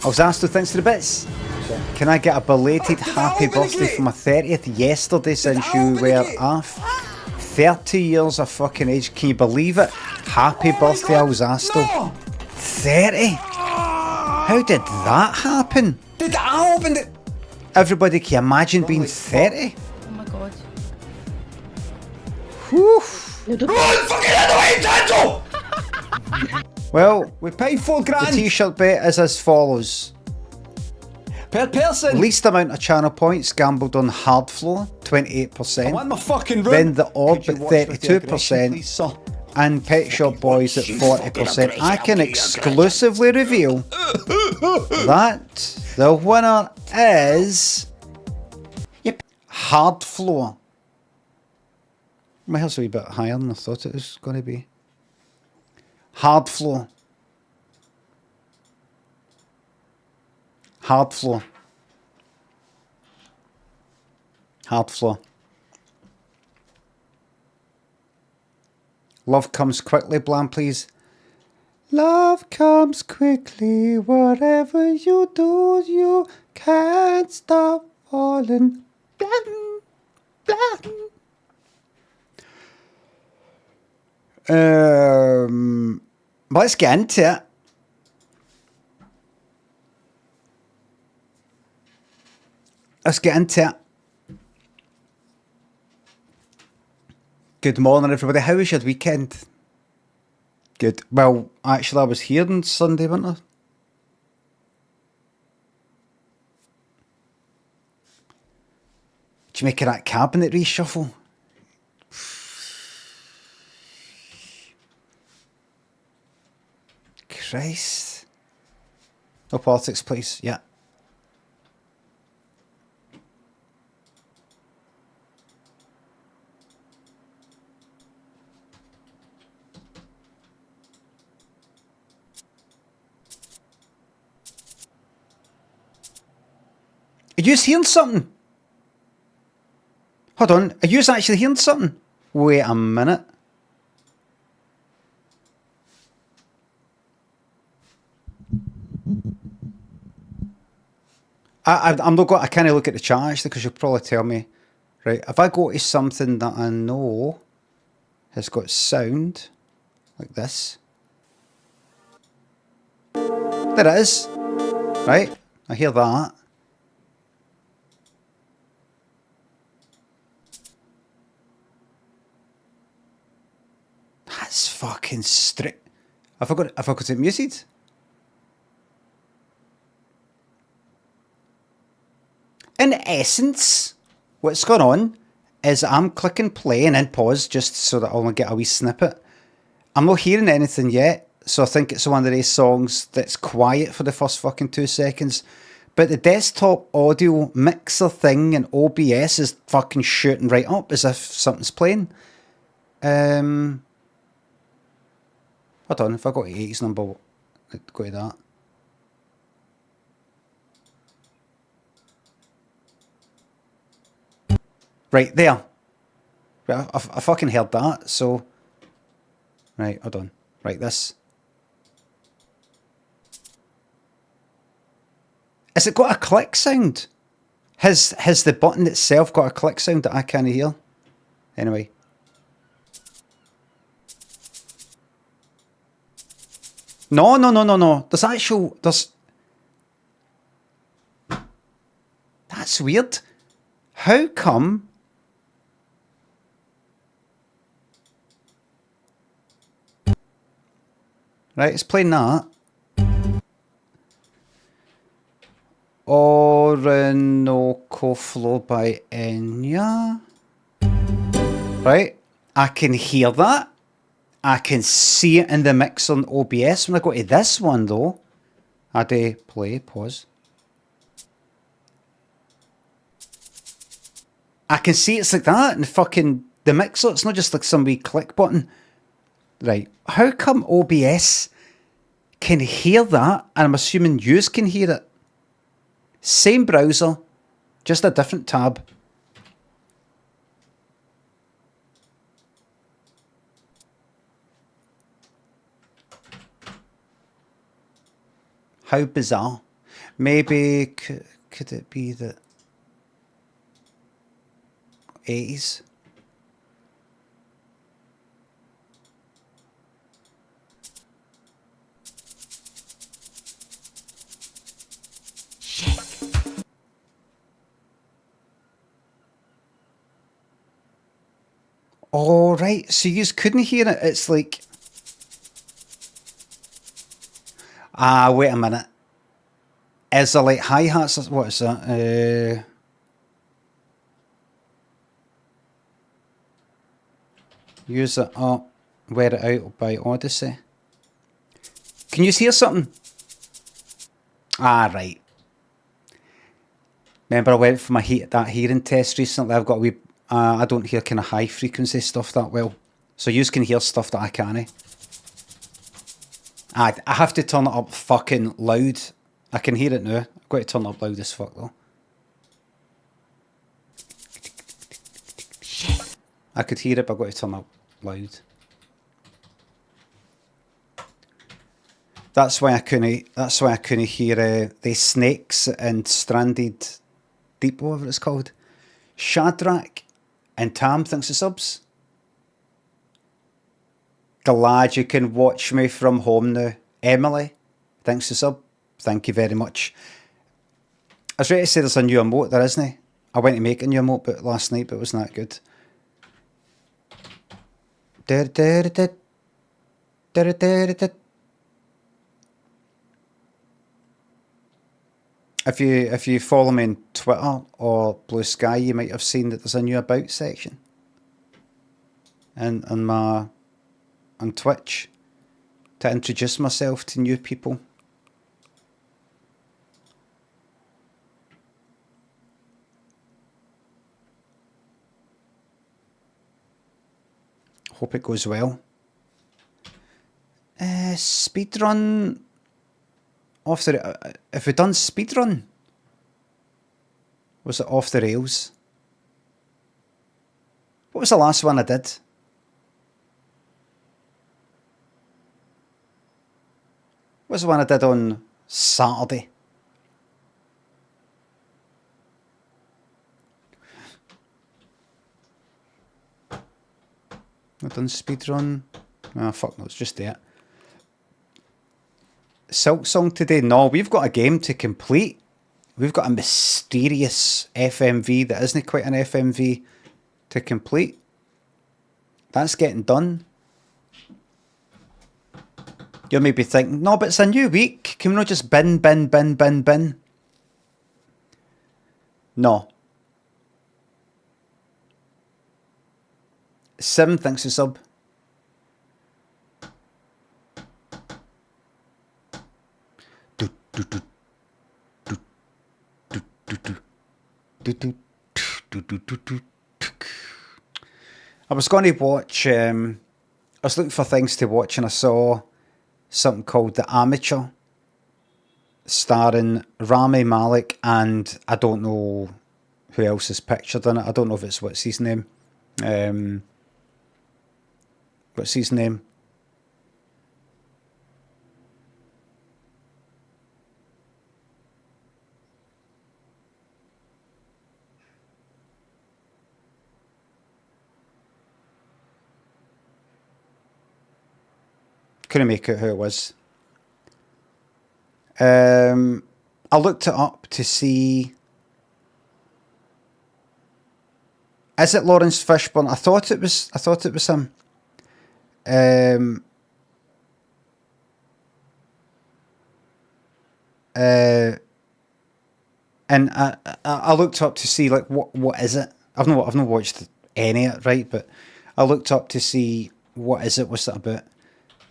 I was asked to thanks to the bits. Can I get a belated happy birthday for my 30th yesterday since you were off? 30 years of fucking age, can you believe it? Happy birthday, I was asked to. 30? How did that happen? Did that happen? Everybody, can you imagine being 30? Oh my god. Whew. Run fucking out of the way, Tanto! Well, we Pay £4 the grand t-shirt bet is as follows. per person. Least amount of channel points gambled on hard floor, I 28%. want my fucking room. Then the orb Could at you watch with the aggression, 32%. please, sir? And Pet Shop Boys at 40%. I can exclusively reveal that the winner is hard floor. My hair's a wee bit higher than I thought it was going to be. Hard floor. Hard floor. Hard floor. Love comes quickly, Blam, please. Love comes quickly, whatever you do, you can't stop falling. Blam, blam. Let's get into it. Let's get into it. Good morning, everybody. How was your weekend? Good. Well, actually, I was here on Sunday, wasn't I? Did you make that cabinet reshuffle? Christ. No politics, please. Yeah. Are you hearing something? Hold on. Are you actually hearing something? Wait a minute. I'm not going. I can't look at the chat actually because you'll probably tell me. Right. If I go to something that I know has got sound like this, there it is. Right. I hear that. That's fucking straight. I forgot it muted. In essence, what's going on is I'm clicking play and then pause just so that I'll get a wee snippet. I'm not hearing anything yet, so I think it's one of these songs that's quiet for the first fucking 2 seconds. But the desktop audio mixer thing and OBS is fucking shooting right up as if something's playing. Hold on, if I go to 8's number, I'd go to that. Right, there. I fucking heard that, so... Right, hold on. Right, this. Has it got a click sound? Has the button itself got a click sound that I can't hear? Anyway. No. There's actual... That's weird. How come... Right, it's playing that. Orinoco Flow by Enya. Right, I can hear that. I can see it in the mix on OBS. When I go to this one though, I do play, pause. I can see it's like that in the mixer. It's not just like some wee click button. Right, how come OBS can hear that and I'm assuming yous can hear it? Same browser, just a different tab. How bizarre. Maybe could it be the 80s? Oh, right. So you couldn't hear it. It's like... Ah, wait a minute. Is there like hi-hats? What is that? Use it up, wear it out by Odyssey. Can you hear something? Ah, right. Remember I went for my that hearing test recently. I've got a wee... I don't hear kind of high frequency stuff that well. So you can hear stuff that I can't. I have to turn it up fucking loud. I can hear it now. I've got to turn it up loud as fuck though. Shit. I could hear it, but I've got to turn it up loud. That's why I couldn't. That's why I couldn't hear the snakes and Stranded Deep, whatever it's called. Shadrach and Tam, thanks to subs. Glad you can watch me from home now. Emily, thanks to sub. Thank you very much. I was ready to say there's a new emote, there isn't. I went to make a new emote but last night, but it wasn't that good. If you follow me on Twitter or Blue Sky, you might have seen that there's a new about section. And on Twitch to introduce myself to new people. Hope it goes well. Speedrun. Off the... Have we done speedrun? Was it off the rails? What was the last one I did? What was the one I did on Saturday? I've done speedrun. Ah, fuck no, it's just that. Silk Song today? No, we've got a game to complete. We've got a mysterious FMV that isn't quite an FMV to complete. That's getting done. You'll maybe think, no, but it's a new week. Can we not just bin? No. 7 thanks a sub. I was going to watch, I was looking for things to watch and I saw something called The Amateur, starring Rami Malek and I don't know who else is pictured in it. I don't know if it's, what's his name? What's his name? Couldn't make out who it was. I looked it up to see. Is it Lawrence Fishburne? I thought it was him. And I looked up to see like what is it? I've not watched any of it, right? But I looked up to see what is it? What's it about?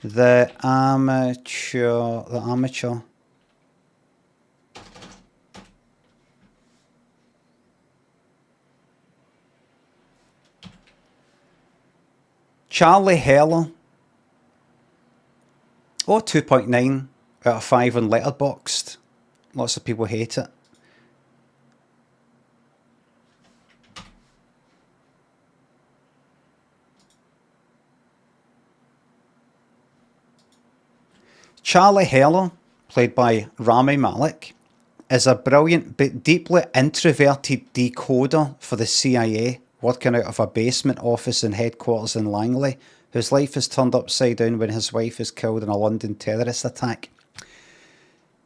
The Amateur. Charlie Heller. Oh, 2.9 out of 5 on Letterboxd. Lots of people hate it. Charlie Heller, played by Rami Malek, is a brilliant but deeply introverted decoder for the CIA, working out of a basement office in headquarters in Langley, whose life is turned upside down when his wife is killed in a London terrorist attack.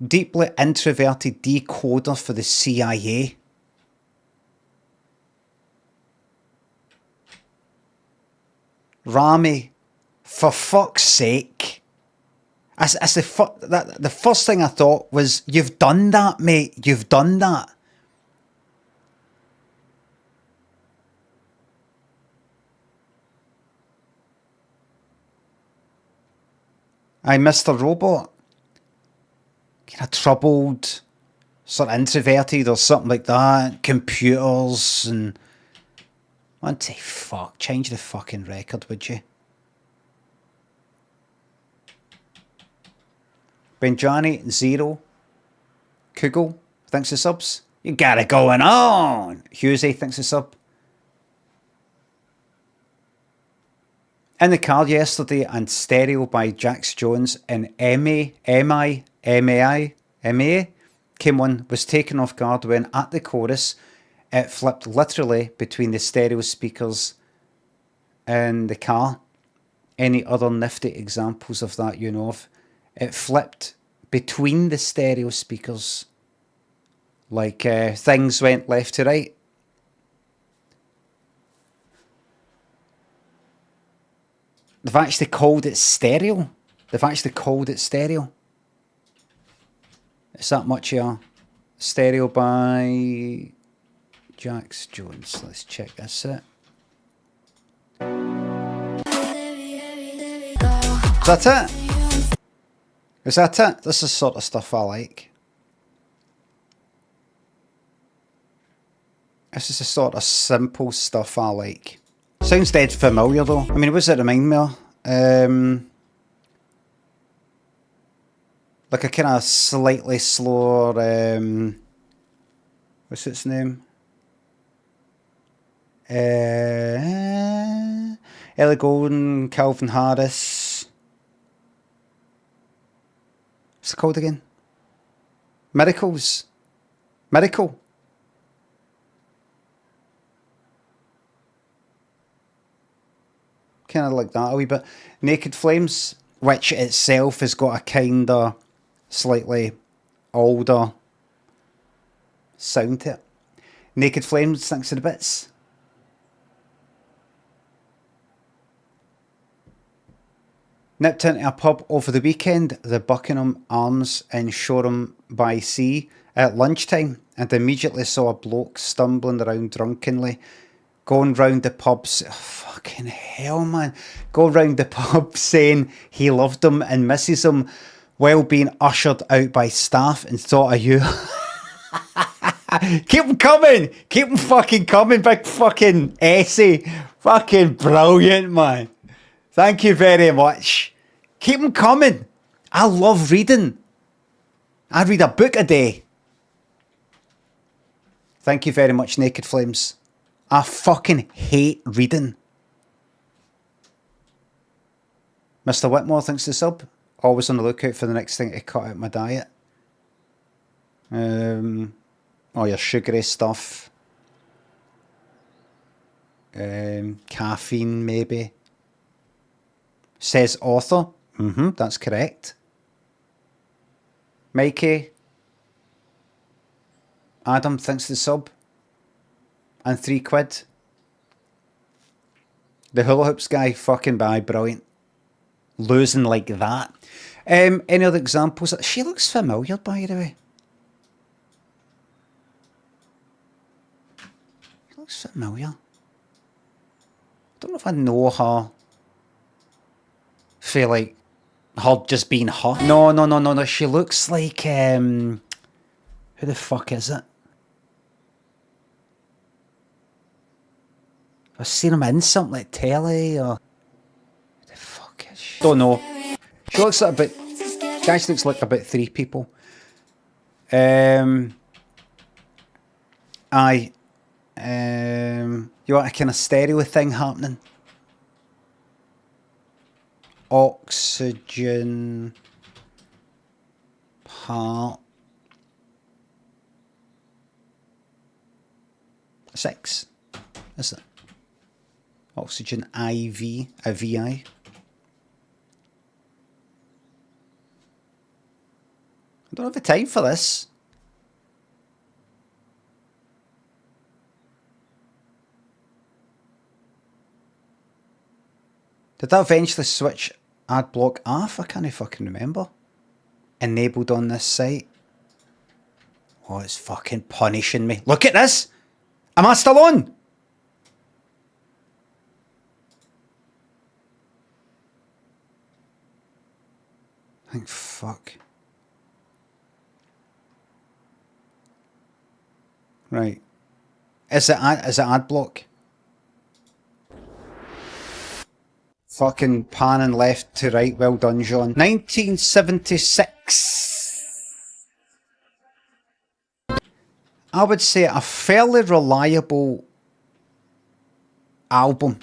Deeply introverted decoder for the CIA. Rami, for fuck's sake. The first thing I thought was, you've done that, mate. You've done that. Aye, Mr. Robot. Kind of troubled, sort of introverted or something like that. Computers and... I'd say, fuck, change the fucking record, would you? Benjani Zero Kugel thanks the subs. You got it going on. Husey thanks the sub. In the Car Yesterday and Stereo by Jax Jones and MA came on, was taken off guard when at the chorus it flipped literally between the stereo speakers in the car. Any other nifty examples of that you know of? It flipped between the stereo speakers, like things went left to right. They've actually called it stereo. It's that much, yeah. Stereo by Jax Jones. Let's check this out. Is that it? Is that it? This is the sort of stuff I like. This is the sort of simple stuff I like. Sounds dead familiar though. I mean, what does it remind me of? Like a kind of slightly slower, what's its name? Ellie Goulding, Calvin Harris. What's it called again? Miracle. Kind of like that a wee bit. Naked Flames, which itself has got a kind of slightly older sound to it. Naked Flames, thanks to the bits. Nipped into a pub over the weekend, the Buckingham Arms in Shoreham by Sea, at lunchtime, and immediately saw a bloke stumbling around drunkenly, going round the pubs. Oh, fucking hell, man. Go round the pub saying he loved him and misses him while being ushered out by staff and thought of you. Keep them coming. Keep them fucking coming. Big fucking essay. Fucking brilliant, man. Thank you very much. Keep them coming. I love reading. I read a book a day. Thank you very much, Naked Flames. I fucking hate reading. Mr. Whitmore, thanks to sub. Always on the lookout for the next thing to cut out my diet. All your sugary stuff. Caffeine, maybe. Says author. That's correct. Mikey. Adam, thanks to the sub. And £3. The hula hoops guy, fucking by, brilliant. Losing like that. Any other examples? She looks familiar, by the way. She looks familiar. Don't know if I know her. Feel like her just being her. No. She looks like who the fuck is it? I've seen him in something like telly or who the fuck is she? Don't know. She looks like about. She actually looks like about 3 people. Aye. You want a kind of stereo thing happening? Oxygen part 6, is it? Oxygen IV, a VI. I don't have the time for this. Did that eventually switch ad block off? I can't fucking remember. Enabled on this site. Oh, it's fucking punishing me. Look at this! Am I still on? Thank fuck. Right. Is it ad block? Fucking panning left to right. Well done, John. 1976. I would say a fairly reliable album.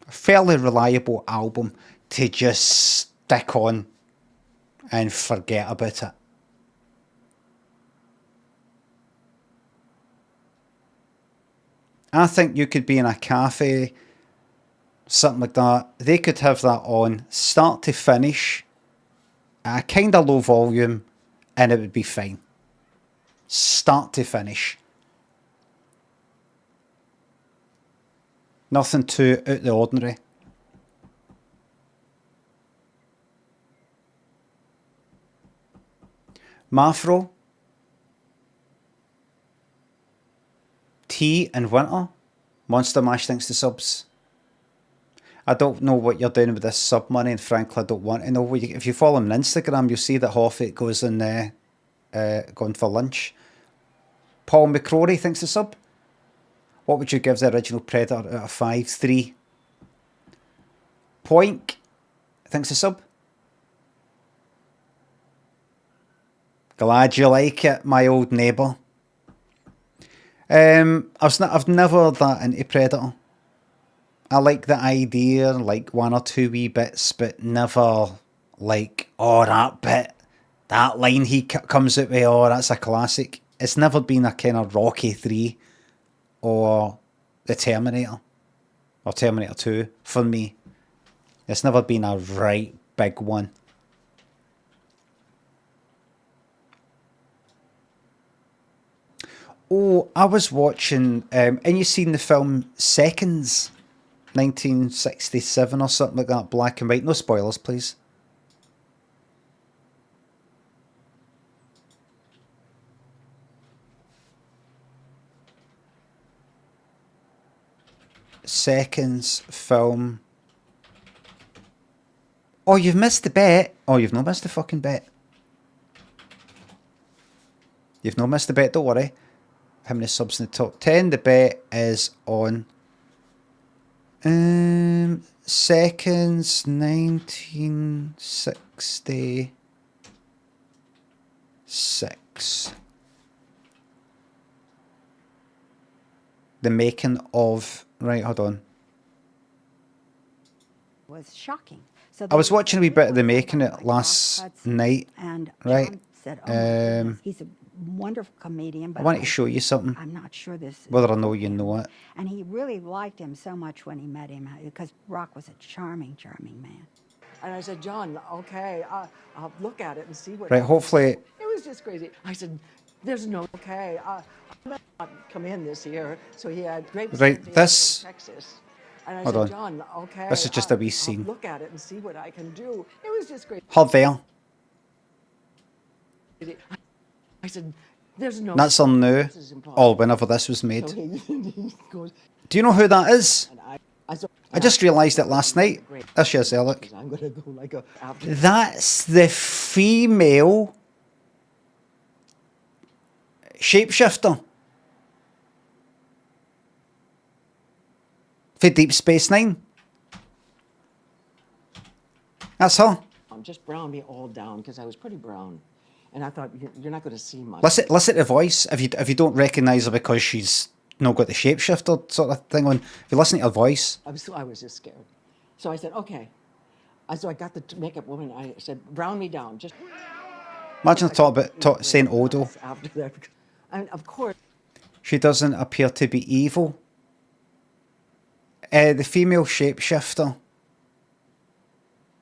A fairly reliable album to just stick on and forget about it. I think you could be in a cafe, something like that. They could have that on start to finish at a kind of low volume and it would be fine. Start to finish. Nothing too out of the ordinary. Mafro. Tea and winter. Monster Mash thanks to subs. I don't know what you're doing with this sub money, and frankly I don't want to know. If you follow him on Instagram, you'll see that Harvey goes in going for lunch. Paul McCrory thanks to sub. What would you give the original Predator out of 5? 3. Poink thanks to sub. Glad you like it, my old neighbour. I've never that into Predator. I like the idea, like 1 or 2 wee bits, but never like, oh, that bit, that line he comes out with, oh, that's a classic. It's never been a kind of Rocky 3 or the Terminator or Terminator 2 for me. It's never been a right big one. Oh, I was watching, and you seen the film Seconds, 1967 or something like that, black and white. No spoilers, please. Seconds film. Oh, you've missed the bet. Oh, you've not missed the fucking bet. You've not missed the bet, don't worry. How many subs in the top 10? The bet is on Seconds 1966. The making of... Right, hold on. Was shocking. So I was watching a wee bit of the making it last night. And right. John said, oh my goodness, he's a wonderful comedian. But I wanted to show you something. I'm not sure this. Whether I know you know it. And he really liked him so much when he met him because Rock was a charming, charming man. And I said, John, okay, I'll look at it and see what. Right, hopefully. It was just crazy. I said, there's no, okay, I'm not come in this year. So he had great. Right, this. Texas. And I Hold said, on. John, okay. This is just a wee scene. I'll look at it and see what I can do. It was just great. Harvey. I said, there's no. That's on now. Or whenever this was made. So he goes, do you know who that is? and I just realised it last night. There she is, look. I'm gonna go like a. After. That's the female shapeshifter for Deep Space Nine. That's her. Just brown me all down because I was pretty brown, and I thought you're not going to see much. Listen to the voice. If you don't recognise her because she's not got the shapeshifter sort of thing on, if you listen to her voice. I was just scared, so I said okay. So I got the makeup woman. I said brown me down. Just imagine her saying Odo. after that, And of course, She doesn't appear to be evil. The female shapeshifter.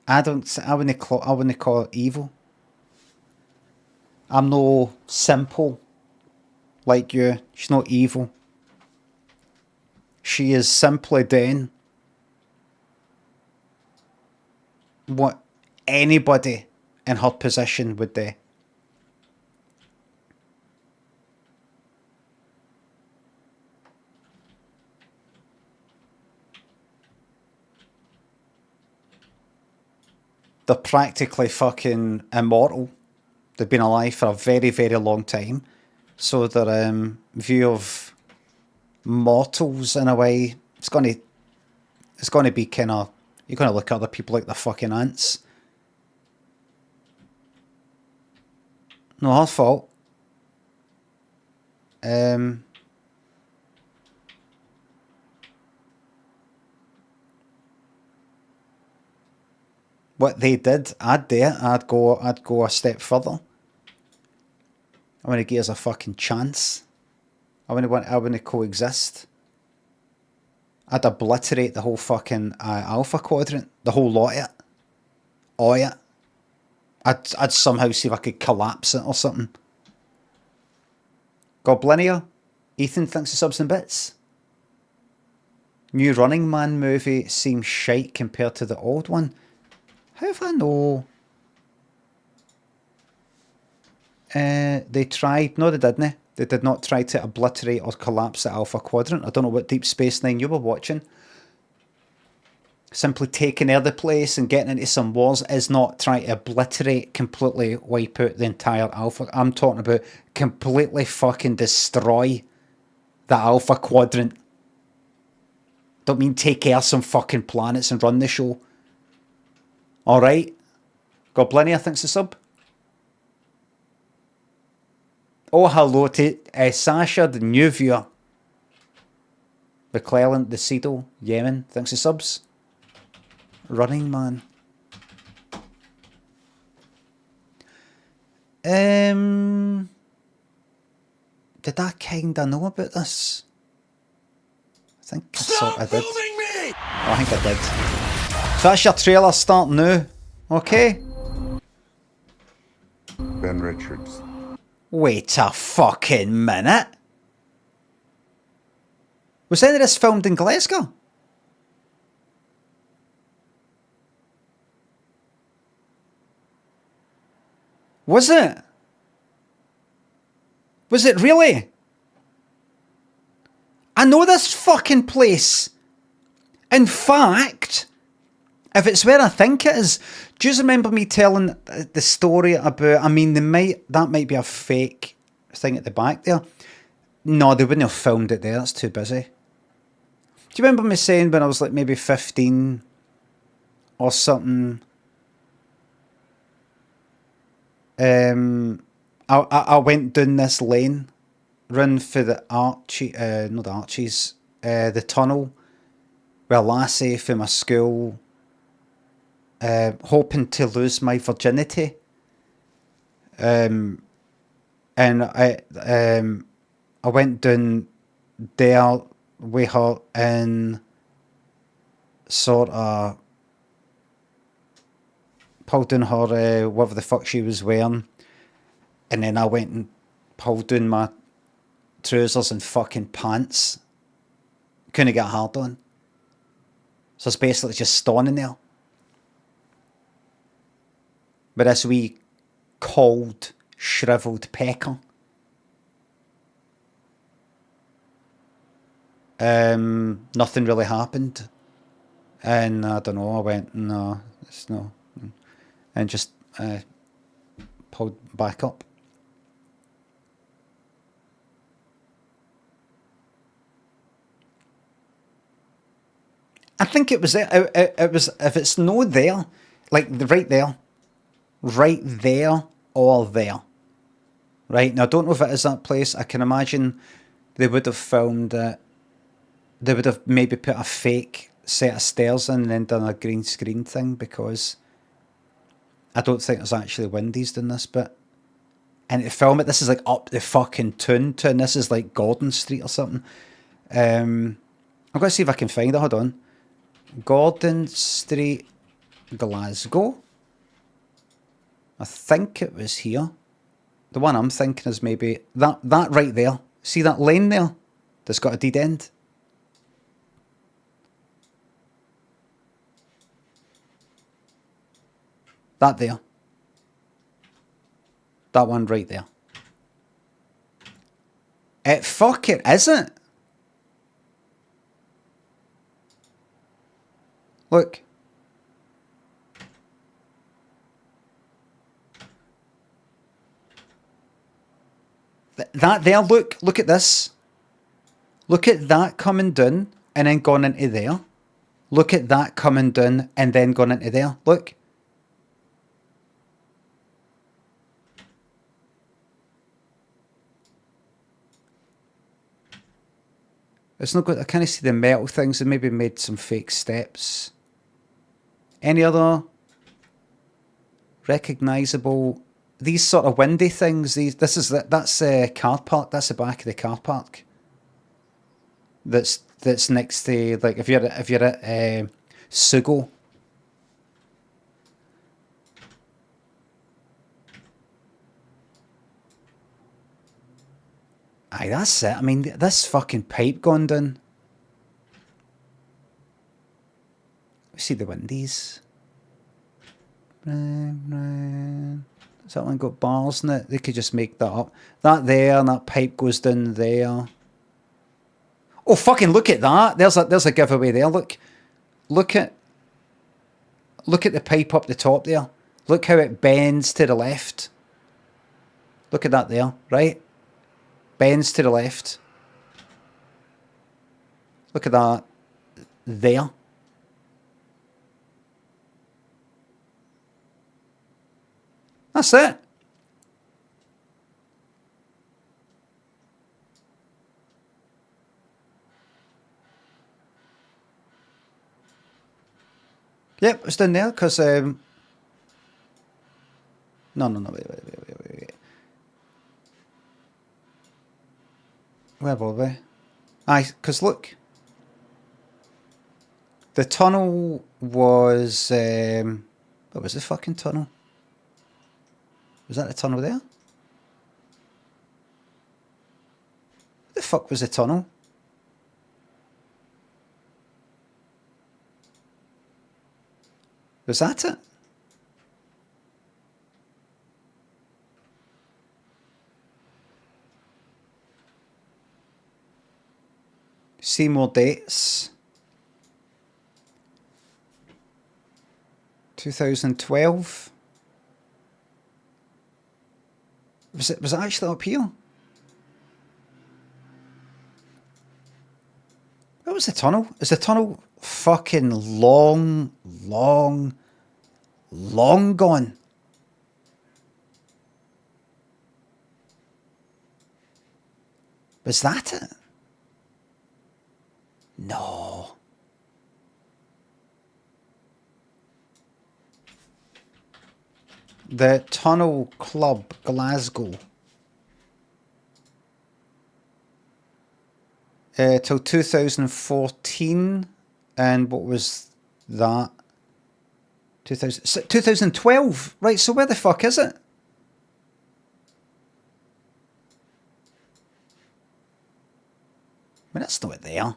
I wouldn't call it evil. I'm no simple like you. She's not evil. She is simply doing what anybody in her position would do. They're practically fucking immortal. They've been alive for a very, very long time. So their view of mortals, in a way, it's going to be kind of, you're going to look at other people like they're fucking ants. No, her fault. What they did, I'd do it. I'd go a step further. I want to give us a fucking chance. I want to coexist. I'd obliterate the whole fucking Alpha Quadrant, the whole lot of it. All of it. I'd somehow see if I could collapse it or something. Goblinia, Ethan thinks of subs and bits. New Running Man movie seems shite compared to the old one. How if I know? They tried. No, they didn't. They did not try to obliterate or collapse the Alpha Quadrant. I don't know what Deep Space Nine you were watching. Simply taking over the place and getting into some wars is not trying to obliterate, completely wipe out the entire Alpha. I'm talking about completely fucking destroy the Alpha Quadrant. Don't mean take care of some fucking planets and run the show. Alright. Goblinia thinks the sub. Oh, hello to Sasha, the new viewer. McClellan, the Cedo, Yemen, thanks the subs. Running Man. Did I kinda know about this? I think I did. Me! Oh, I think I did. So that's your trailer starting now. Okay? Ben Richards. Wait a fucking minute. Was any of this filmed in Glasgow? Was it? Was it really? I know this fucking place. In fact, if it's where I think it is, do you remember me telling the story about, I mean, that might be a fake thing at the back there. No, they wouldn't have filmed it there, it's too busy. Do you remember me saying when I was like maybe 15 or something, I went down this lane, run for the not the Archies, the tunnel, with a lassie from my school, hoping to lose my virginity. And I went down there with her and sort of pulled down her whatever the fuck she was wearing, and then I went and pulled down my trousers and fucking pants. Couldn't get hard on. So it's basically just standing there. But this wee cold, shrivelled pecker. Nothing really happened. And I don't know, I went, no, it's no. And just pulled back up. I think it was there. It was, if it's no there, like right there or there. Right, now I don't know if it is that place. I can imagine they would have filmed it. They would have maybe put a fake set of stairs in and then done a green screen thing, because I don't think there's actually windies in this bit. and to film it, this is like up the fucking toon. This is like Gordon Street or something. I'm going to see if I can find it. Hold on. Gordon Street, Glasgow. I think it was here. The one I'm thinking is maybe that right there. See that lane there? That's got a dead end. That there. That one right there. It fucking isn't. Look. That there, look at this. Look at that coming down and then gone into there. Look at that coming down and then gone into there. Look. It's not good. I can't see the metal things. They maybe made some fake steps. Any other recognisable? These sort of windy things. That's a car park. That's the back of the car park. That's next to, like, if you're at Sugo. Aye, that's it. I mean, this fucking pipe gone down. See the windies. Has that one got bars in it? They could just make that up. That there and that pipe goes down there. Oh, fucking look at that. There's a giveaway there. Look at the pipe up the top there. Look how it bends to the left. Look at that there, right? Bends to the left. Look at that there. That's it. Yep, it's down there because no, wait. Where were we? Aye, because look, the tunnel was what was the fucking tunnel? Was that the tunnel there? What the fuck was the tunnel? Was that it? See more dates. 2012. Was it actually up here? What was the tunnel? Is the tunnel fucking long gone? Was that it? No. The Tunnel Club, Glasgow. Till 2014. And what was that? 2012. Right, so where the fuck is it? I mean, that's not it there.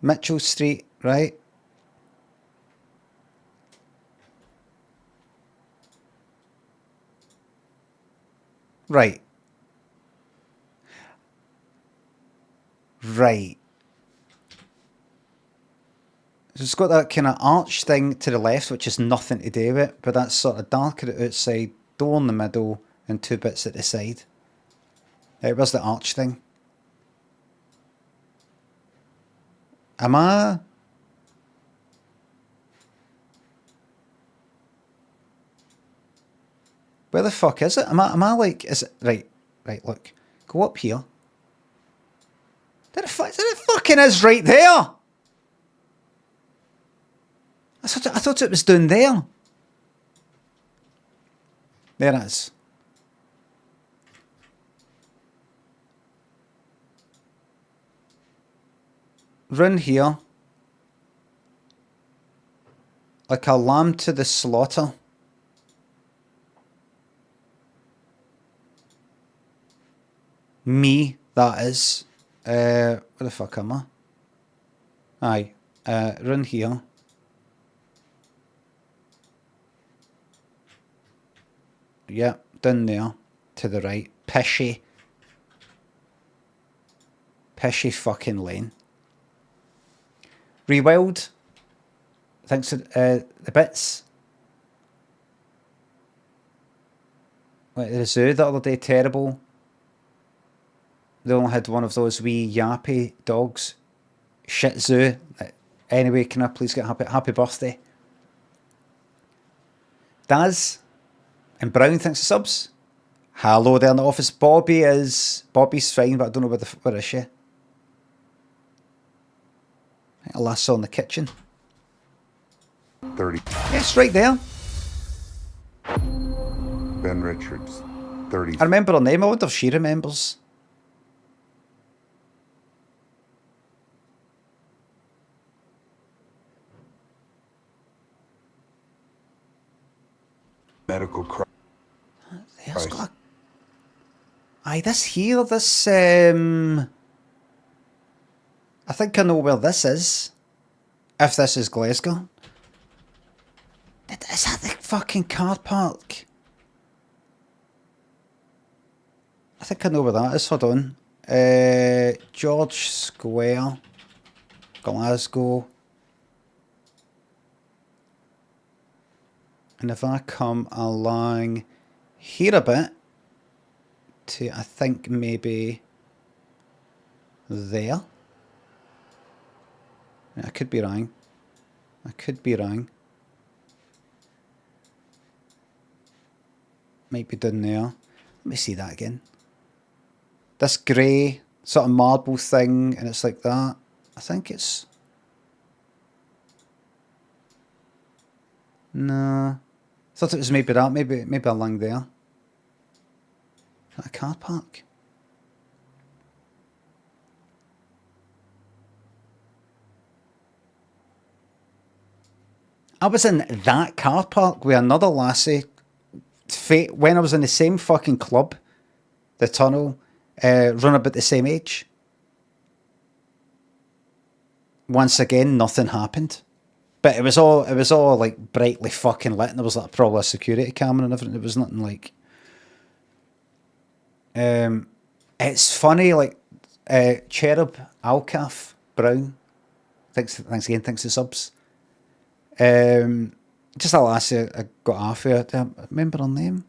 Mitchell Street, right? Right. Right. So it's got that kind of arch thing to the left, which has nothing to do with it, but that's sort of darker at the outside, door in the middle, and two bits at the side. Where's the arch thing? Am I? Where the fuck is it? Am I like, is it, right, look. Go up here. There it fucking is right there! I thought it was down there. There it is. Run here. Like a lamb to the slaughter. Me, that is. Where the fuck am I? Aye. Run here. Yeah, down there. To the right. Pishy. Pishy fucking lane. Rewild. Thanks to the bits. Like the zoo the other day, terrible. They only had one of those wee yappy dogs. Shit zoo. Anyway, can I please get happy birthday? Daz and Brown, thanks for subs. Hello there in the office. Bobby's fine, but I don't know where is she? I think I last saw in the kitchen. 30. Yes, right there. Ben Richards, 30. I remember her name. I wonder if she remembers. Medical crisis. There's got aye, this here, this I think I know where this is. If this is Glasgow. Is that the fucking car park? I think I know where that is. Hold on. George Square. Glasgow. And if I come along here a bit to, I think maybe there. I could be wrong. I could be wrong. Might be down there. Let me see that again. This grey sort of marble thing, and it's like that. I think it's... No. I thought it was maybe that. Maybe along there. Is that a car park? I was in that car park with another lassie when I was in the same fucking club, the Tunnel, run about the same age. Once again, nothing happened. But it was all like brightly fucking lit, and there was like probably a security camera and everything. It was nothing like. It's funny, like Cherub Alcaf Brown. Thanks again. Thanks to subs. Just that lassie I got off here. I remember her name.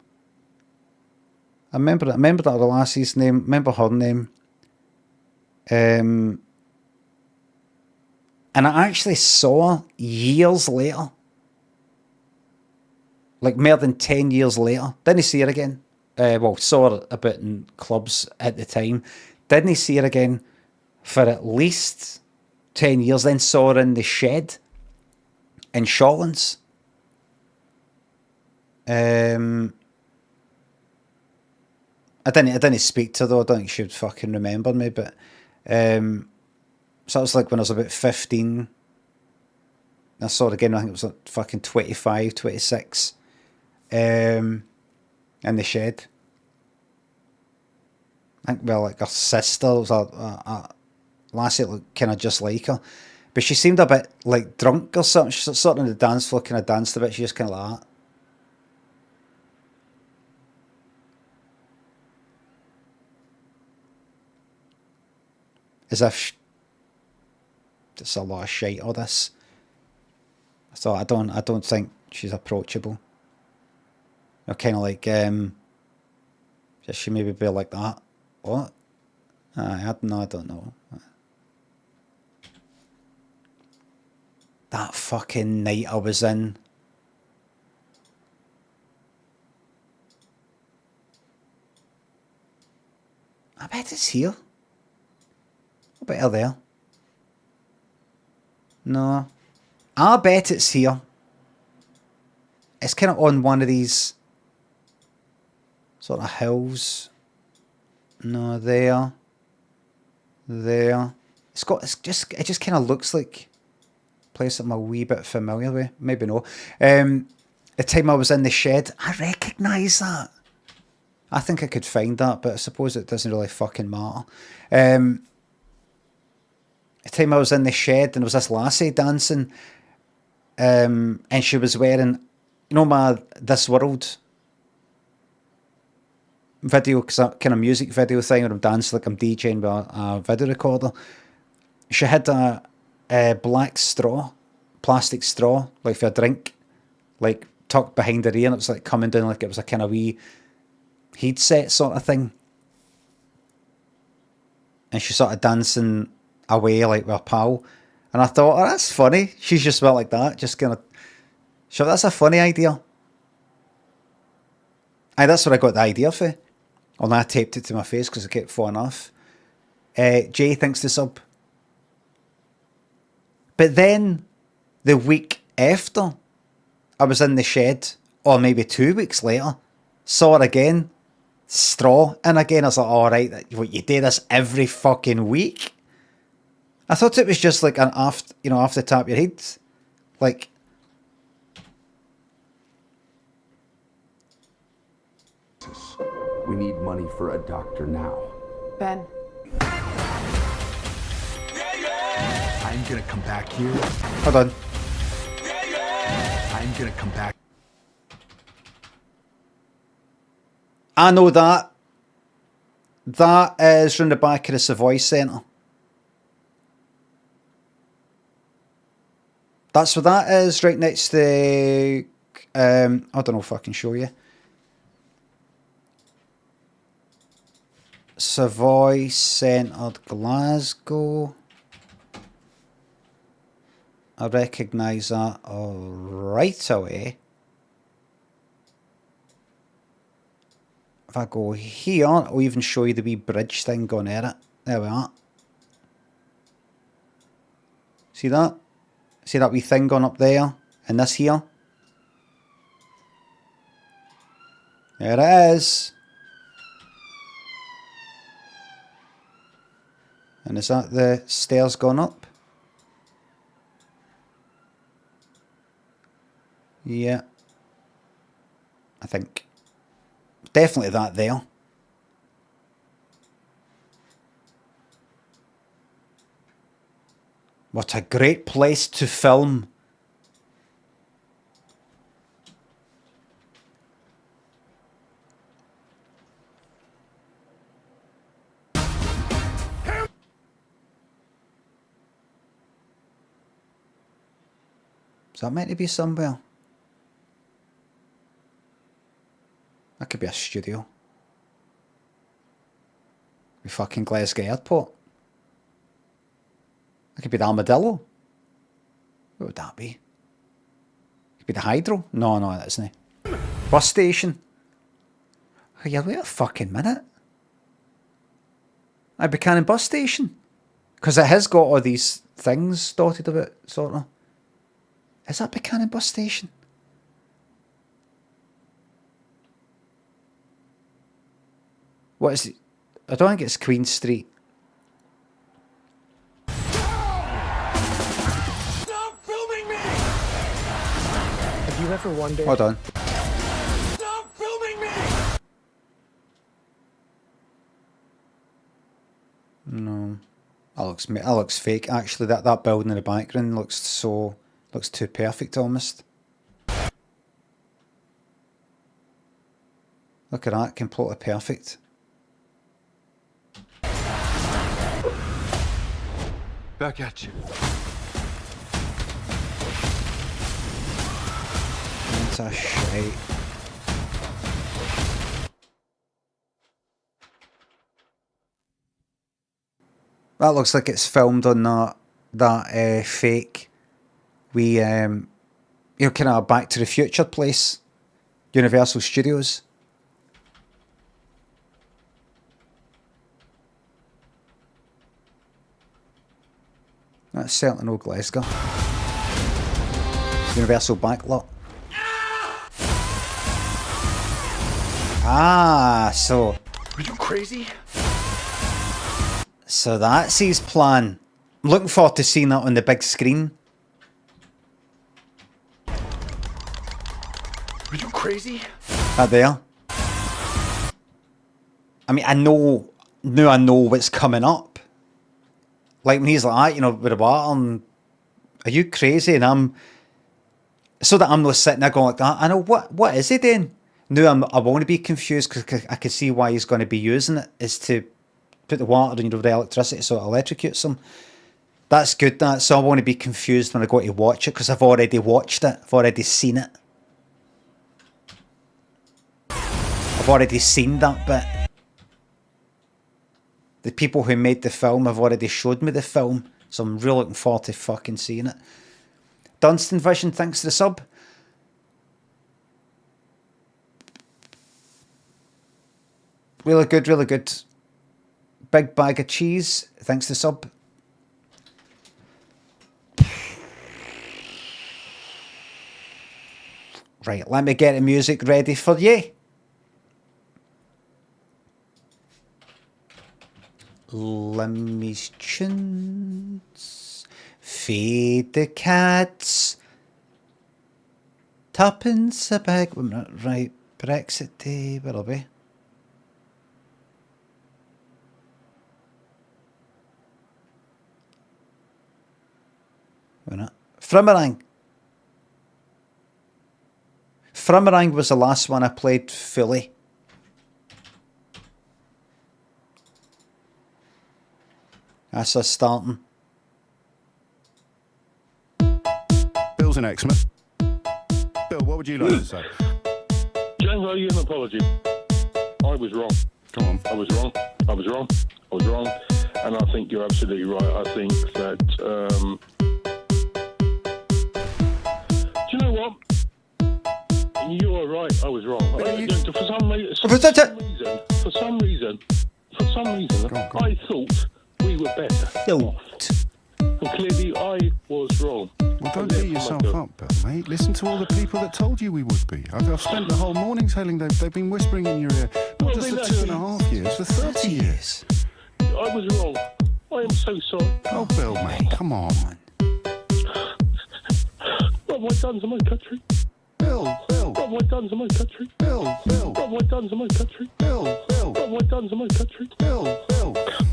I remember that other lassie's name. Remember her name. And I actually saw her years later. Like more than 10 years later. Didn't see her again. Well, saw her a bit in clubs at the time. Didn't see her again for at least 10 years. Then saw her in the Shed in Shawlands. I didn't speak to her though. I don't think she would fucking remember me, but so that was like when I was about 15. I saw it again, I think it was like fucking 25, 26. In the Shed. I think, well, like her sister was a lassie that looked kind of just like her. But she seemed a bit like drunk or something. She sort of on the dance floor kind of danced a bit. She just kind of like that. As if it's a lot of shite, all this. So I don't think she's approachable. Or kind of like, just she maybe be like that. What? I don't know. That fucking night I was in. I bet it's here. I bet her there. No. I bet it's here. It's kind of on one of these Sort of hills. No, there. There. It just kind of looks like a place that I'm a wee bit familiar with. Maybe no. The time I was in the shed, I recognise that. I think I could find that, but I suppose it doesn't really fucking matter. The time I was in the shed and there was this lassie dancing, and she was wearing, you know, my This World video, kind of music video thing where I'm dancing like I'm DJing with a video recorder. She had a black straw, plastic straw, like for a drink, like tucked behind her ear, and it was like coming down like it was a kind of wee headset sort of thing. And she started dancing away like with a pal. And I thought, oh, that's funny. She's just about like that, just kind of, sure, that's a funny idea. Aye, that's where I got the idea for. And I taped it to my face because I kept falling off. Jay thinks the sub. But then, the week after, I was in the shed, or maybe 2 weeks later, saw her again, straw, and again I was like, all right, what, you do this every fucking week? I thought it was just like an off the top of your head, like. We need money for a doctor now. Ben. I'm gonna come back here. Hold on. I'm gonna come back. I know that. That is round the back of the Savoy Centre. That's what that is, right next to the, I don't know if I can show you. Savoy Centred, Glasgow. I recognise that right away. If I go here, I'll even show you the wee bridge thing going at it. There we are. See that? See that wee thing going up there? And this here? There it is. And is that the stairs going up? Yeah. I think. Definitely that there. What a great place to film. Is that meant to be somewhere? That could be a studio. Be fucking Glasgow Airport. That could be the Armadillo. What would that be? It could be the Hydro? No, that isn't it. Bus station. Oh, yeah, wait a fucking minute. Buchanan bus station. Because it has got all these things dotted about, sort of. Is that Buchanan bus station? What is it? I don't think it's Queen Street. Stop filming me! Have you ever wondered? Hold on. Stop filming me! No. That looks fake. Actually, that building in the background looks too perfect almost. Look at that, completely perfect. Back at you. That's a shite. That looks like it's filmed on that fake, kind of Back to the Future place, Universal Studios. That's certainly no Glasgow. Universal backlot. Ah, so Are you crazy? that's his plan. I'm looking forward to seeing that on the big screen. Are you crazy? That there. I mean, I know what's coming up. Like when he's like, you know, with the water, are you crazy? And I'm so that I'm not sitting there going like that. I know what is he doing? No, I won't be confused because I can see why he's going to be using it is to put the water in the electricity so it electrocutes him. That's good. So I won't be confused when I go to watch it because I've already watched it. I've already seen it. I've already seen that bit. The people who made the film have already showed me the film, so I'm really looking forward to fucking seeing it. Dunstan Vision, thanks to the sub. Really good, really good. Big bag of cheese, thanks to the sub. Right, let me get the music ready for you. Limmy's chins, feed the cats, tuppence a bag. Right, Brexit Day, where'll be? We're not. Frimmerang. Frimmerang was the last one I played fully. That's us starting. Bill's an X-Man. Bill, what would you like to say? James, I owe you an apology. I was wrong. Come on. I was wrong. I was wrong. I was wrong. And I think you're absolutely right. I think that, do you know what? You are right. I was wrong. For some reason, Go on. I thought we were better. Thought. And clearly I was wrong. Well, don't beat yourself up, Bill, mate. Listen to all the people that told you we would be. I've spent the whole morning telling them they've been whispering in your ear, not just for 2.5 years, for 30 years. I was wrong. I am so sorry. Oh, Bill, mate, come on. What have I done to my country? Bill. What have I done to my country? Bill. What have I done to my country? Bill. What have I done to my country? Bill.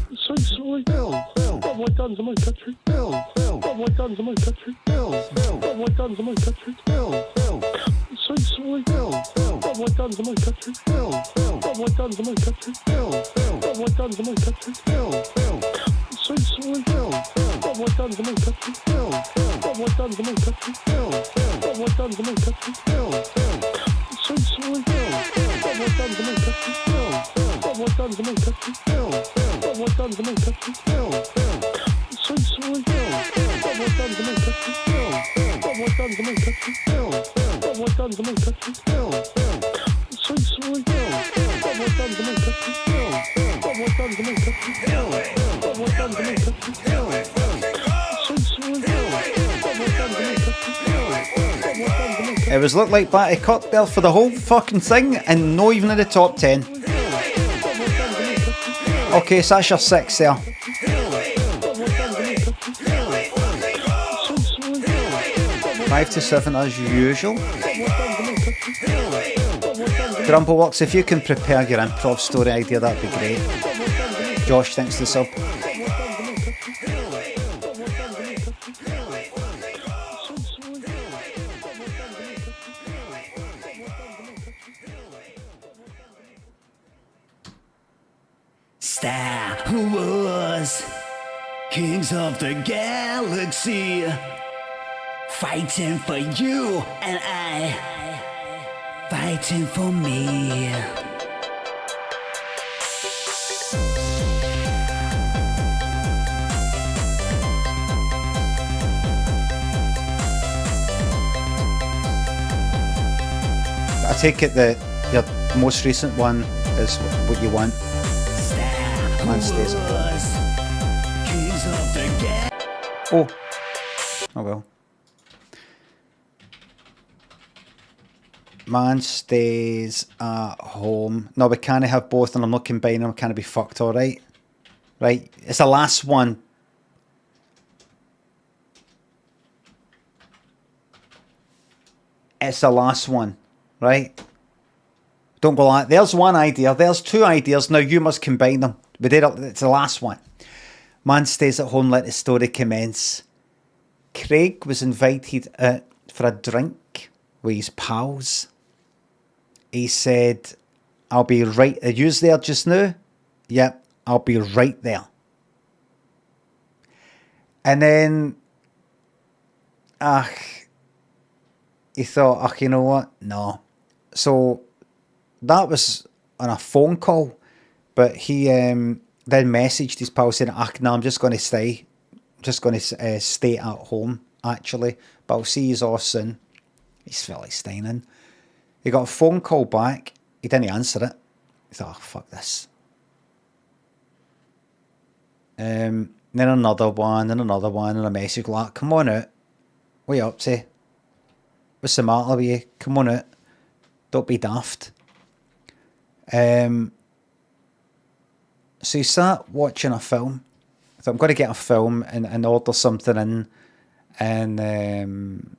I'm so sorry. Bill. What have I done to my country? Bill. What have I done to my country? Bill. What have I done to my country? Bill. I'm so sorry. Bill. What have I done to my country? Bill. What have I done to my country? Bill. What have I done to my country? Bill. I'm so sorry. Bill. What have I done to my country? Bill. What have I done to my country? Bill. What have I done to my country? Bill. I'm so sorry. What have I done to my country? What have I done to my country? Bill. What have I done to my country? Bill. I'm so sorry. What have I done to my country? What have I done to my country? Bill. What have I done to my country? Bill. I'm so sorry. What have I done to my country? What have I done to my country? What have I done to my country? I'm so sorry. What have I done to my country? What have I done to my country? It was looked like Batty Cocktail for the whole fucking thing and not even in the top 10. Okay, so that's your 6 there. 5 to 7 as usual. Grumbleworks, if you can prepare your improv story idea, that'd be great. Josh, thanks to the sub. Star Wars, kings of the galaxy, fighting for you and I, fighting for me. I take it that your most recent one is what you want. Man stays at home. Oh well. Man stays at home. No, we can't have both, and I'm not combining them. Can't be fucked, alright? Right, it's the last one. It's the last one, right? Don't go like, there's one idea, there's two ideas, now you must combine them. We did it, it's the last one. Man stays at home, let the story commence. Craig was invited out for a drink with his pals. He said, I'll be right, are you there just now? Yep, I'll be right there. And then, he thought, you know what? No. So that was on a phone call, but he then messaged his pal saying, no, I'm just going to stay. I'm just going to stay at home, actually. But I'll see you all soon. He's Philistine. He got a phone call back. He didn't answer it. He thought, fuck this. Then another one, and a message like, come on out. What are you up to? What's the matter with you? Come on out. Don't be daft. So he sat watching a film. I thought, I'm going to get a film and order something in and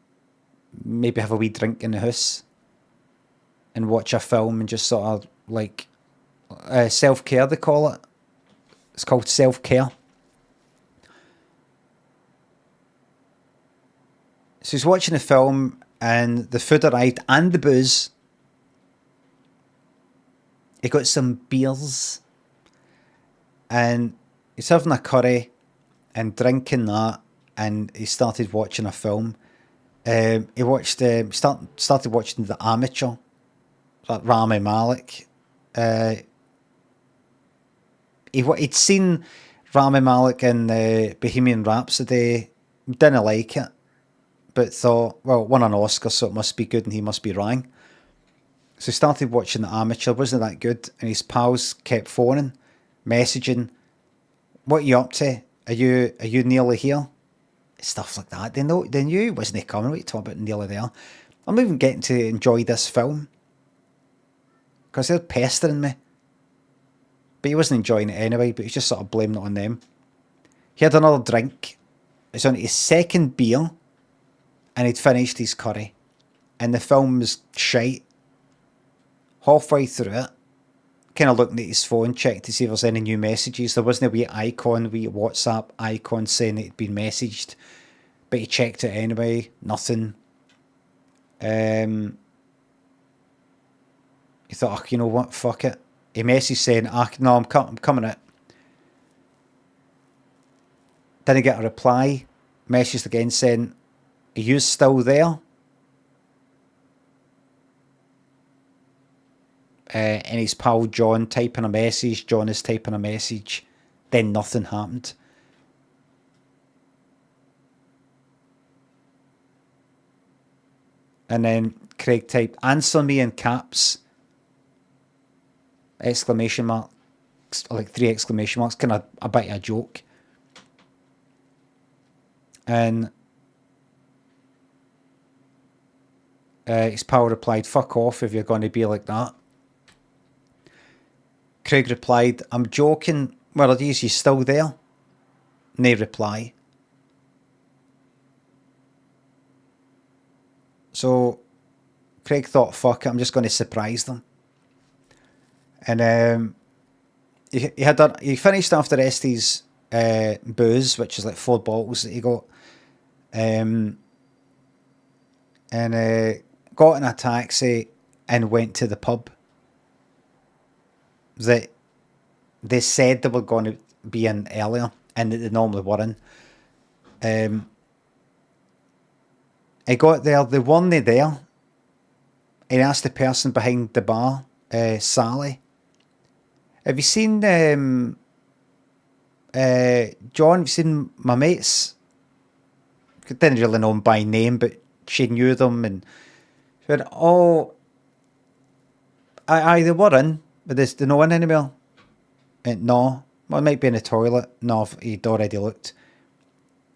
maybe have a wee drink in the house and watch a film and just sort of like self-care, they call it. It's called self-care. So he's watching the film and the food arrived and the booze. He got some beers and he's having a curry and drinking that, and he started watching a film. He watched started watching The Amateur, like Rami Malek. He'd seen Rami Malek in Bohemian Rhapsody, didn't like it, but thought, well, it won an Oscar, so it must be good and he must be wrong. So he started watching The Amateur, wasn't that good? And his pals kept phoning, messaging, what are you up to? Are you nearly here? Stuff like that. They knew he wasn't coming. What are you talking about, nearly there? I'm even getting to enjoy this film because they're pestering me. But he wasn't enjoying it anyway, but he's just sort of blaming it on them. He had another drink. It's on his second beer and he'd finished his curry. And the film was shite. Halfway through it, kind of looking at his phone, checked to see if there's any new messages. There wasn't a wee WhatsApp icon saying it had been messaged, but he checked it anyway. Nothing. He thought, you know what, fuck it. He messaged saying, no, I'm coming out. Didn't get a reply. Messaged again saying, are you still there? And his pal John typing a message. John is typing a message. Then nothing happened. And then Craig typed, answer me in caps. Exclamation mark. Like 3 exclamation marks. Kind of a bit of a joke. And his pal replied, fuck off if you're going to be like that. Craig replied, I'm joking. Well, are you still there? No reply. So Craig thought, fuck it, I'm just going to surprise them. And he finished after the rest of his booze, which is like 4 bottles that he got. And got in a taxi and went to the pub that they said they were going to be in earlier and that they normally were in. I got there, they weren't there. And asked the person behind the bar, Sally, have you seen John, have you seen my mates? I didn't really know them by name, but she knew them, and she went, oh, aye, they were in, but there's no one anywhere. And no, well, it might be in the toilet. No, he'd already looked.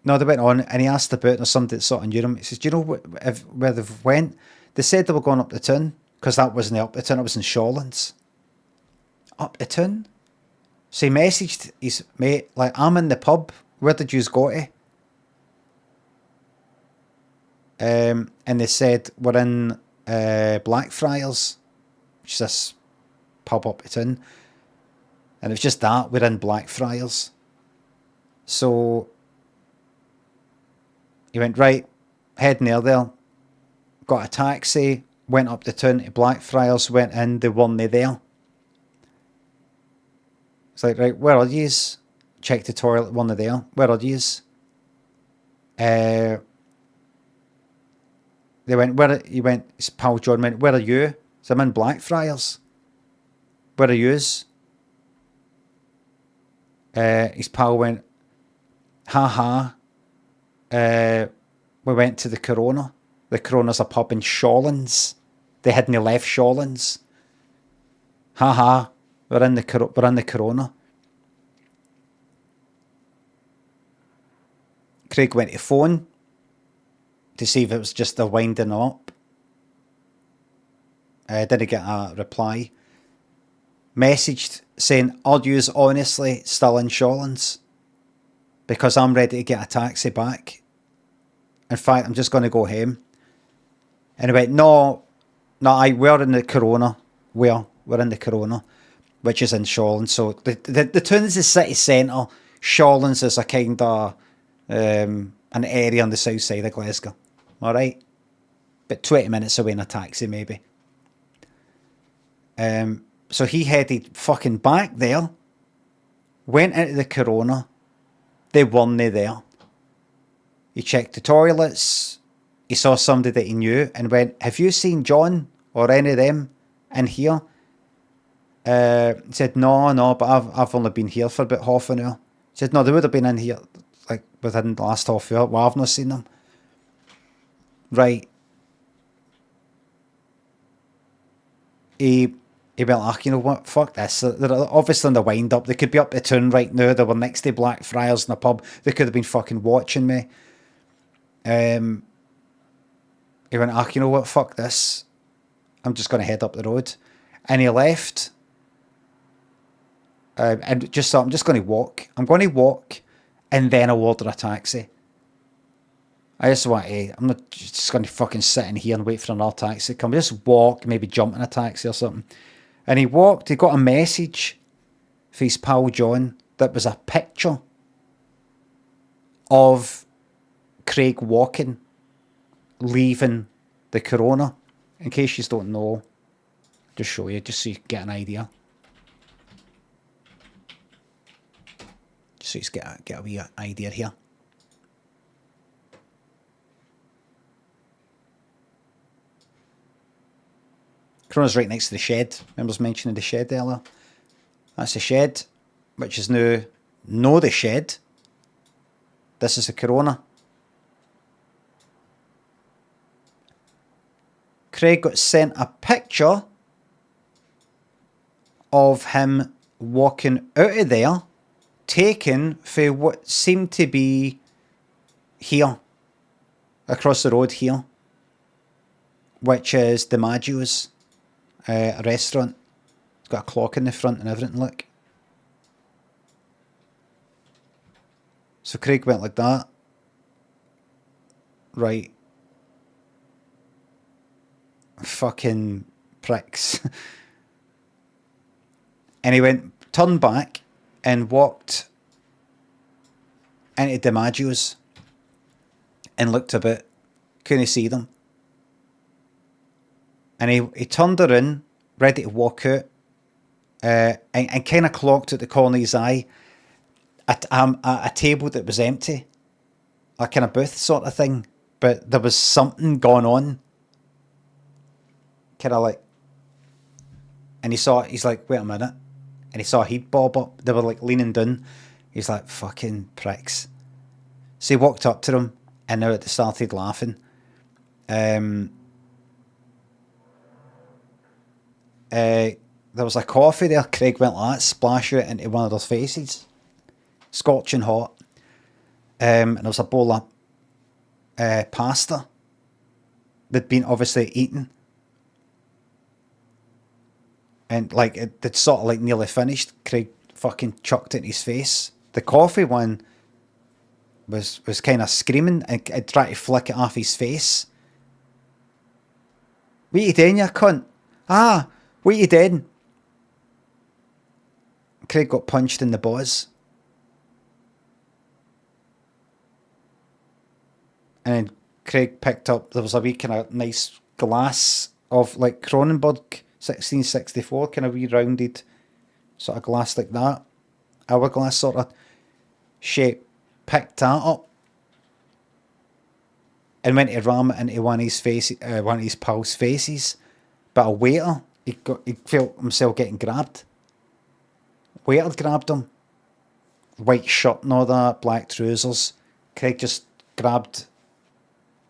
No, they went on, and he asked about it, or somebody that sort of knew him. He says, do you know where they've went? They said they were going up the town, because that wasn't up the town, it was in Shawlands. Up the town? So he messaged his mate, like, I'm in the pub, where did yous go to? And they said, we're in Blackfriars, which is this pub up the town. And it was just that, we're in Blackfriars. So he went, right, head near there, got a taxi, went up the town to Blackfriars, went in, they weren't there. It's like, right, where are yous? Checked the toilet, weren't there. Where are yous? They went, where, he went, his pal John went, where are you? So I'm in Blackfriars. Where are yous? His pal went, ha. We went to the Corona. The Corona's a pub in Shawlands. They hadn't left Shawlands. Ha. We're in the Corona. Craig went to phone to see if it was just a winding up. Didn't get a reply. Messaged saying, are yous honestly still in Shawlands? Because I'm ready to get a taxi back. In fact, I'm just going to go home. And he went, no, we're in the Corona. We're in the Corona, which is in Shawlands. So the town's the city centre. Shawlands is a kind of an area on the south side of Glasgow. All right? But 20 minutes away in a taxi, maybe. So he headed fucking back there, went into the Corona. They weren't there. He checked the toilets. He saw somebody that he knew and went, have you seen John or any of them in here? He said, no, but I've only been here for about half an hour. He said, no, they would have been in here like within the last half hour. Well, I've not seen them. Right. He went, you know what, fuck this. They're obviously in the wind up. They could be up the town right now. They were next to Blackfriars in a pub. They could have been fucking watching me. He went, you know what, fuck this. I'm just going to head up the road. And he left. And just thought, I'm just going to walk. I'm going to walk and then I'll order a taxi. I just want to, I'm not just going to fucking sit in here and wait for another taxi to come. Just walk, maybe jump in a taxi or something. And he walked, he got a message for his pal John that was a picture of Craig walking, leaving the Corona. In case you don't know, just show you, just so you get an idea. Just so you get a wee idea here. Corona's right next to the shed. Remember I was mentioning the shed earlier? That's the shed, which is now no the shed. This is the Corona. Craig got sent a picture of him walking out of there, taken for what seemed to be here, across the road here, which is the Maggio's. A restaurant. It's got a clock in the front and everything, look. So Craig went like that. Right. Fucking pricks. And he turned back and walked into DiMaggio's and looked about. Couldn't see them. And he turned around, ready to walk out, and kind of clocked at the corner of his eye a table that was empty, a kind of booth sort of thing, but there was something going on. Kind of like, and he's like, wait a minute, and he saw a heat bob up. They were like leaning down. He's like, fucking pricks. So he walked up to them, and now they started laughing. There was a coffee there. Craig went like that, splash it into one of their faces, scorching hot. And there was a bowl of pasta. they'd been obviously eaten. And like they'd sort of like nearly finished. Craig fucking chucked it in his face. The coffee one was kind of screaming and tried to flick it off his face. What you doing, you cunt? Ah, what you doing? Craig got punched in the balls. And then Craig picked up, there was a wee kind of nice glass of like Cronenberg 1664, kind of wee rounded sort of glass like that. Hourglass sort of shape. Picked that up. And went to ram it into one of his pals' faces. But a waiter, he felt himself getting grabbed. Waiter grabbed him. White shirt and all that, black trousers. Craig just grabbed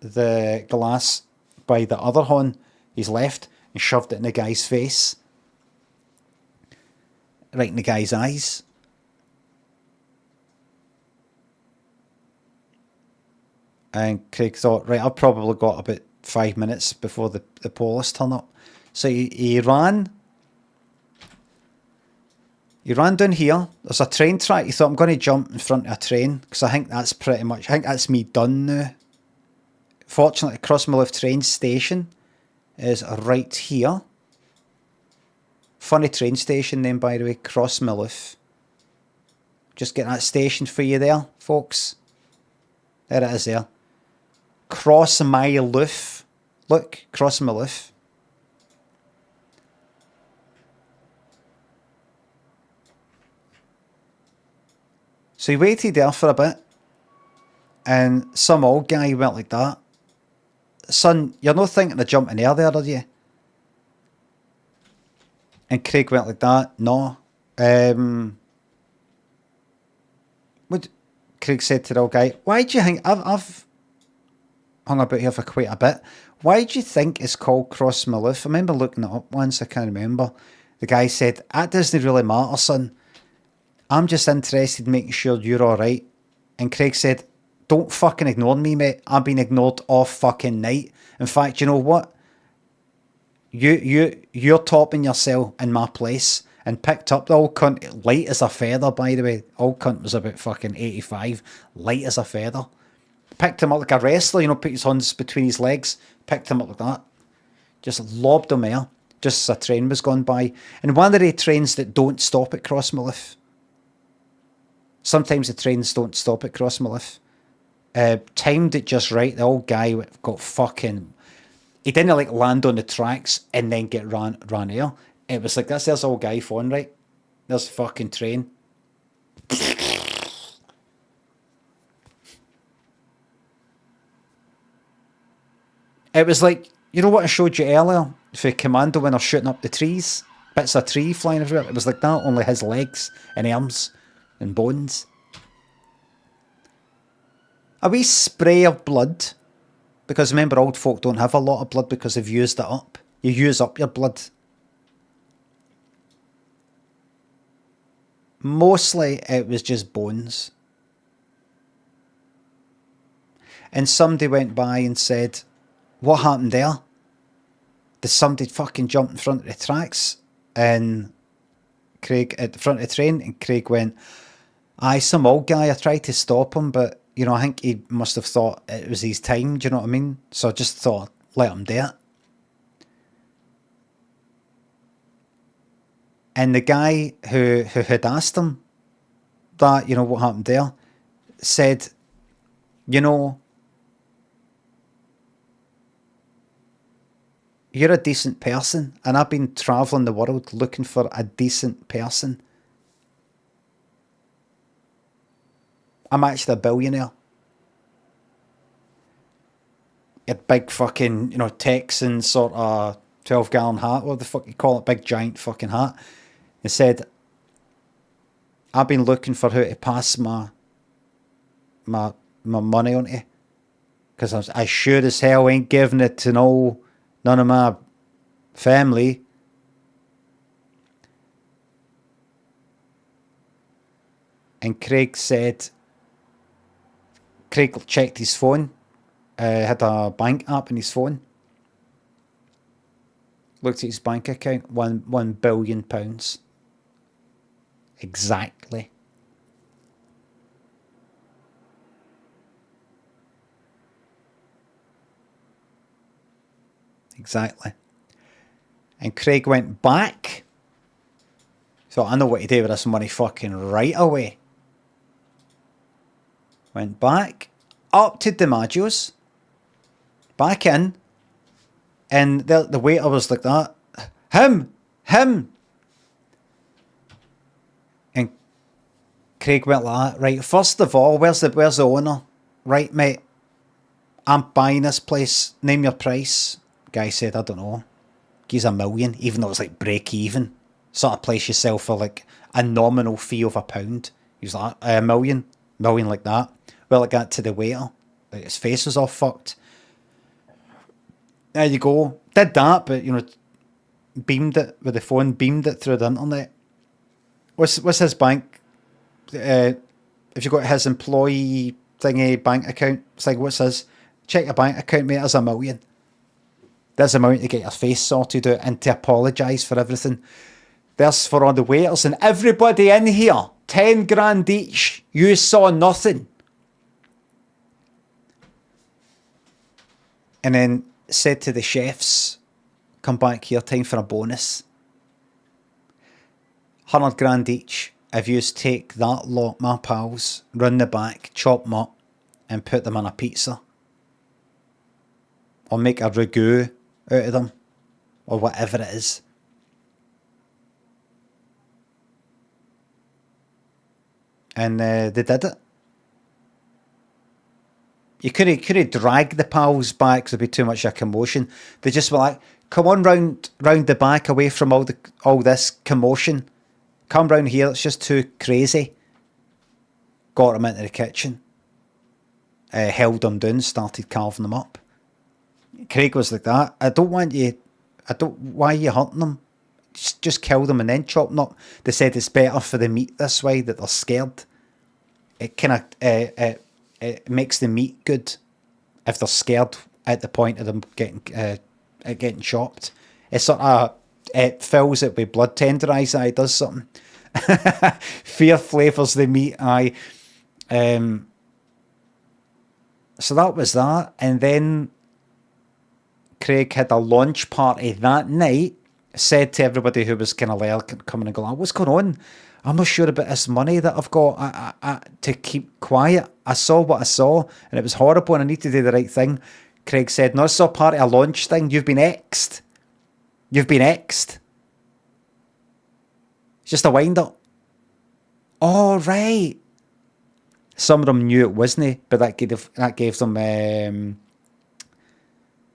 the glass by the other horn, his left, and shoved it in the guy's face. Right in the guy's eyes. And Craig thought, right, I've probably got about 5 minutes before the police turn up. So he ran. He ran down here. There's a train track. He thought, I'm going to jump in front of a train because I think that's pretty much, I think that's me done now. Fortunately, Crossmilliff train station is right here. Funny train station name, by the way, Crossmilliff. Just get that station for you there, folks. There it is there. Crossmilliff. Look, Crossmilliff. So he waited there for a bit. And some old guy went like that. Son, you're not thinking of jumping air there, are you? And Craig went like that. No. What Craig said to the old guy, why do you think, I've hung about here for quite a bit. Why do you think it's called Crossmilliff? I remember looking it up once, I can't remember. The guy said, that doesn't really matter, son. I'm just interested in making sure you're alright. And Craig said, don't fucking ignore me, mate. I've been ignored all fucking night. In fact, you know what? You're topping yourself in my place. And picked up the old cunt, light as a feather, by the way. Old cunt was about fucking 85. Light as a feather. Picked him up like a wrestler, you know, put his hands between his legs. Picked him up like that. Just lobbed him there. Just as a train was going by. And one of the trains that don't stop at Crossmilliff. Sometimes the trains don't stop at Crossmilliff. Timed it just right. The old guy got fucking... He didn't like land on the tracks and then get ran here. It was like this. There's old guy phone, right? There's a fucking train. It was like, you know what I showed you earlier? For Commando when they're shooting up the trees? Bits of tree flying everywhere. It was like that, only his legs and arms and bones. A wee spray of blood. Because remember, old folk don't have a lot of blood because they've used it up. You use up your blood. Mostly it was just bones. And somebody went by and said, what happened there? Did somebody fucking jump in front of the tracks? And Craig, at the front of the train, and Craig went, aye, some old guy, I tried to stop him, but, you know, I think he must have thought it was his time, do you know what I mean? So I just thought, let him do it. And the guy who had asked him that, you know, what happened there, said, you know, you're a decent person, and I've been travelling the world looking for a decent person. I'm actually a billionaire. A big fucking, you know, Texan sort of 12-gallon hat, what the fuck you call it, big giant fucking hat. He said, I've been looking for who to pass my money on to. Because I sure as hell ain't giving it to none of my family. And Craig said, Craig checked his phone, had a bank app in his phone, Looked at his bank account, £1 billion. Exactly. Exactly. And Craig went back. So I know what to do with this money fucking right away. Went back, up to DiMaggio's, back in, and the waiter was like that. Him! And Craig went like that. Right, first of all, where's the owner? Right, mate, I'm buying this place. Name your price. Guy said, I don't know. Gives $1 million, even though it's like break even. Sort of place you sell for like a nominal fee of £1. He was like, $1 million like that. Well, I got to the waiter. Like, his face was all fucked. There you go. Did that, but you know, beamed it with the phone, beamed it through the internet. What's his bank? If you got his employee thingy bank account, it's like, what's his? Check your bank account, mate. There's $1 million. There's $1 million to get your face sorted out and to apologise for everything. There's for all the waiters and everybody in here. 10 grand each. You saw nothing. And then said to the chefs, come back here, time for a bonus. 100 grand each. If you take that lot, my pals, run the back, chop them up, and put them on a pizza. Or make a ragu out of them. Or whatever it is. And they did it. You could have dragged the pals back because there'd be too much of a commotion. They just were like, come on round the back away from all this commotion. Come round here, it's just too crazy. Got them into the kitchen. Held them down, started carving them up. Craig was like that. Why are you hunting them? Just kill them and then chop them up. They said it's better for the meat this way, that they're scared. It kind of it makes the meat good if they're scared at the point of them getting chopped. It sort of it fills it with blood tenderizer. It does something. Fear flavours the meat. So that was that, and then Craig had a launch party that night. Said to everybody who was kind of there coming and going, what's going on? I'm not sure about this money that I've got. I to keep quiet. I saw what I saw, and it was horrible, and I need to do the right thing. Craig said, no, it's all part of a launch thing. You've been X'd. You've been X'd. It's just a wind-up. Oh, right. Some of them knew it wasn't, but that gave them, what do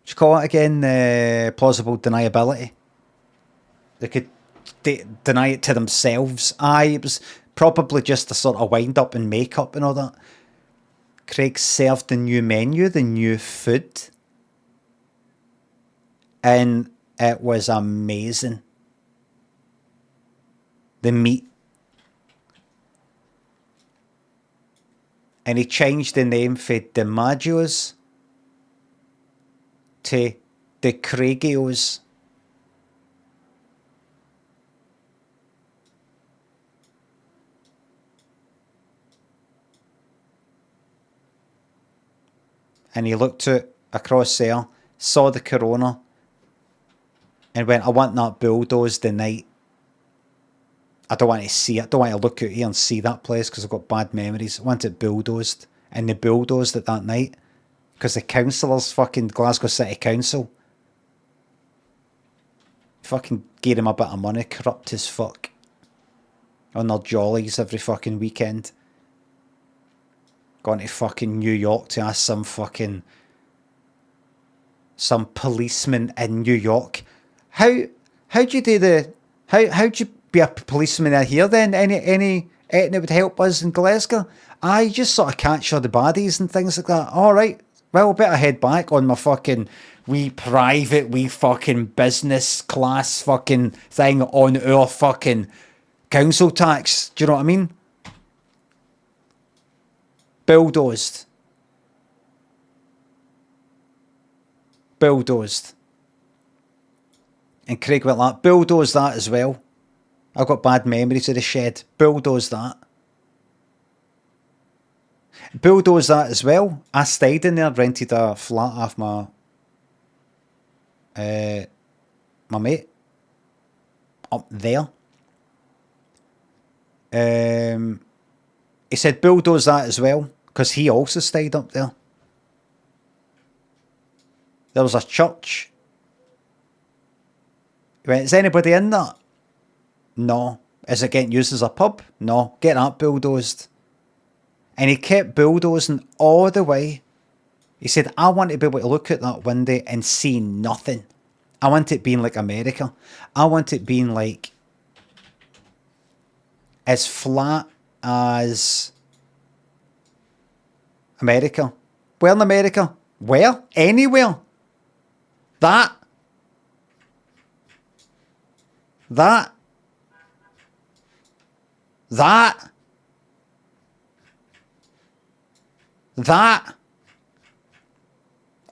you call it again? Plausible deniability. They could deny it to themselves. It was probably just a sort of wind-up and make-up and all that. Craig served the new menu, the new food. And it was amazing. The meat. And he changed the name for DiMaggio's to the Craigios. And he looked out across there, saw the Corona, and went, I want that bulldozed tonight. I don't want to see it. I don't want to look out here and see that place because I've got bad memories. I want it bulldozed. And they bulldozed it that night because the councillors, fucking Glasgow City Council, fucking gave him a bit of money, corrupt as fuck, on their jollies every fucking weekend. Gone to fucking New York to ask some policeman in New York. How'd you do how'd you be a policeman out here then? Anything that would help us in Glasgow? I just sort of catch all the baddies and things like that. Alright, well, better head back on my fucking wee fucking business class fucking thing on our fucking council tax. Do you know what I mean? Bulldozed. And Craig went like, bulldoze that as well. I've got bad memories of the shed. Bulldoze that. Bulldoze that as well. I stayed in there, rented a flat off my mate up there. He said bulldoze that as well because he also stayed up there. There was a church. He went, is anybody in that? No. Is it getting used as a pub? No. Get that bulldozed. And he kept bulldozing all the way. He said, I want to be able to look at that window and see nothing. I want it being like America. I want it being like as flat as America. Where in America? Where? Anywhere. That.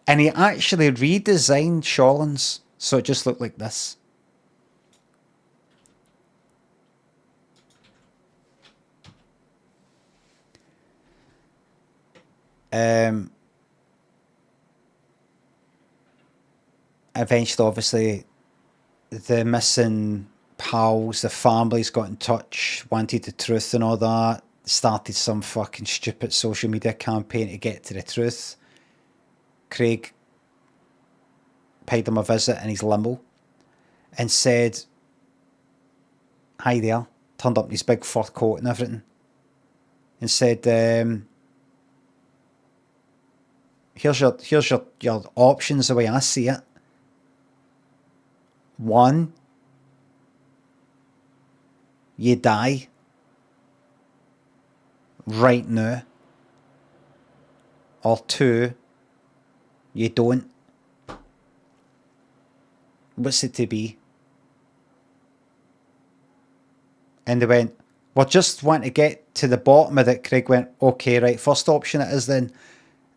And he actually redesigned Shawlands so it just looked like this. Eventually, obviously, the missing pals, the families got in touch, wanted the truth and all that, started some fucking stupid social media campaign to get to the truth. Craig paid them a visit in his limo and said, hi there, turned up in his big fur coat and everything, and said, here's your options the way I see it. One, you die right now. Or two, you don't. What's it to be? And they went, well, just want to get to the bottom of it. Craig went, okay, right, first option it is then.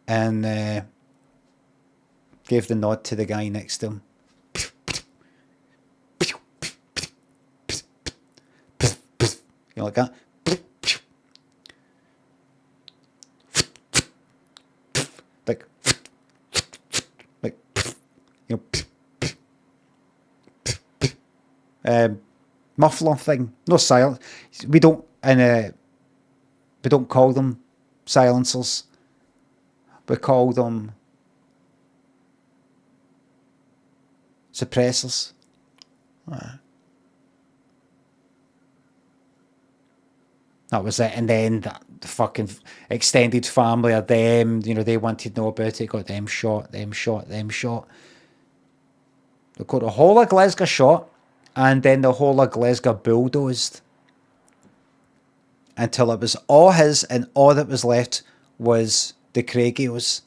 And gave the nod to the guy next to him. You know, like that. You know, muffler thing. No silence. We don't call them silencers. We call them suppressors. That was it. And then the fucking extended family of them, you know, they wanted to know about it, got them shot. They got the whole of Glasgow shot, and then the whole of Glasgow bulldozed until it was all his, and all that was left was the Craigios.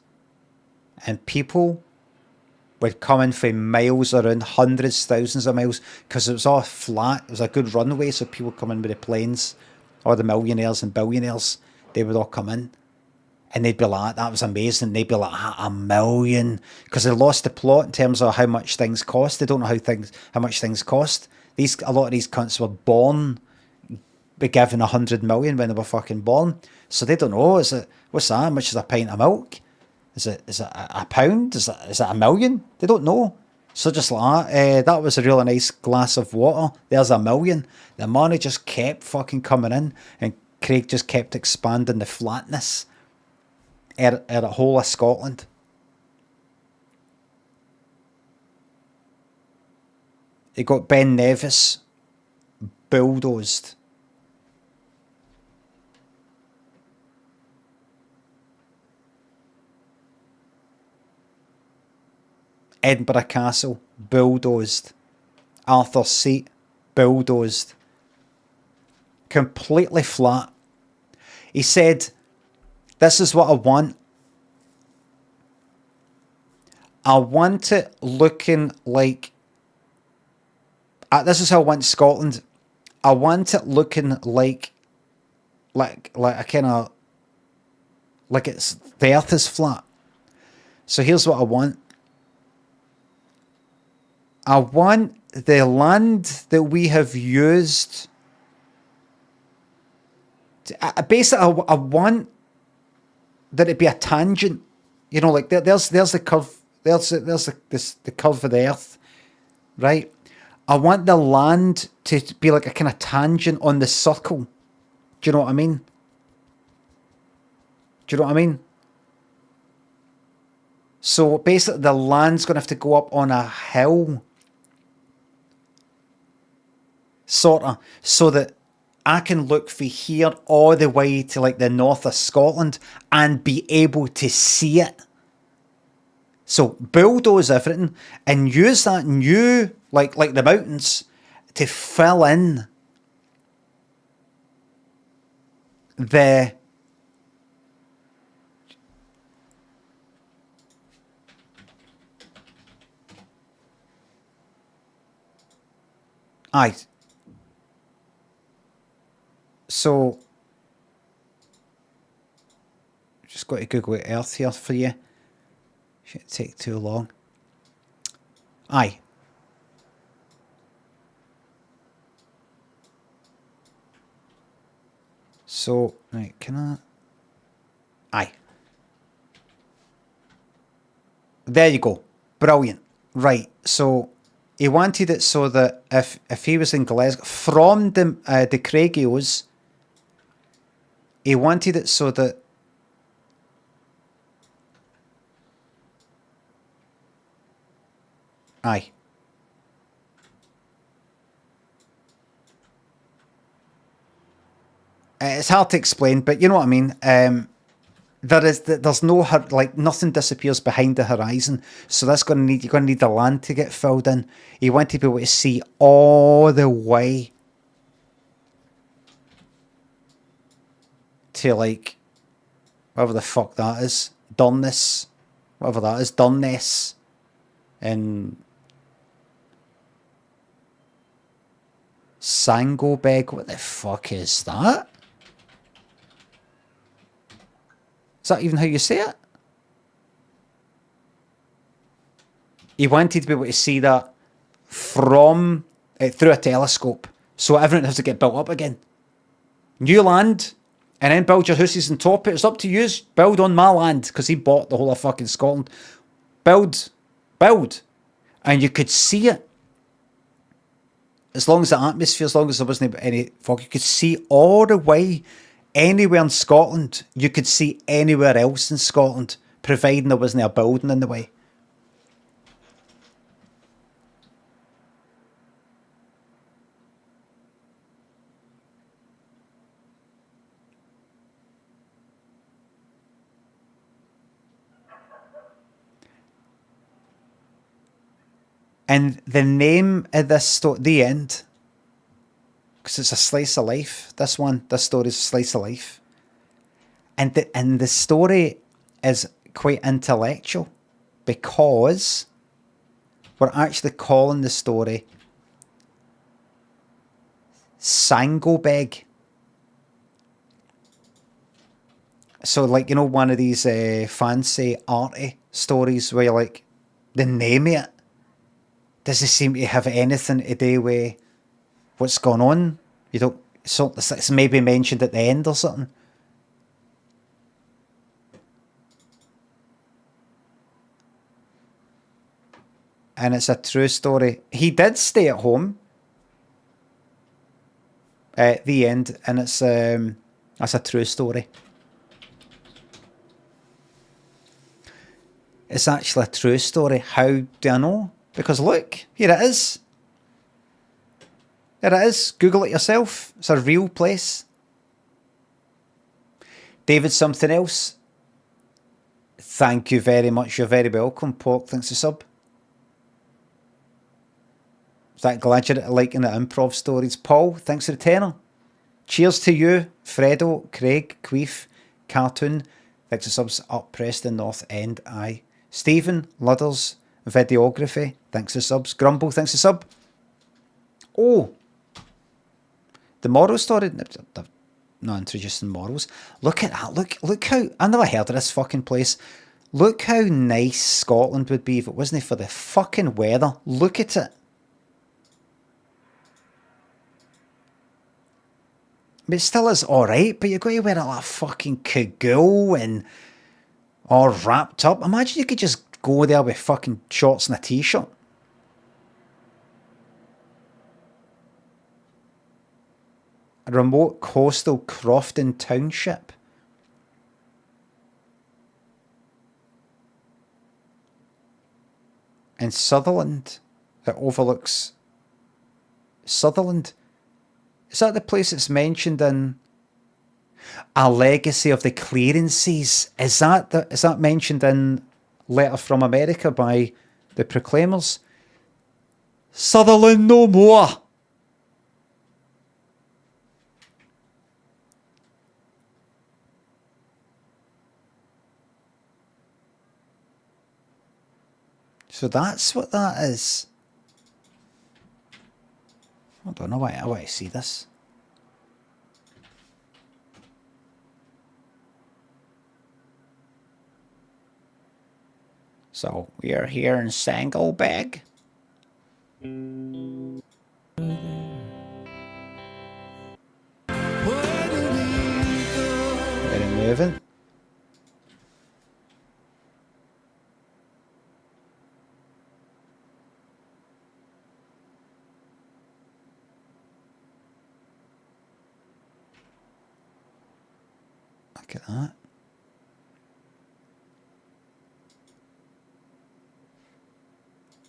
And people were coming from miles around, hundreds, thousands of miles, because it was all flat. It was a good runway, so people coming with the planes, all the millionaires and billionaires, they would all come in. And they'd be like, that was amazing. They'd be like, $1 million. Because they lost the plot in terms of how much things cost. They don't know how much things cost. A lot of these cunts were born, be given 100 million when they were fucking born. So they don't know, what's that? How much is a pint of milk? Is it a pound? Is it $1 million? They don't know. So just like that was a really nice glass of water. There's $1 million. The money just kept fucking coming in, and Craig just kept expanding the flatness at the whole of Scotland. He got Ben Nevis bulldozed. Edinburgh Castle, bulldozed. Arthur's Seat, bulldozed. Completely flat. He said, this is what I want. I want it looking like... this is how I want Scotland. I want it looking like a kind of... like it's... the earth is flat. So here's what I want. I want the land that we have used. Basically, I want that it be a tangent. You know, like there's the curve. There's the curve of the earth, right? I want the land to be like a kind of tangent on the circle. Do you know what I mean? Do you know what I mean? So basically, the land's going to have to go up on a hill, sort of, so that I can look from here all the way to like the north of Scotland and be able to see it. So bulldoze everything and use that new, like the mountains, to fill in the aye. So just got to Google Earth here for you. Shouldn't take too long. Aye. So, right, can I? Aye. There you go. Brilliant. Right, so he wanted it so that if he was in Glasgow, from the Craigios, he wanted it so that aye. It's hard to explain, but you know what I mean. There's no like nothing disappears behind the horizon, so you're going to need the land to get filled in. You want to be able to see all the way to like whatever the fuck that is, Durness, whatever that is, Durness, and Sangobeg. What the fuck is that? Is that even how you say it? He wanted to be able to see that from through a telescope, so everything has to get built up again. New land, and then build your houses on top. It's up to you. Build on my land, because he bought the whole of fucking Scotland. Build, and you could see it. As long as the atmosphere, as long as there wasn't any fog, you could see all the way anywhere in Scotland. You could see anywhere else in Scotland, providing there wasn't a building in the way. And the name of this story, The End, because it's a slice of life. This story is a slice of life. And the story is quite intellectual, because we're actually calling the story Sangobeg. So, like, you know, one of these fancy arty stories where you're like, the name of it doesn't seem to have anything to do with what's going on. You don't. So it's maybe mentioned at the end or something. And it's a true story. He did stay at home at the end, and it's that's a true story. It's actually a true story. How do I know? Because look, here it is. There it is. Google it yourself. It's a real place. David something else. Thank you very much. You're very welcome. Pork, thanks for sub. That glad you're liking the improv stories. Paul, thanks for the tenner. Cheers to you. Fredo, Craig, Queef, Cartoon, thanks for subs. Up Preston, North End, aye. Stephen, Ludders, Videography, thanks for subs. Grumble, thanks for sub. Oh, the moral story. Not introducing morals. Look at that. Look how, I never heard of this fucking place. Look how nice Scotland would be if it wasn't for the fucking weather. Look at it. But it still is alright, but you've got to wear it like a fucking cagoule and all wrapped up. Imagine you could just go there with fucking shorts and a t-shirt. A remote coastal Crofton township. In Sutherland, that overlooks Sutherland. Is that the place that's mentioned in A Legacy of the Clearances? Is that mentioned in Letter from America by the Proclaimers? Sutherland no more. So that's what that is. I don't know why I want to see this. So we are here in Sanglebeg. Very moving. Look at that.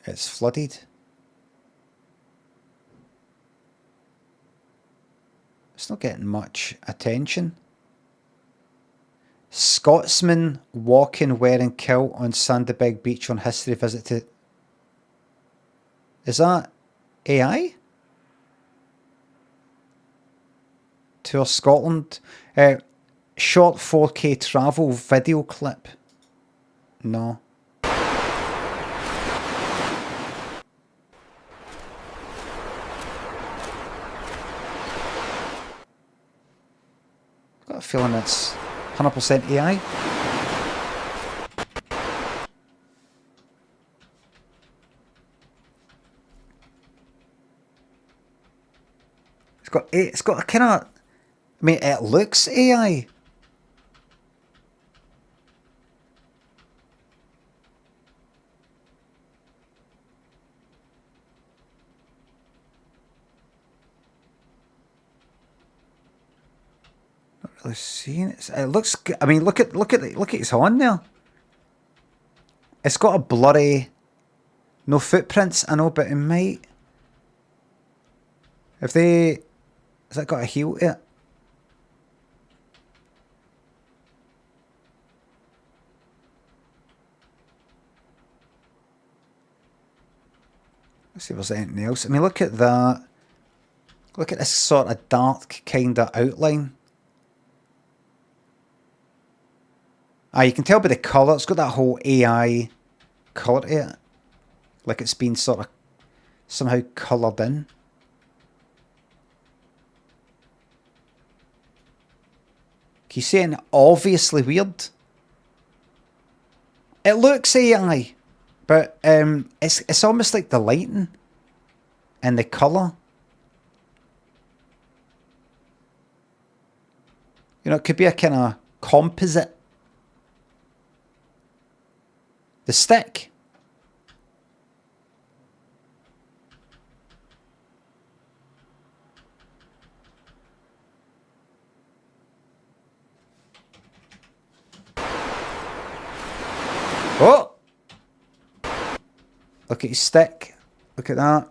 It's flooded. It's not getting much attention. Scotsman walking wearing kilt on Sandbeg Beach on history visit to... Is that AI? Tour Scotland. Short 4K travel video clip. No. Got a feeling it's 100% AI. It's got a kind of... I mean, it looks AI. Not really seeing it. It looks. I mean, look at his hand there. It's got a blurry. No footprints. I know, but it might. If they, has that got a heel to it? Let's see if there's anything else. I mean, look at that. Look at this sort of dark kind of outline. Ah, you can tell by the colour. It's got that whole AI colour to it. Like it's been sort of somehow coloured in. Can you see anything obviously weird? It looks AI. But it's almost like the lighting and the colour. You know, it could be a kind of composite. The stick. Oh! Look at his stick. Look at that.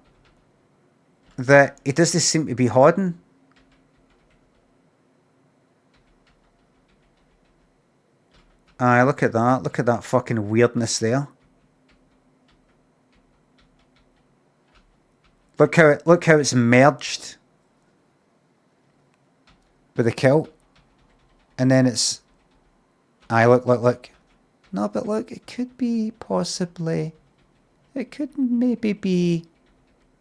He doesn't seem to be holding. Aye, look at that. Look at that fucking weirdness there. Look how it's merged with the kilt. And then it's... Aye, look. No, but look, it could be possibly... It could maybe be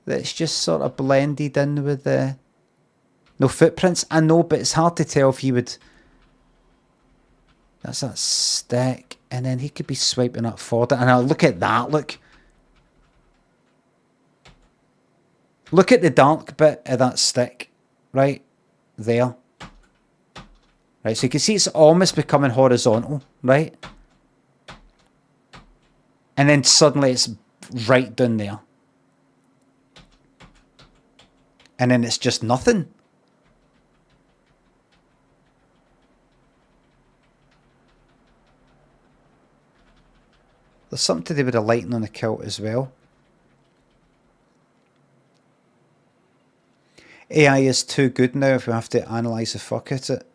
that it's just sort of blended in with the... No footprints. I know, but it's hard to tell if he would... That's that stick. And then he could be swiping up forward. And now look at that, look. Look at the dark bit of that stick. Right there. Right, so you can see it's almost becoming horizontal, right? And then suddenly it's right down there. And then it's just nothing. There's something to do with the lighting on the kilt as well. AI is too good now if we have to analyse the fuck out of it.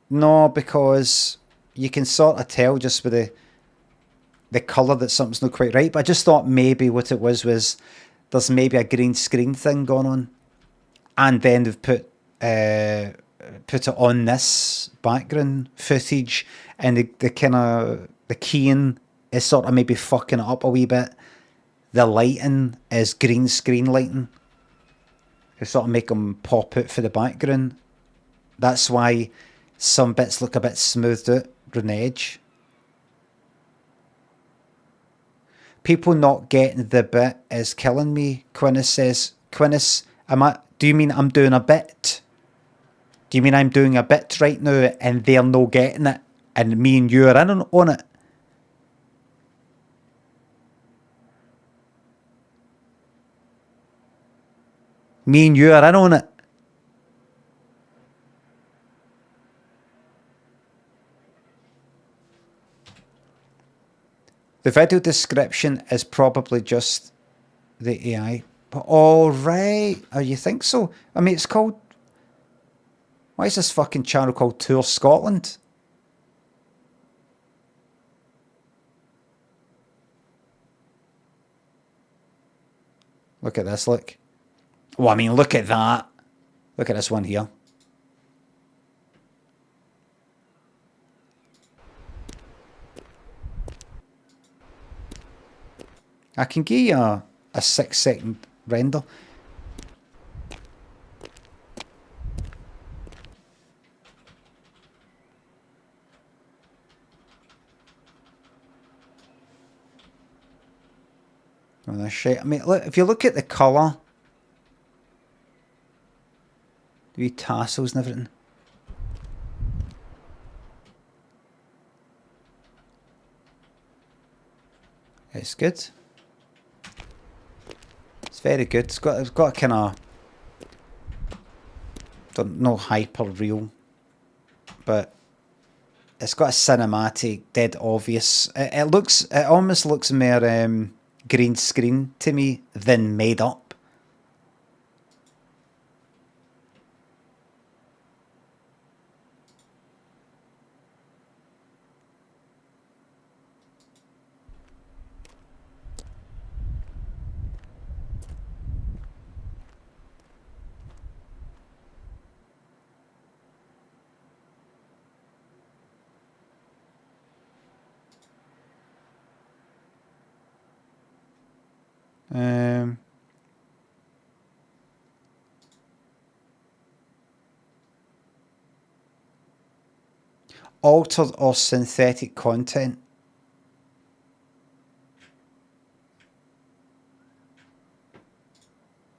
No, because you can sort of tell just with the colour that something's not quite right. But I just thought maybe what it was there's maybe a green screen thing going on. And then they've put it on this background footage, and the kind of the keying is sort of maybe fucking it up a wee bit. The lighting is green screen lighting. To sort of make them pop out for the background. That's why some bits look a bit smoothed out on the edge. People not getting the bit is killing me. Quinnis says, Quinnis, do you mean I'm doing a bit? Do you mean I'm doing a bit right now and they're no getting it and me and you are in on it? Me and you are in on it. The video description is probably just the AI. But alright. Oh, you think so? I mean, it's called... Why is this fucking channel called Tour Scotland? Look at this, look. Well, I mean, look at that. Look at this one here. I can give you a 6-second render. Oh, this shit. I mean, look, if you look at the colour, the wee tassels and everything. It's good. It's very good. It's got a kind of, don't know, hyper real, but it's got a cinematic, dead obvious. It almost looks more green screen to me than made up. Altered or synthetic content.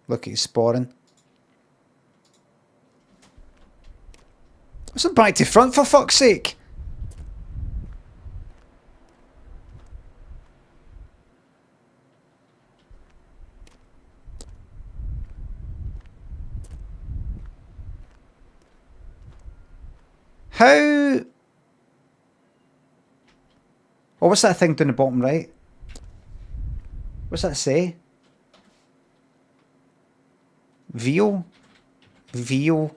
Look at his sporing. What's it back to front for fuck's sake? How... Oh, what's that thing down the bottom right? What's that say? Veal? Veal?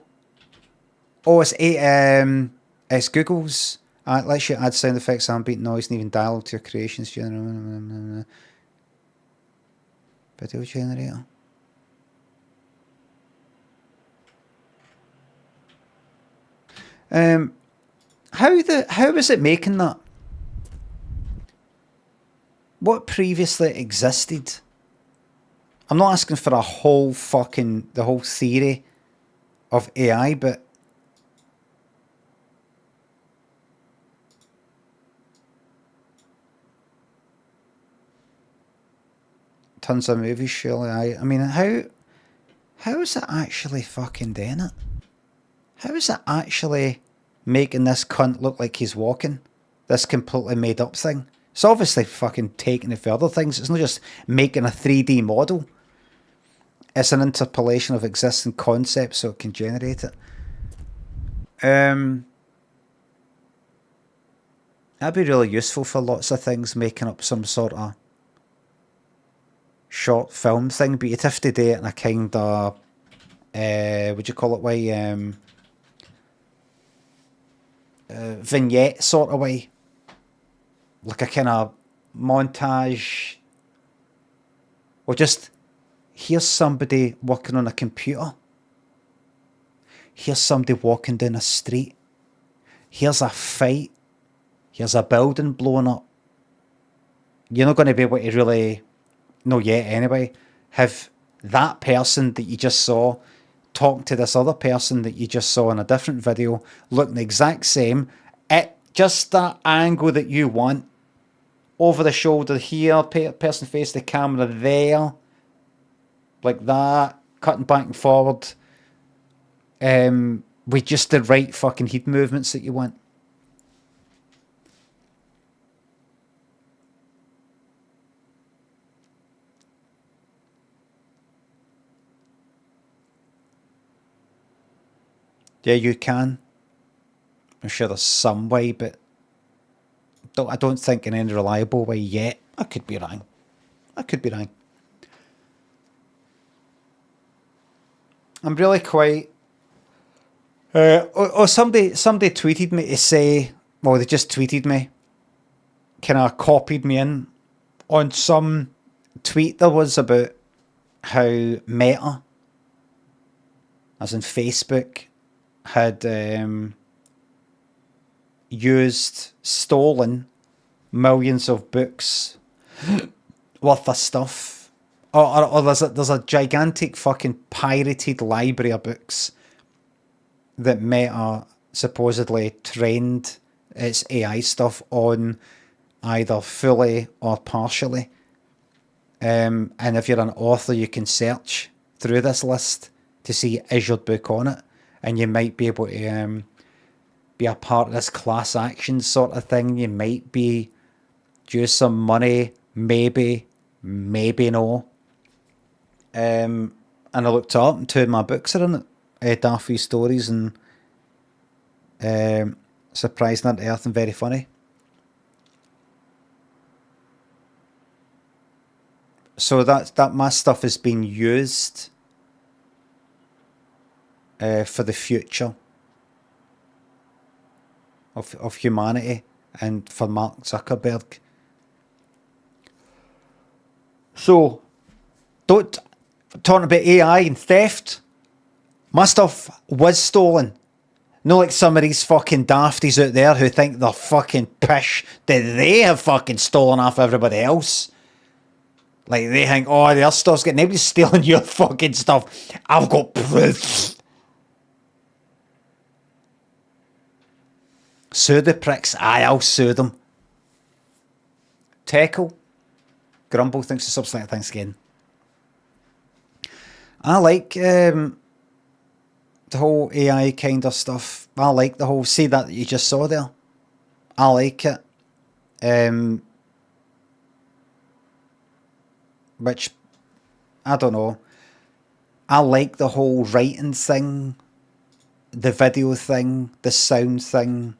Oh, it's Google's. Lets you add sound effects, ambient noise, and even dialogue to your creations. Video generator. How is it making that? What previously existed? I'm not asking for the whole theory of AI, but tons of movies, surely. I mean, how is it actually fucking doing it? How is it actually making this cunt look like he's walking. This completely made up thing. It's obviously fucking taking it for other things. It's not just making a 3D model. It's an interpolation of existing concepts so it can generate it. That'd be really useful for lots of things, making up some sort of short film thing, but you'd have to do it in a kind of, would you call it way, vignette sort of way. Like a kind of montage. Or just, here's somebody working on a computer. Here's somebody walking down a street. Here's a fight. Here's a building blowing up. You're not going to be able to really, no yet anyway, have that person that you just saw talk to this other person that you just saw in a different video, looking the exact same, at just that angle that you want. Over the shoulder here, person face the camera there. Like that, cutting back and forward. With just the right fucking head movements that you want. Yeah, you can. I'm sure there's some way, but I don't think in any reliable way yet. I could be wrong. I'm really quite... somebody tweeted me to say... Well, they just tweeted me. Kind of copied me in on some tweet there was about how Meta, as in Facebook, had stolen millions of books worth of stuff. Or there's a gigantic fucking pirated library of books that Meta supposedly trained its AI stuff on, either fully or partially. And if you're an author, you can search through this list to see is your book on it, and you might be able to be a part of this class action sort of thing. You might be due some money, maybe no. And I looked up, and two of my books are in it. Daffy Stories and Surprising Into Earth and Very Funny. So that my stuff has been used for the future of humanity and for Mark Zuckerberg. So, don't talking about AI and theft. My stuff was stolen. Not like some of these fucking dafties out there who think they're fucking pish that they have fucking stolen off everybody else. Like they think, oh, their stuff's getting, nobody's stealing your fucking stuff. I've got proof. Sue the pricks. Aye, I'll sue them. Teckle. Grumble thinks of something like Thanksgiving. I like the whole AI kind of stuff. I like the whole, see that you just saw there. I like it. Which, I don't know. I like the whole writing thing, the video thing, the sound thing,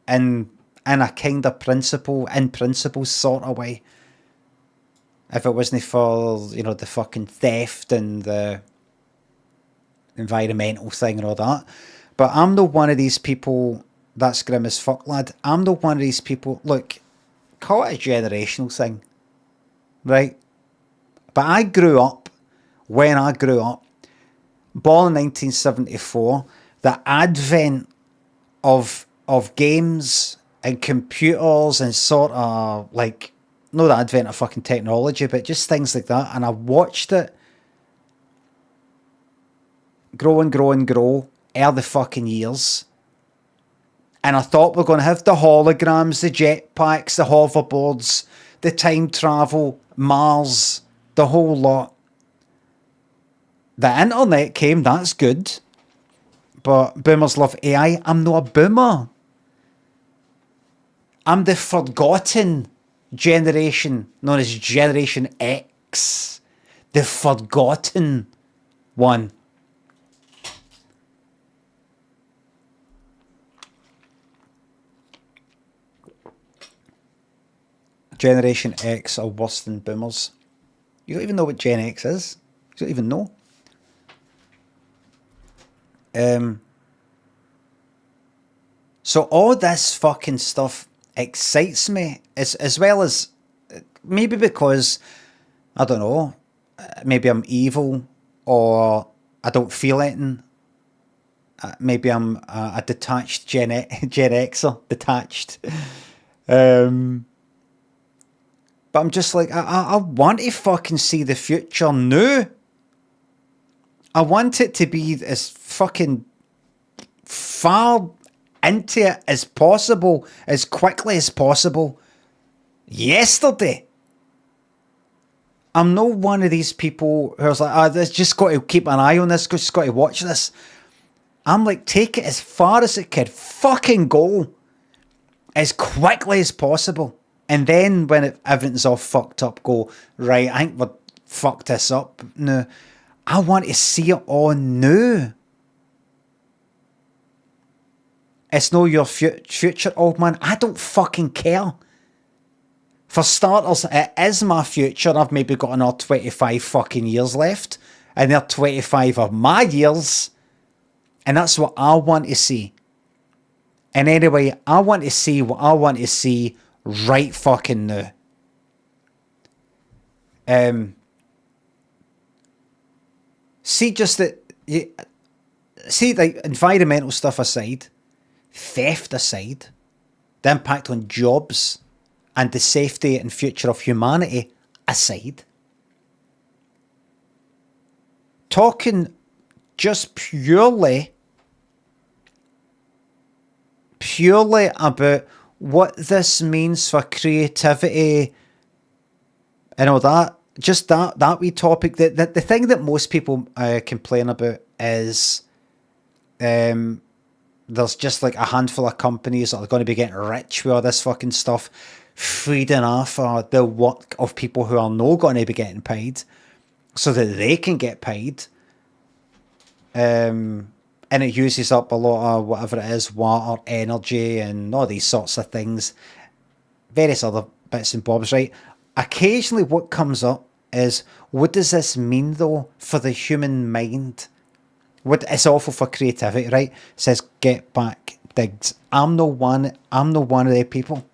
in a kind of in principle sort of way. If it wasn't for, the fucking theft and the environmental thing and all that. But I'm not one of these people, that's grim as fuck, lad. I'm not one of these people, look, call it a generational thing, right? But I grew up, born in 1974, the advent of games and computers and sort of like, not the advent of fucking technology, but just things like that. And I watched it grow and grow and grow the fucking years. And I thought we're going to have the holograms, the jetpacks, the hoverboards, the time travel, Mars, the whole lot. The internet came, that's good. but boomers love AI. I'm not a boomer. I'm the forgotten generation known as Generation X. The forgotten one. Generation X are worse than boomers. You don't even know what Gen X is. You don't even know. So all this fucking stuff excites me, as well as maybe because, I don't know, maybe I'm evil or I don't feel anything. Maybe I'm a detached Gen Xer, detached. But I'm just like, I want to fucking see the future now. I want it to be as fucking far into it as possible, as quickly as possible. Yesterday. I'm not one of these people who's like, I've just got to keep an eye on this, just got to watch this. I'm like, take it as far as it could fucking go, as quickly as possible. And then when everything's all fucked up, go, right, I think we've fucked this up now. I want to see it all now. It's no your future, old man. I don't fucking care. For starters, it is my future. I've maybe got another 25 fucking years left. And they're 25 of my years. And that's what I want to see. And anyway, I want to see what I want to see right fucking now. See, just that, see, the environmental stuff aside, theft aside, the impact on jobs and the safety and future of humanity aside, talking just purely about what this means for creativity and all that. Just that wee topic. The thing that most people complain about is there's just like a handful of companies that are going to be getting rich with all this fucking stuff, feeding off the work of people who are not going to be getting paid so that they can get paid. And it uses up a lot of whatever it is, water, energy, and all these sorts of things. Various other bits and bobs, right? Occasionally what comes up is, what does this mean though for the human mind? It's awful for creativity, right? It says get back digs. I'm no one of the people.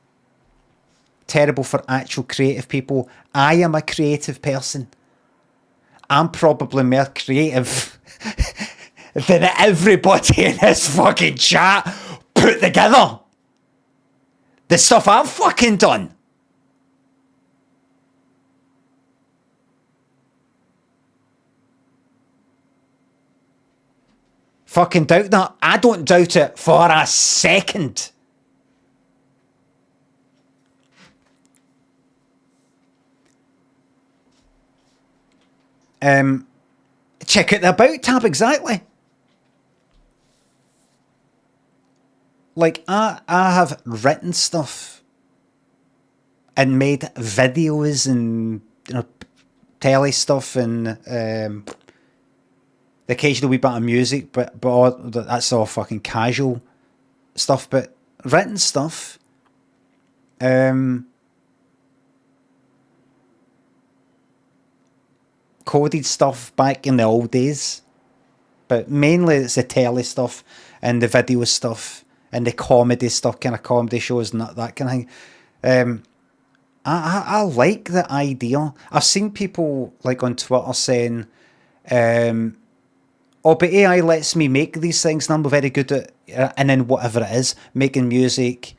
Terrible for actual creative people. I am a creative person. I'm probably more creative than everybody in this fucking chat put together. The stuff I've fucking done. Fucking doubt that? I don't doubt it for a second. Check out the About tab, exactly. Like, I have written stuff and made videos and, you know, telly stuff and the occasional wee bit of music, but that's all fucking casual stuff. But written stuff, coded stuff back in the old days, but mainly it's the telly stuff and the video stuff and the comedy stuff, kind of comedy shows and that kind of thing. I like the idea. I've seen people like on Twitter saying, oh, but AI lets me make these things and I'm very good at, and then whatever it is, making music,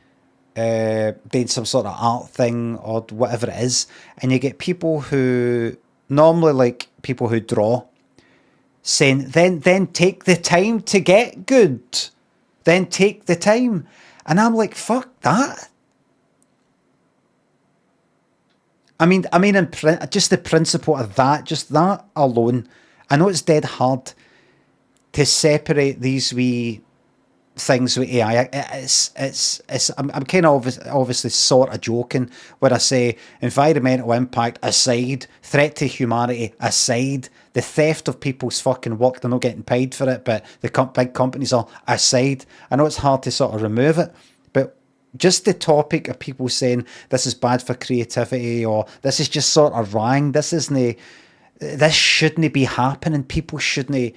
doing some sort of art thing or whatever it is. And you get people who, normally like people who draw, saying, then take the time to get good. Then take the time. And I'm like, fuck that. I mean, just the principle of that, just that alone. I know it's dead hard. to separate these wee things with AI. I'm kind of obviously sort of joking when I say environmental impact aside, threat to humanity aside, the theft of people's fucking work, they're not getting paid for it, but the big companies are aside. I know it's hard to sort of remove it, but just the topic of people saying this is bad for creativity or this is just sort of wrong, this shouldn't be happening. People shouldn't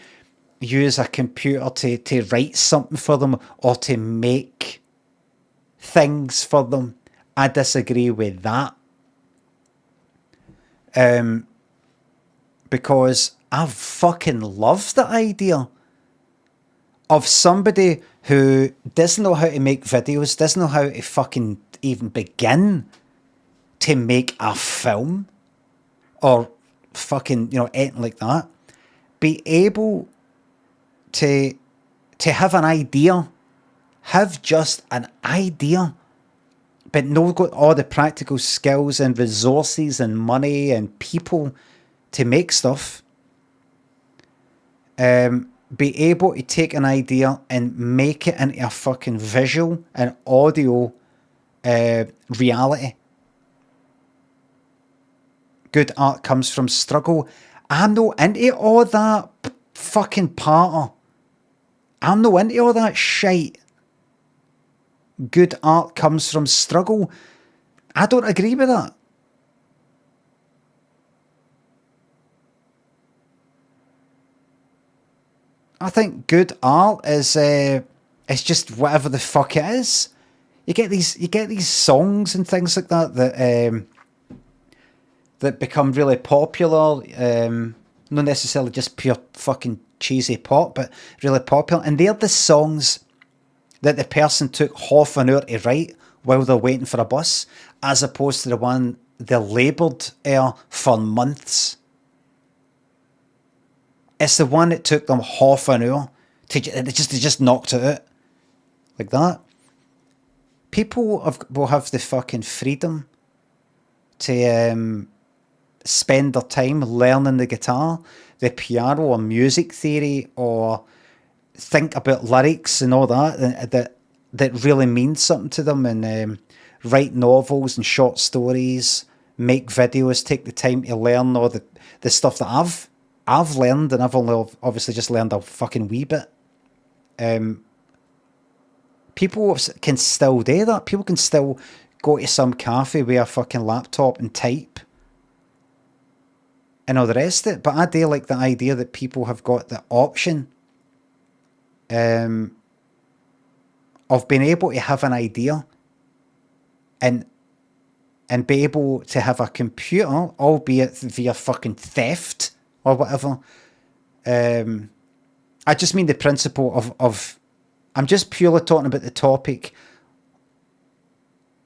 use a computer to write something for them or to make things for them. I disagree with that. Because I fucking love the idea of somebody who doesn't know how to make videos, doesn't know how to fucking even begin to make a film or fucking, anything like that, be able to have an idea, have just an idea, but not got all the practical skills and resources and money and people to make stuff. Be able to take an idea and make it into a fucking visual and audio reality. Good art comes from struggle. I'm not into all that fucking parter. I'm not into all that shite. Good art comes from struggle. I don't agree with that. I think good art is it's just whatever the fuck it is. You get these songs and things like that that become really popular. Not necessarily just pure fucking cheesy pop, but really popular. And they're the songs that the person took half an hour to write while they're waiting for a bus, as opposed to the one they laboured for months. It's the one that took them half an hour they just knocked it out like that. People will have the fucking freedom to spend their time learning the guitar, the piano, or music theory, or think about lyrics and all that really means something to them, and write novels and short stories, make videos, take the time to learn all the stuff that I've learned, and I've only obviously just learned a fucking wee bit. People can still do that. People can still go to some cafe with a fucking laptop and type and all the rest of it. But I do like the idea that people have got the option of being able to have an idea and be able to have a computer, albeit via fucking theft or whatever. I just mean the principle of I'm just purely talking about the topic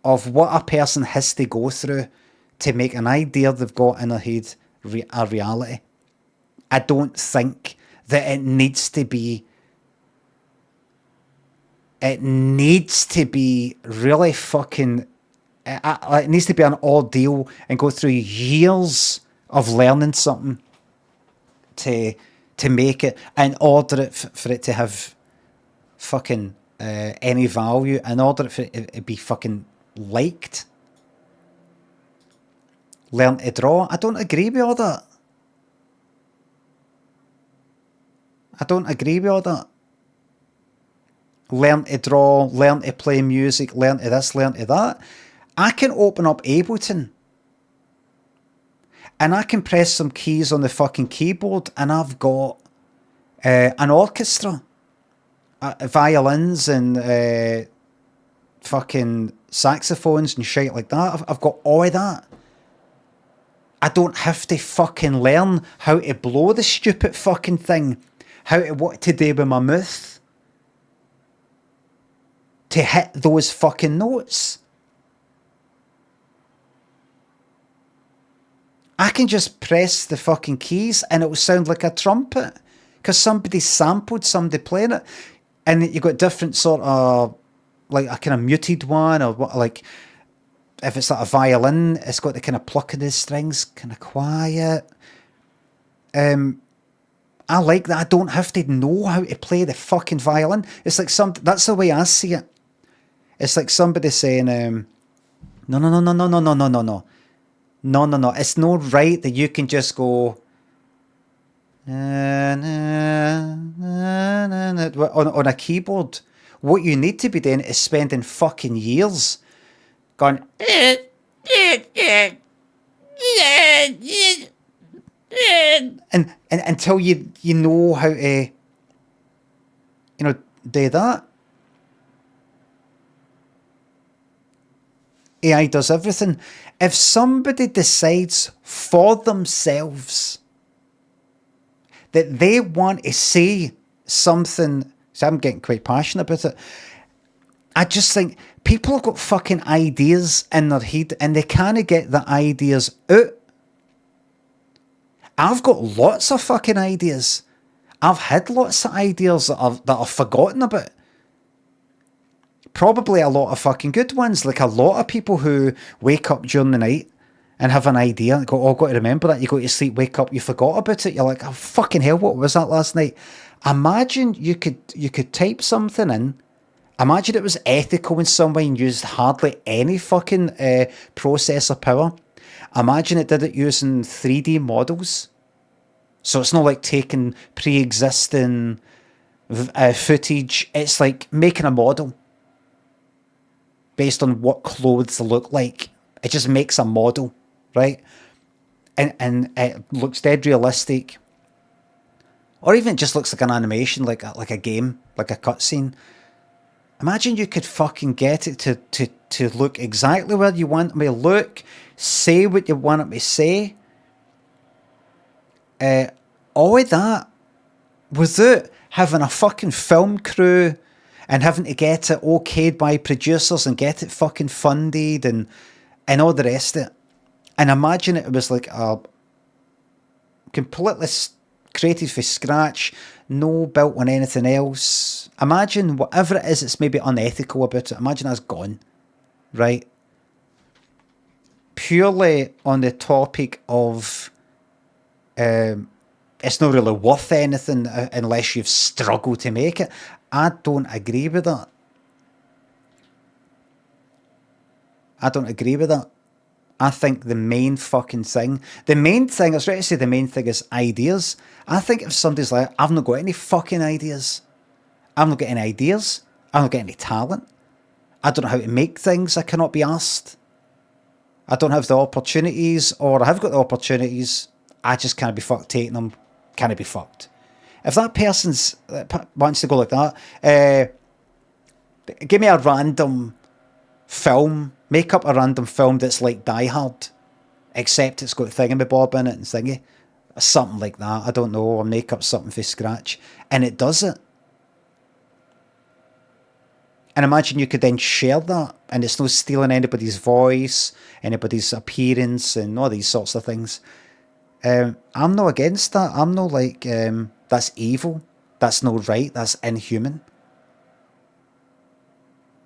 of what a person has to go through to make an idea they've got in their head a reality. I don't think that it needs to be really fucking, it needs to be an ordeal and go through years of learning something to make it, in order for it to have fucking any value, in order for it to be fucking liked. Learn to draw. I don't agree with all that. Learn to draw, learn to play music, learn to this, learn to that. I can open up Ableton and I can press some keys on the fucking keyboard and I've got an orchestra, violins and fucking saxophones and shit like that. I've got all of that. I don't have to fucking learn how to blow the stupid fucking thing, what to do with my mouth to hit those fucking notes. I can just press the fucking keys and it will sound like a trumpet because somebody sampled somebody playing it. And you've got different sort of, like a kind of muted one, or what, like if it's like a violin, it's got the kind of pluck of the strings, kind of quiet. I like that I don't have to know how to play the fucking violin. It's like that's the way I see it. It's like somebody saying, no, no, no, no, no, no, no, no, no, no. No, no, no. It's no right that you can just go on a keyboard. What you need to be doing is spending fucking years going and until you know how to do that. AI does everything. If somebody decides for themselves that they want to say something, so I'm getting quite passionate about it. I just think people have got fucking ideas in their head and they can't get the ideas out. I've got lots of fucking ideas. I've had lots of ideas that I've forgotten about. Probably a lot of fucking good ones. Like a lot of people who wake up during the night and have an idea and go, oh, I've got to remember that. You go to sleep, wake up, you forgot about it. You're like, oh, fucking hell, what was that last night? Imagine you could type something in. Imagine it was ethical in some way and used hardly any fucking processor power. Imagine it did it using 3D models. So it's not like taking pre-existing footage. It's like making a model based on what clothes look like. It just makes a model, right? And it looks dead realistic. Or even it just looks like an animation, like a game, like a cutscene. Imagine you could fucking get it to look exactly where you want it to look, say what you want it to say. All of that without having a fucking film crew and having to get it okayed by producers and get it fucking funded and all the rest of it. And imagine it was like a completely created from scratch, no built on anything else. Imagine whatever it is that's maybe unethical about it, imagine that's gone, right? Purely on the topic of it's not really worth anything unless you've struggled to make it. I don't agree with that. I don't agree with that. I think the main thing, I was ready to say the main thing is ideas. I think if somebody's like, I've not got any fucking ideas. I've not got any ideas. I've not got any talent. I don't know how to make things. I cannot be asked. I don't have the opportunities, or I have got the opportunities. I just can't be fucked taking them. Can't be fucked. If that person's wants to go like that, give me a random film, make up a random film that's like Die Hard, except it's got thingamabob in it and thingy, something like that. I don't know, or make up something from scratch, and it does it. And imagine you could then share that, and it's no stealing anybody's voice, anybody's appearance, and all these sorts of things. I'm not against that. I'm not like, that's evil. That's not right. That's inhuman.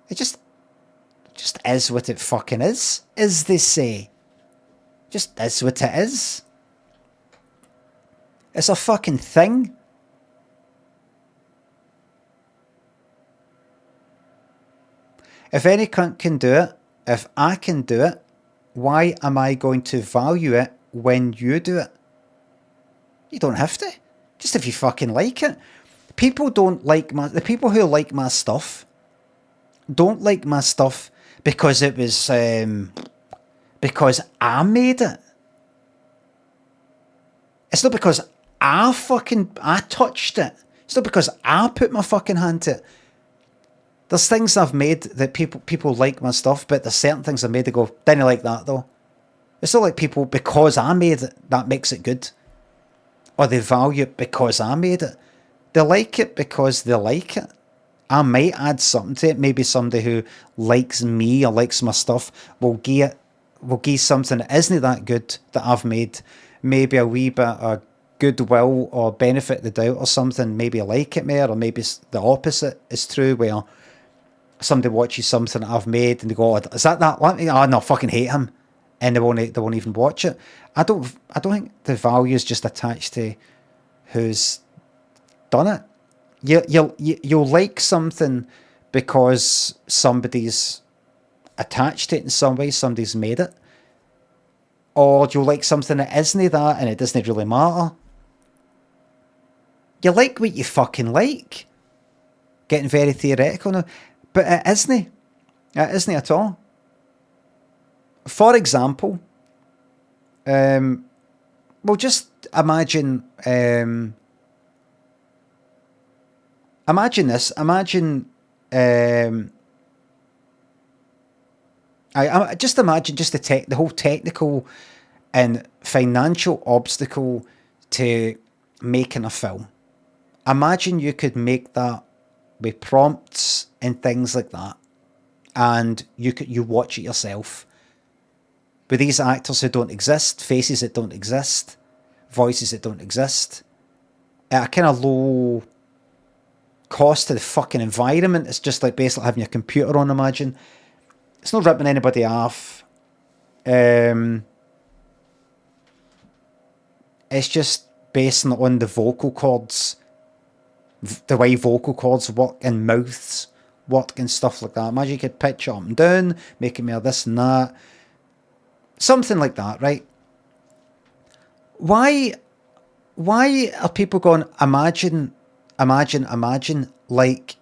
It just is what it fucking is, as they say. Just is what it is. It's a fucking thing. If any cunt can do it, if I can do it, why am I going to value it when you do it? You don't have to. Just if you fucking like it. People don't like the people who like my stuff don't like my stuff because it was, because I made it. It's not because I touched it. It's not because I put my fucking hand to it. There's things I've made that people like my stuff, but there's certain things I've made that go, didn't like that though. It's not like people, because I made it, that makes it good. Or they value it because I made it. They like it because they like it. I might add something to it. Maybe somebody who likes me or likes my stuff will give something that isn't that good that I've made. Maybe a wee bit of goodwill or benefit of the doubt or something. Maybe I like it more, or maybe the opposite is true, where somebody watches something that I've made and they go, oh, is that? Oh no, I fucking hate him. And they won't even watch it. I don't think the value is just attached to who's done it. You'll like something because somebody's attached to it in some way, somebody's made it. Or you'll like something that isn't that and it doesn't really matter. You like what you fucking like. Getting very theoretical now. But it isn't. It isn't at all. For example, well, just imagine, imagine this. Imagine, I just imagine just the whole technical and financial obstacle to making a film. Imagine you could make that with prompts and things like that, and you watch it yourself. With these actors who don't exist, faces that don't exist, voices that don't exist, at a kind of low cost to the fucking environment. It's just like basically having your computer on, imagine. It's not ripping anybody off. It's just basing it on the vocal cords, the way vocal cords work and mouths work and stuff like that. Imagine you could pitch up and down, making me this and that. Something like that, right? Why are people going, imagine, like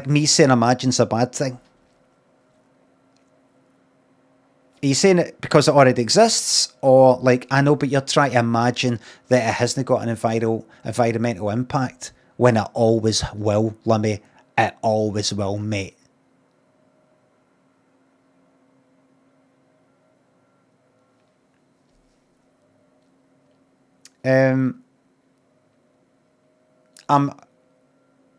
me saying imagine's a bad thing? Are you saying it because it already exists? Or like, I know, but you're trying to imagine that it hasn't got an environmental impact when it always will, Limmy. It always will, mate. I'm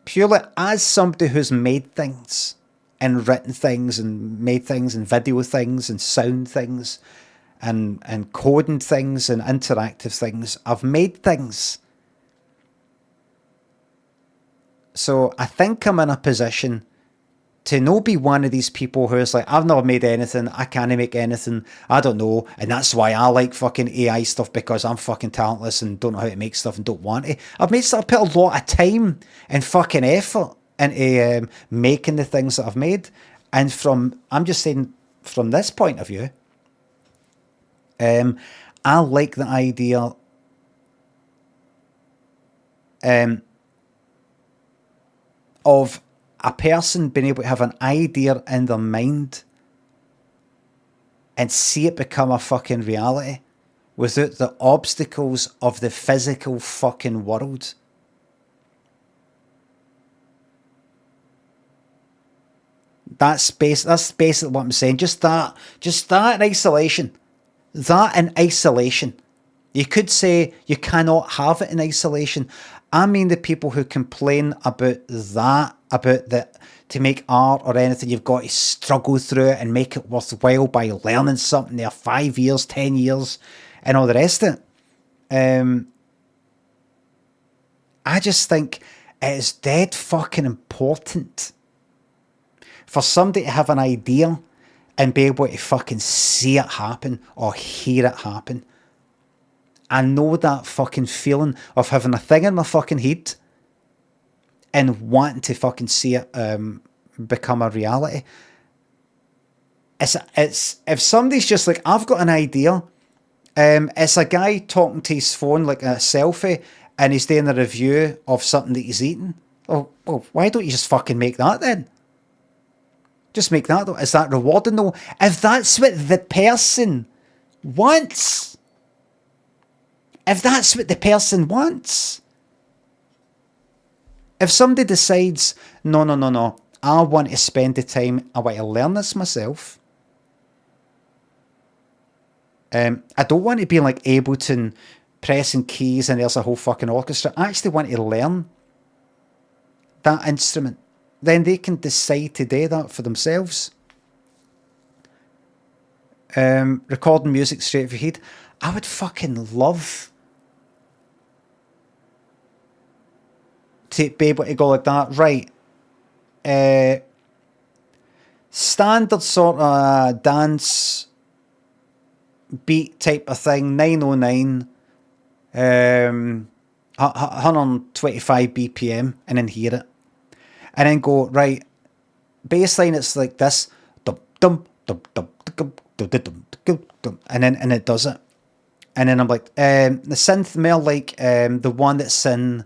purely, as somebody who's made things and written things and made things and video things and sound things and coding things and interactive things, I've made things. So I think I'm in a position to not be one of these people who's like, I've never made anything, I can't make anything, I don't know, and that's why I like fucking AI stuff, because I'm fucking talentless and don't know how to make stuff and don't want to. I've made stuff, I put a lot of time and fucking effort into making the things that I've made. And I'm just saying, from this point of view, I like the idea of a person being able to have an idea in their mind and see it become a fucking reality without the obstacles of the physical fucking world. That's basically what I'm saying. Just that in isolation. That in isolation. You could say you cannot have it in isolation. I mean the people who complain about that, about that, to make art or anything, you've got to struggle through it and make it worthwhile by learning something there 5 years, 10 years, and all the rest of it. I just think it is dead fucking important for somebody to have an idea and be able to fucking see it happen or hear it happen. I know that fucking feeling of having a thing in my fucking head and wanting to fucking see it become a reality. It's if somebody's just like, I've got an idea, it's a guy talking to his phone like a selfie and he's doing a review of something that he's eating. Oh, well, why don't you just fucking make that then? Just make that though. Is that rewarding though? If that's what the person wants. If that's what the person wants. If somebody decides, no, I want to spend the time, I want to learn this myself. I don't want to be like Ableton pressing keys and there's a whole fucking orchestra. I actually want to learn that instrument. Then they can decide to do that for themselves. Recording music straight off your head. I would fucking love to be able to go like that. Right. Standard sort of dance beat type of thing. 909. 125 BPM and then hear it. And then go, right, baseline, it's like this. Dum, dum, dum, dum, dum, dum, dum, dum, dum, and it does it. And then I'm like, the synth more like the one that's in,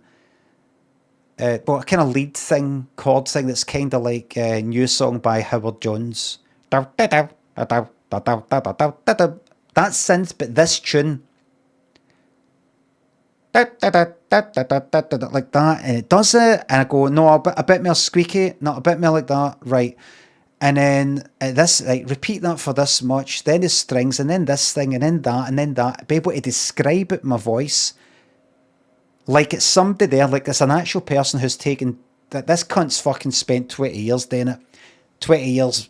a kind of lead thing, chord thing that's kind of like a new song by Howard Jones. That synth, but this tune. Like that, and it does it, and I go, no, a bit more squeaky, not a bit more like that, right? And then this, like, repeat that for this much, then the strings, and then this thing, and then that, and then that. Be able to describe it in my voice like it's somebody there, like it's an actual person who's taken that. This cunt's fucking spent 20 years doing it, 20 years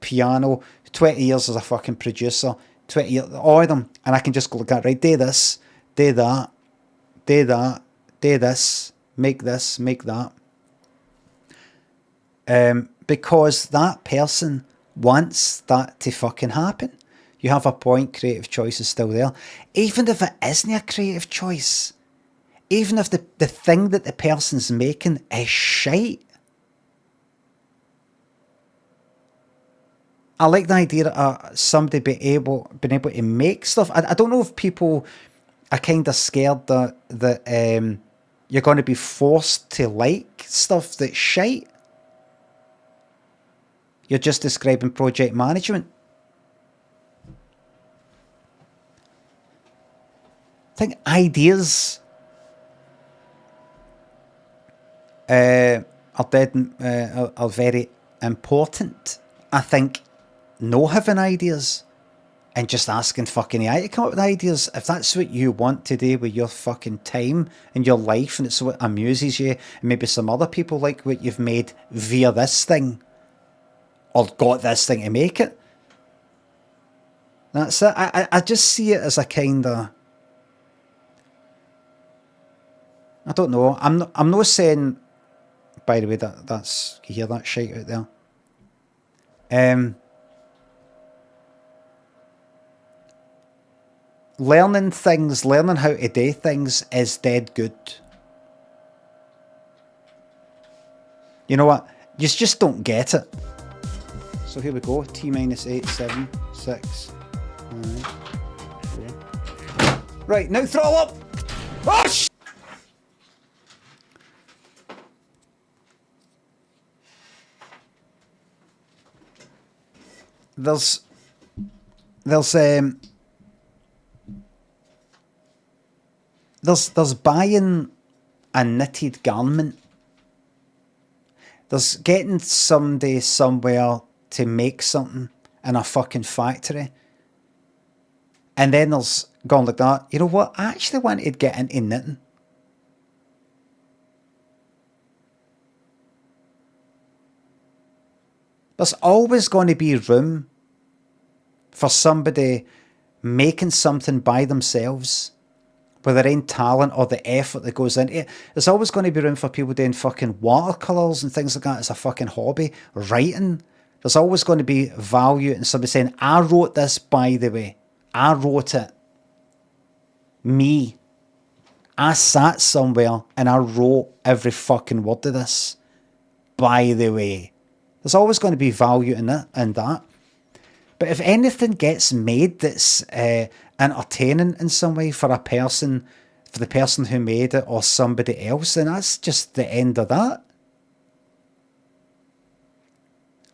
piano, 20 years as a fucking producer, 20 years, all of them, and I can just go like that, right? Do this, do that, do that, do this, make that. Because that person wants that to fucking happen. You have a point, creative choice is still there. Even if it isn't a creative choice, even if the thing that the person's making is shite. I like the idea of somebody being able to make stuff. I don't know if people are kind of scared that you're going to be forced to like stuff that's shite. You're just describing project management. I think ideas are very important. I think no having ideas and just asking fucking AI to come up with ideas, if that's what you want to do with your fucking time and your life, and it's what amuses you, and maybe some other people like what you've made via this thing, or got this thing to make it. That's it. I just see it as a kind of, I don't know. I'm not saying, by the way, that's, you hear that shite out there. Learning how to do things is dead good. You know what? You just don't get it. So here we go. T minus 8, 7, 6. Right, now throttle up! Oh, There's buying a knitted garment. There's getting somebody somewhere to make something in a fucking factory. And then there's going like that, you know what, I actually wanted to get into knitting. There's always going to be room for somebody making something by themselves with their own talent or the effort that goes into it. There's always going to be room for people doing fucking watercolours and things like that as a fucking hobby. Writing. There's always going to be value in somebody saying, I wrote this, by the way. I wrote it. Me. I sat somewhere and I wrote every fucking word of this. By the way. There's always going to be value in it and that. But if anything gets made that's entertaining in some way for a person, for the person who made it or somebody else, then that's just the end of that.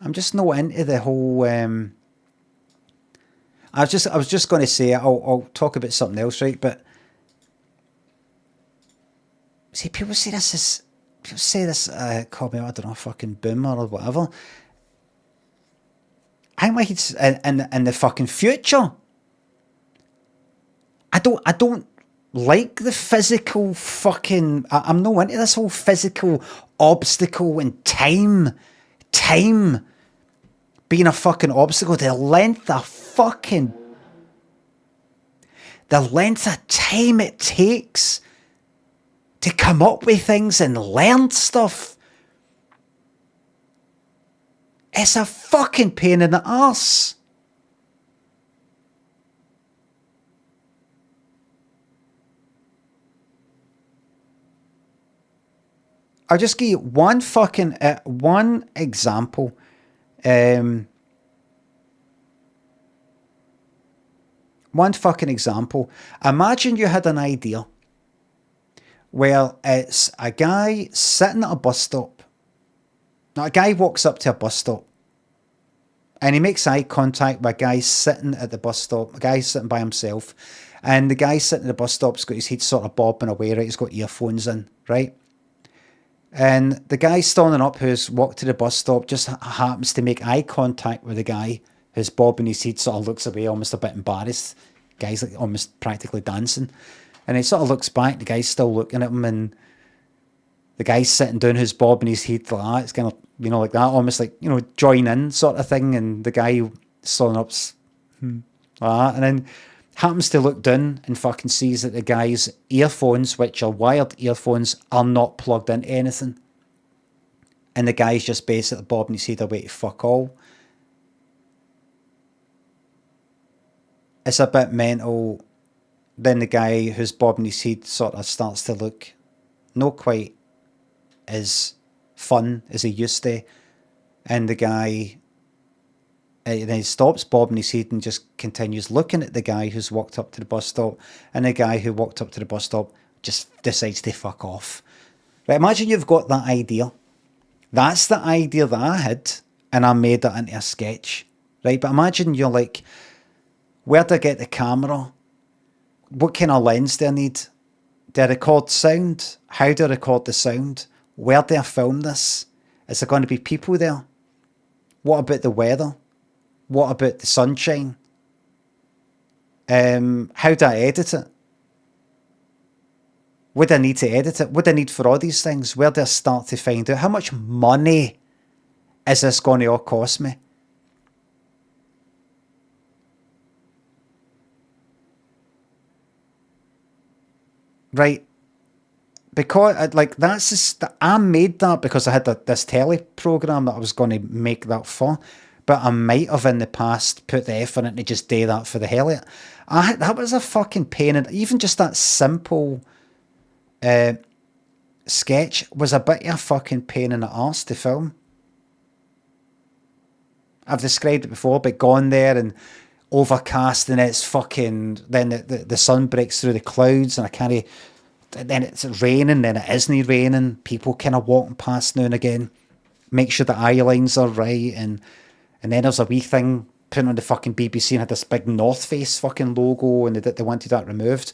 I'm just not into the whole. I was just going to say I'll talk about something else, right? But see, people say this call me, I don't know, fucking boomer or whatever. I'm like, it's in the fucking future. I don't like the physical fucking. I'm not into this whole physical obstacle and time being a fucking obstacle. The length of time it takes to come up with things and learn stuff. It's a fucking pain in the arse. I'll just give you one example. One fucking example. Imagine you had an idea where it's a guy sitting at a bus stop. Now, a guy walks up to a bus stop and he makes eye contact with a guy sitting at the bus stop, a guy sitting by himself. And the guy sitting at the bus stop's got his head sort of bobbing away, right? He's got earphones in, right? And the guy standing up who's walked to the bus stop just happens to make eye contact with the guy who's bobbing his head, sort of looks away, almost a bit embarrassed. The guy's like almost practically dancing. And he sort of looks back, the guy's still looking at him, and the guy's sitting down who's bobbing his head like that. It's kind of, like that, almost like, join in sort of thing. And the guy standing up's like that. And then happens to look down and fucking sees that the guy's earphones, which are wired earphones, are not plugged into anything. And the guy's just basically bobbing his head away to fuck all. It's a bit mental. Then the guy who's bobbing his head sort of starts to look not quite as fun as he used to. And the guy, then he stops bobbing his head and just continues looking at the guy who's walked up to the bus stop. And the guy who walked up to the bus stop just decides to fuck off. Right, imagine you've got that idea. That's the idea that I had, and I made it into a sketch. Right, but imagine you're like, where do I get the camera? What kind of lens do I need? Do I record sound? How do I record the sound? Where do I film this? Is there going to be people there? What about the weather? What about the sunshine? How do I edit it? Would I need to edit it? What do I need for all these things? Where do I start to find out? How much money is this going to all cost me? Right, because I made that because I had this telly program that I was going to make that for, but I might have in the past put the effort in to just do that for the hell of it. That was a fucking pain, and even just that simple sketch was a bit of a fucking pain in the arse to film. I've described it before, but gone there and overcast, and it's fucking, then the sun breaks through the clouds, and then it's raining, then it isn't raining, people kind of walking past now and again, make sure the eye lines are right, and then there's a wee thing put on the fucking BBC and had this big North Face fucking logo, and they wanted that removed.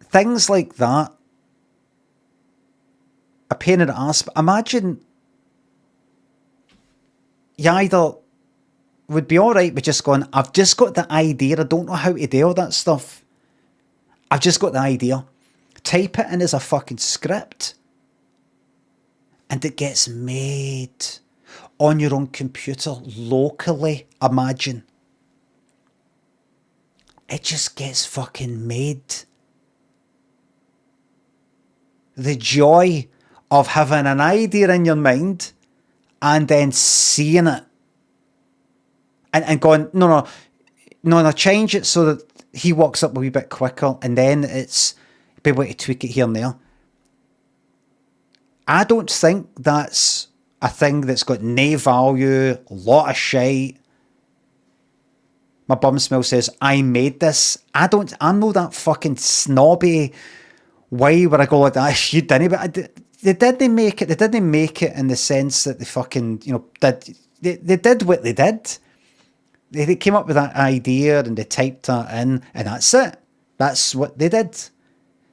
Things like that, a pain in the ass. But imagine you either would be alright with just going, I've just got the idea, I don't know how to do all that stuff. I've just got the idea. Type it in as a fucking script. And it gets made on your own computer locally, imagine. It just gets fucking made. The joy of having an idea in your mind and then seeing it. And going, no, change it so that he walks up a wee bit quicker, and then it's be able to tweak it here and there. I don't think that's a thing that's got no value, a lot of shite. My bum smell says, I made this. I'm not that fucking snobby way where I go like that, you didn't, but they didn't make it. They didn't make it in the sense that they fucking, they did what they did. They came up with that idea and they typed that in, and that's it. That's what they did.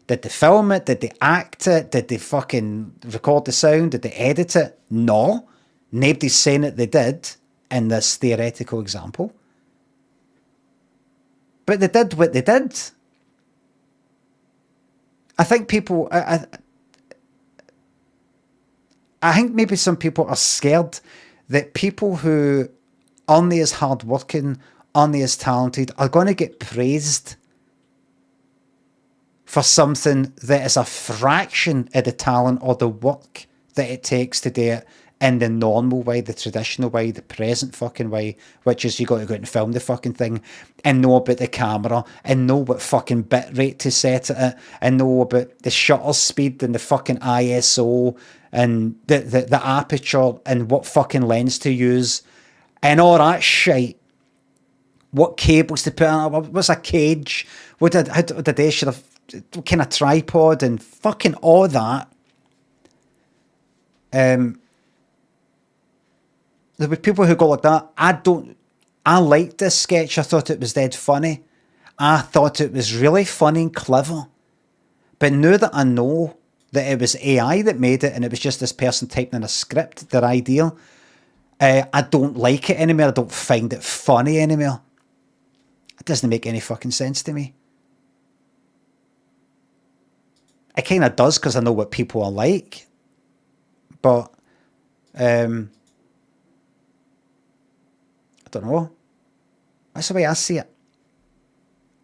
Did they film it? Did they act it? Did they fucking record the sound? Did they edit it? No. Nobody's saying that they did in this theoretical example. But they did what they did. I think people... I think maybe some people are scared that people who aren't as hardworking, aren't as talented, are going to get praised for something that is a fraction of the talent or the work that it takes to do it, in the normal way, the traditional way, the present fucking way, which is you got to go out and film the fucking thing and know about the camera and know what fucking bit rate to set it at and know about the shutter speed and the fucking ISO and the aperture and what fucking lens to use and all that shit. What cables to put on, what's a cage, how did they should have, what kind of tripod and fucking all that. There were people who go like that. I liked this sketch. I thought it was dead funny. I thought it was really funny and clever. But now that I know that it was AI that made it and it was just this person typing in a script, their idea, I don't like it anymore. I don't find it funny anymore. It doesn't make any fucking sense to me. It kind of does because I know what people are like. But, I don't know. That's the way I see it.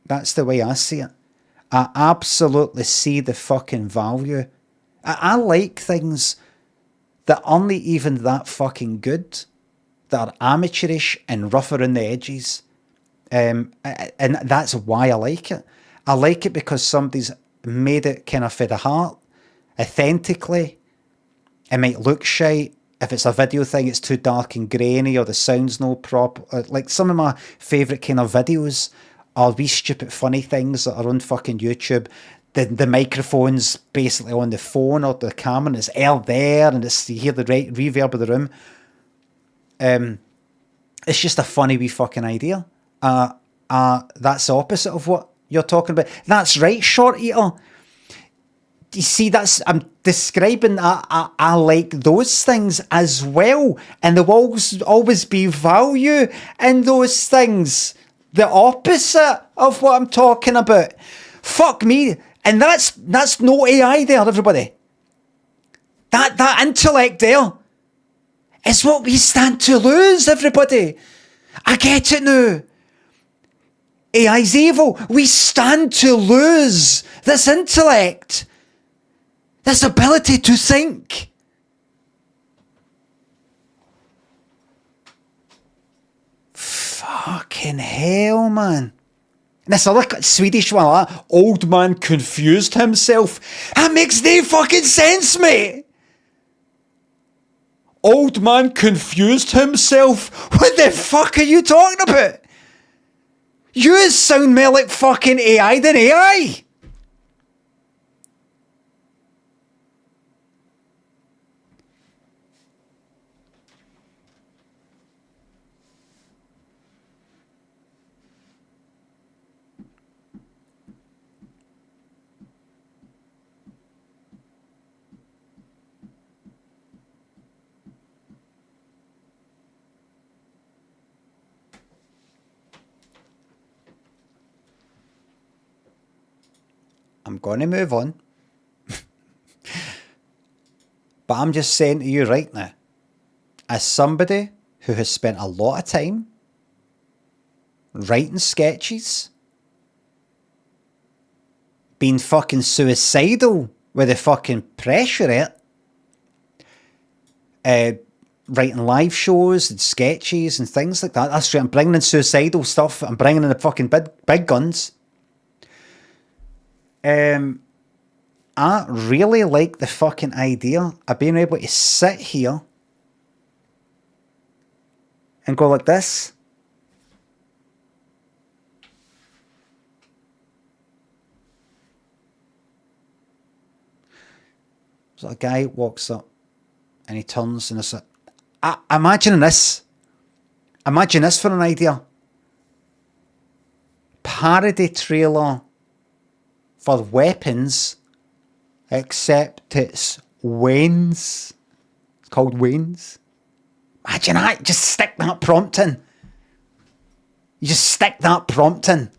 That's the way I see it. I absolutely see the fucking value. I like things that aren't even that fucking good, that are amateurish and rough around the edges. And that's why I like it. I like it because somebody's made it kind of for the heart, authentically. It might look shite. If it's a video thing, it's too dark and grainy or the sound's no proper. Like some of my favourite kind of videos are wee stupid funny things that are on fucking YouTube. The microphone's basically on the phone or the camera and it's air there and it's, you hear the reverb of the room. It's just a funny wee fucking idea. That's the opposite of what you're talking about. That's right, Short Eater. You see, I'm describing, I like those things as well. And there will always be value in those things. The opposite of what I'm talking about. Fuck me. And that's no AI there, everybody. That intellect there is what we stand to lose, everybody. I get it now. AI's evil. We stand to lose this intellect. This ability to think. Fucking hell, man. And this other Swedish one, old man confused himself. That makes no fucking sense, mate. Old man confused himself? What the fuck are you talking about? You sound more like fucking AI than AI. I'm going to move on. But I'm just saying to you right now, as somebody who has spent a lot of time writing sketches, being fucking suicidal with the fucking pressure of it, writing live shows and sketches and things like that. That's right, I'm bringing in suicidal stuff. I'm bringing in the fucking big guns. I really like the fucking idea of being able to sit here and go like this. So a guy walks up and he turns and it's like, imagine this. Imagine this for an idea. Parody trailer for weapons, except it's Wayne's. It's called Wayne's. Imagine that. Just stick that prompt in. You just stick that prompt in.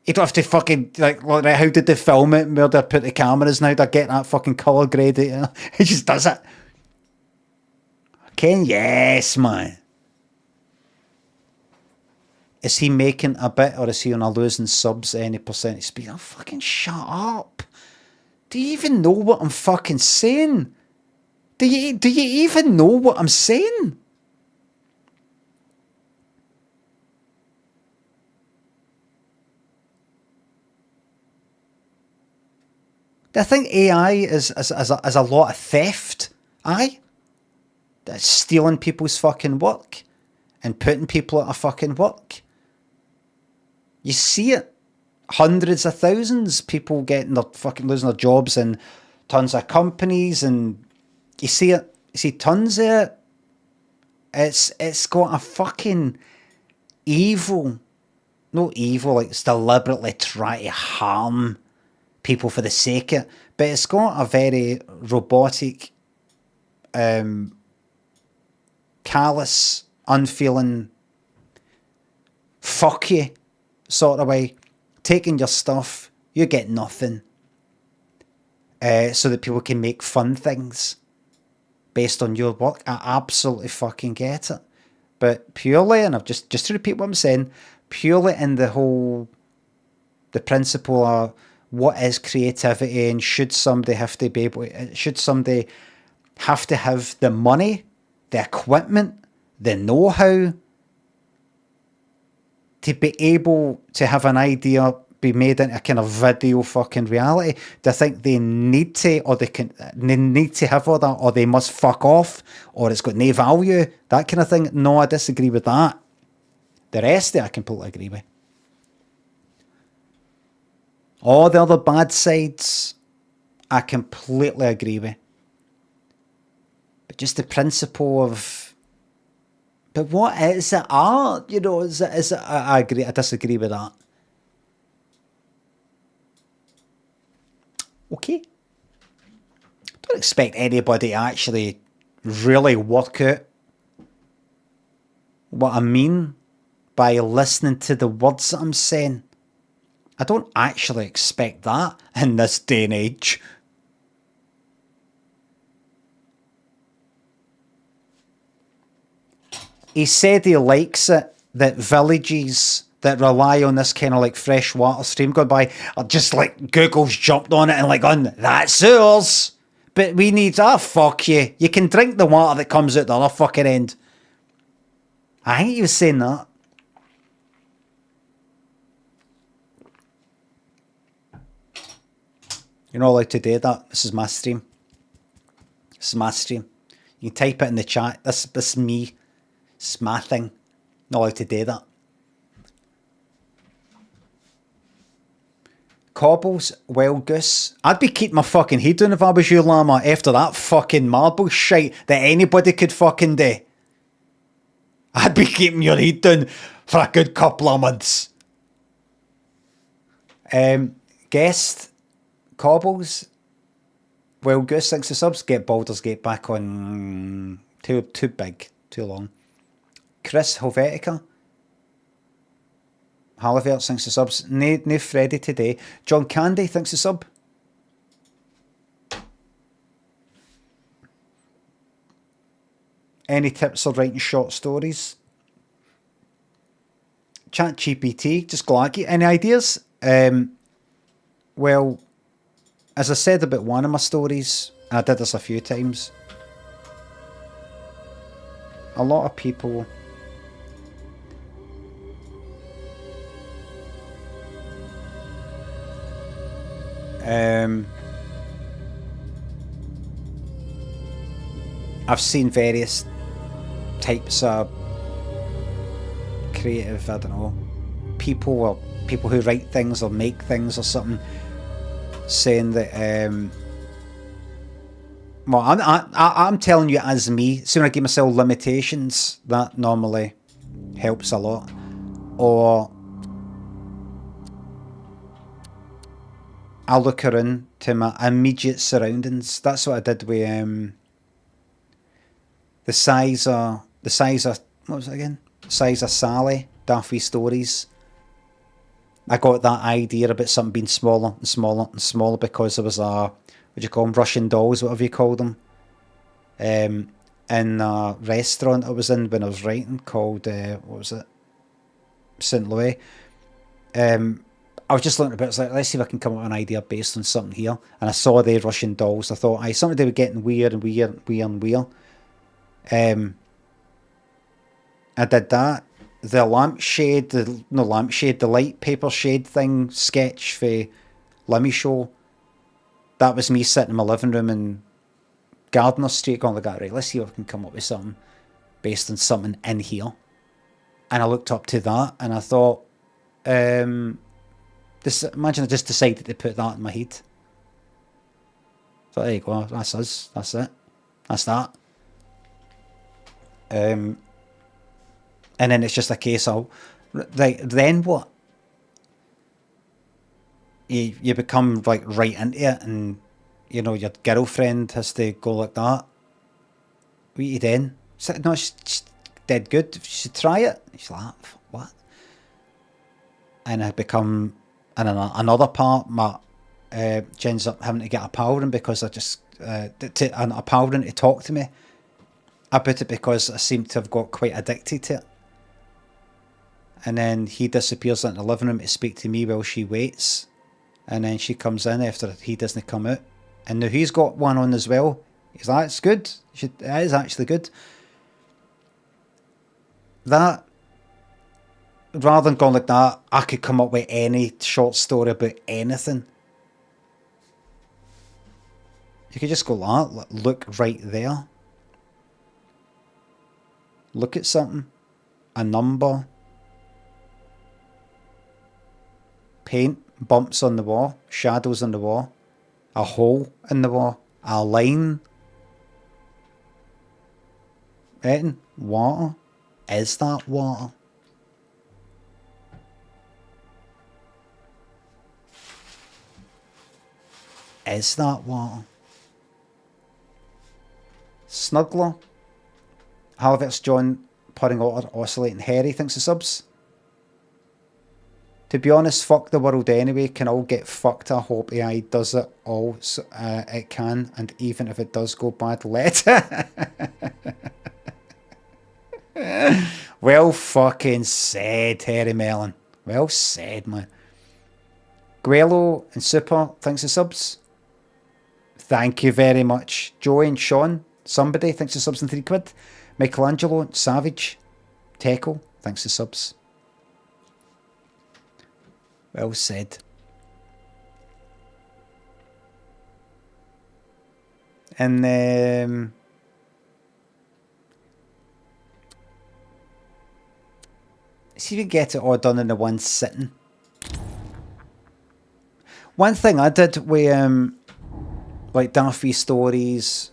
You don't have to fucking, like, how did they film it? Where they put the cameras now? They get that fucking colour grade. You know? He just does it. Okay, yes, man. Is he making a bit or is he on a losing subs any percentage speed? Oh, fucking shut up. Do you even know what I'm fucking saying? Do you even know what I'm saying? I think AI is a lot of theft. Aye? That's stealing people's fucking work and putting people out of fucking work. You see it. Hundreds of thousands people getting their fucking losing their jobs in tons of companies, and you see it. You see tons of it. It's got a fucking evil, not evil, like it's deliberately trying to harm people for the sake of it, but it's got a very robotic, callous, unfeeling, fuck you sort of way. Taking your stuff, you get nothing, so that people can make fun things based on your work. I absolutely fucking get it. But purely, and I've just to repeat what I'm saying, purely in the principle of what is creativity, and should somebody have to have the money, the equipment, the know-how to be able to have an idea be made into a kind of video fucking reality? Do I think they need to, or they need to have all that, or they must fuck off, or it's got no value, that kind of thing? No, I disagree with that. The rest of it I completely agree with. All the other bad sides I completely agree with. But just the principle of, but what is it art? You know, is it I agree, I disagree with that. Okay. Don't expect anybody to actually really work out what I mean by listening to the words that I'm saying. I don't actually expect that in this day and age. He said he likes it that villages that rely on this kind of like fresh water stream going by are just like Google's jumped on it and like on that's ours. But we need, fuck you. You can drink the water that comes out the other fucking end. I think he was saying that. You're not allowed to do that. This is my stream. This is my stream. You can type it in the chat. This is me. This is my thing. Not allowed to do that. Cobbles, wild goose. I'd be keeping my fucking head down if I was you, llama, after that fucking marble shite that anybody could fucking do. I'd be keeping your head down for a good couple of months. Guest, Cobbles, wild goose, thanks to subs. Get Baldur's Gate back on. Too big, too long. Chris Helvetica. Hallivert, thanks to subs. No Freddy today. John Candy, thanks to sub. Any tips for writing short stories? ChatGPT, just glaggy. Any ideas? Well, as I said about one of my stories, and I did this a few times, a lot of people I've seen various types of creative, I don't know, people who write things or make things or something, saying that well, I'm telling you as me, soon I give myself limitations, that normally helps a lot. Or I look around to my immediate surroundings. That's what I did with the size of what was it again? The size of Sally, Daffy Stories. I got that idea about something being smaller and smaller and smaller because there was a, what do you call them, Russian dolls, whatever you call them, in a restaurant I was in when I was writing called what was it, St. Louis. I was just looking about, it's like, let's see if I can come up with an idea based on something here. And I saw the Russian dolls. I thought, something they were getting weird and weird and weird and weird. I did that. The lampshade, the light paper shade thing sketch for Limmy show. That was me sitting in my living room in Gardner Street going like that, right, let's see if I can come up with something based on something in here. And I looked up to that and I thought, imagine I just decided to put that in my head. So there you go, that's us, that's it. That's that. And then it's just a case of, like, then what? You become like right into it, and you know your girlfriend has to go like that. What you then? No, she's dead good. You should try it. She's like, what? And I become, and another part, she ends up having to get a powering because I just a powering to talk to me. I put it because I seem to have got quite addicted to it. And then he disappears into the living room to speak to me while she waits. And then she comes in after he doesn't come out. And now he's got one on as well. He's like, it's good. It is actually good. That, rather than going like that, I could come up with any short story about anything. You could just go like that, look right there. Look at something. A number. Paint, bumps on the wall, shadows on the wall, a hole in the wall, a line. Anything? Water? Is that water? Is that water? Snuggler? Halifax John, putting water, oscillating Harry thinks the subs. To be honest, fuck the world anyway. Can all get fucked. I hope AI does it all. It can, and even if it does go bad, let it. Well fucking said, Harry Mellon. Well said, man. Guello and Super, thanks the subs. Thank you very much. Joey and Sean, somebody, thanks the subs and £3. Michelangelo, Savage, Teco, thanks the subs. Well said. And see if you can get it all done in the one sitting. One thing I did with like Daffy stories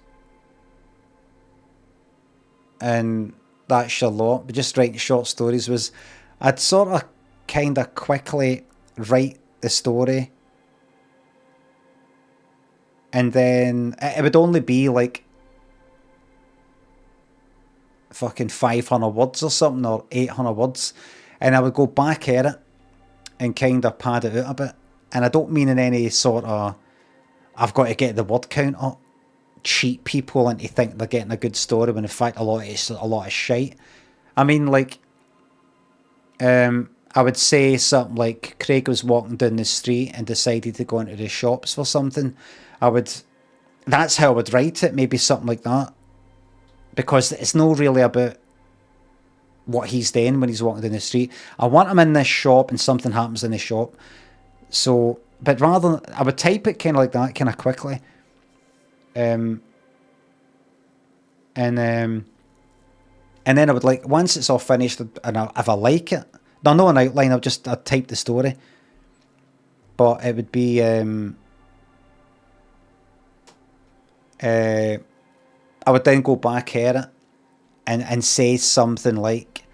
and that Charlotte, but just writing short stories, was I'd sort of kind of quickly write the story, and then it would only be like fucking 500 words or something, or 800 words, and I would go back at it and kind of pad it out a bit. And I don't mean in any sort of I've got to get the word count up, cheat people into think they're getting a good story when in fact a lot of shite. I mean, like I would say something like Craig was walking down the street and decided to go into the shops for something. That's how I would write it, maybe something like that. Because it's not really about what he's doing when he's walking down the street. I want him in this shop and something happens in the shop. So, but rather, I would type it kind of like that, kind of quickly. And then I would, like, once it's all finished, and if I like it, no, not an outline, I'd type the story. But it would be, I would then go back at it and say something like,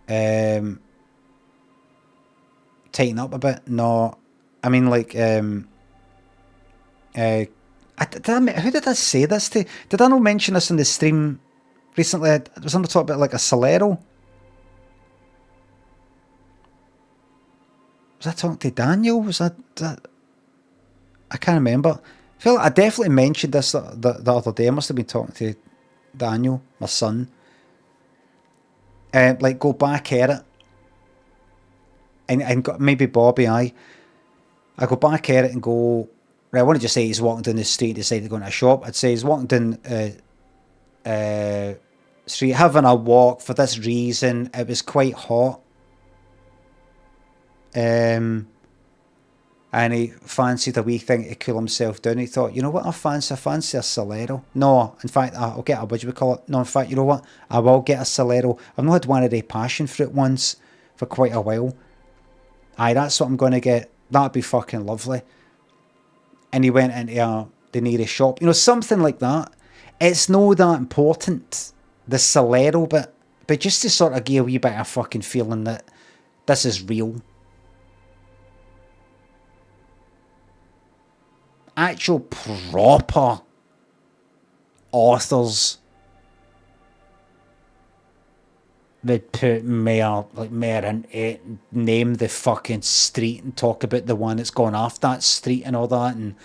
tighten up a bit. No, I mean, like, who did I say this to? Did I not mention this in the stream recently? I was on the talk about like a Solero. Was I talking to Daniel? Was that? I can't remember. I feel like I definitely mentioned this the other day. I must have been talking to Daniel, my son. Like, go back at it and maybe Bobby, I go back at it and go, right, I want to just say he's walking down the street and decided to go into a shop. I'd say he's walking down street, having a walk for this reason. It was quite hot. And he fancied a wee thing to cool himself down. He thought, you know what, I fancy a Solero. No, in fact, I'll get a, what do we call it? No, in fact, you know what, I will get a Solero. I've not had one of the passion fruit ones for quite a while. Aye, that's what I'm going to get. That'd be fucking lovely. And he went into the nearest shop. You know, something like that. It's not that important, the Solero bit, but just to sort of give a wee bit of fucking feeling that this is real. Actual proper authors would put more into it, name the fucking street and talk about the one that's gone off that street and all that, and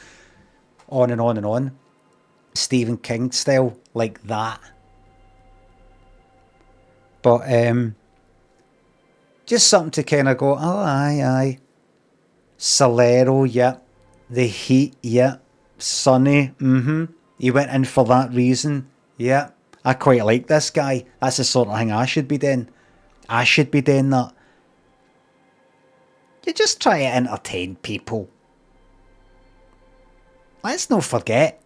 on and on and on. Stephen King style, like that. But just something to kind of go, oh aye. Solero, yeah. The Heat, yeah. Sunny, He went in for that reason, yeah. I quite like this guy. That's the sort of thing I should be doing. I should be doing that. You just try to entertain people. Let's not forget.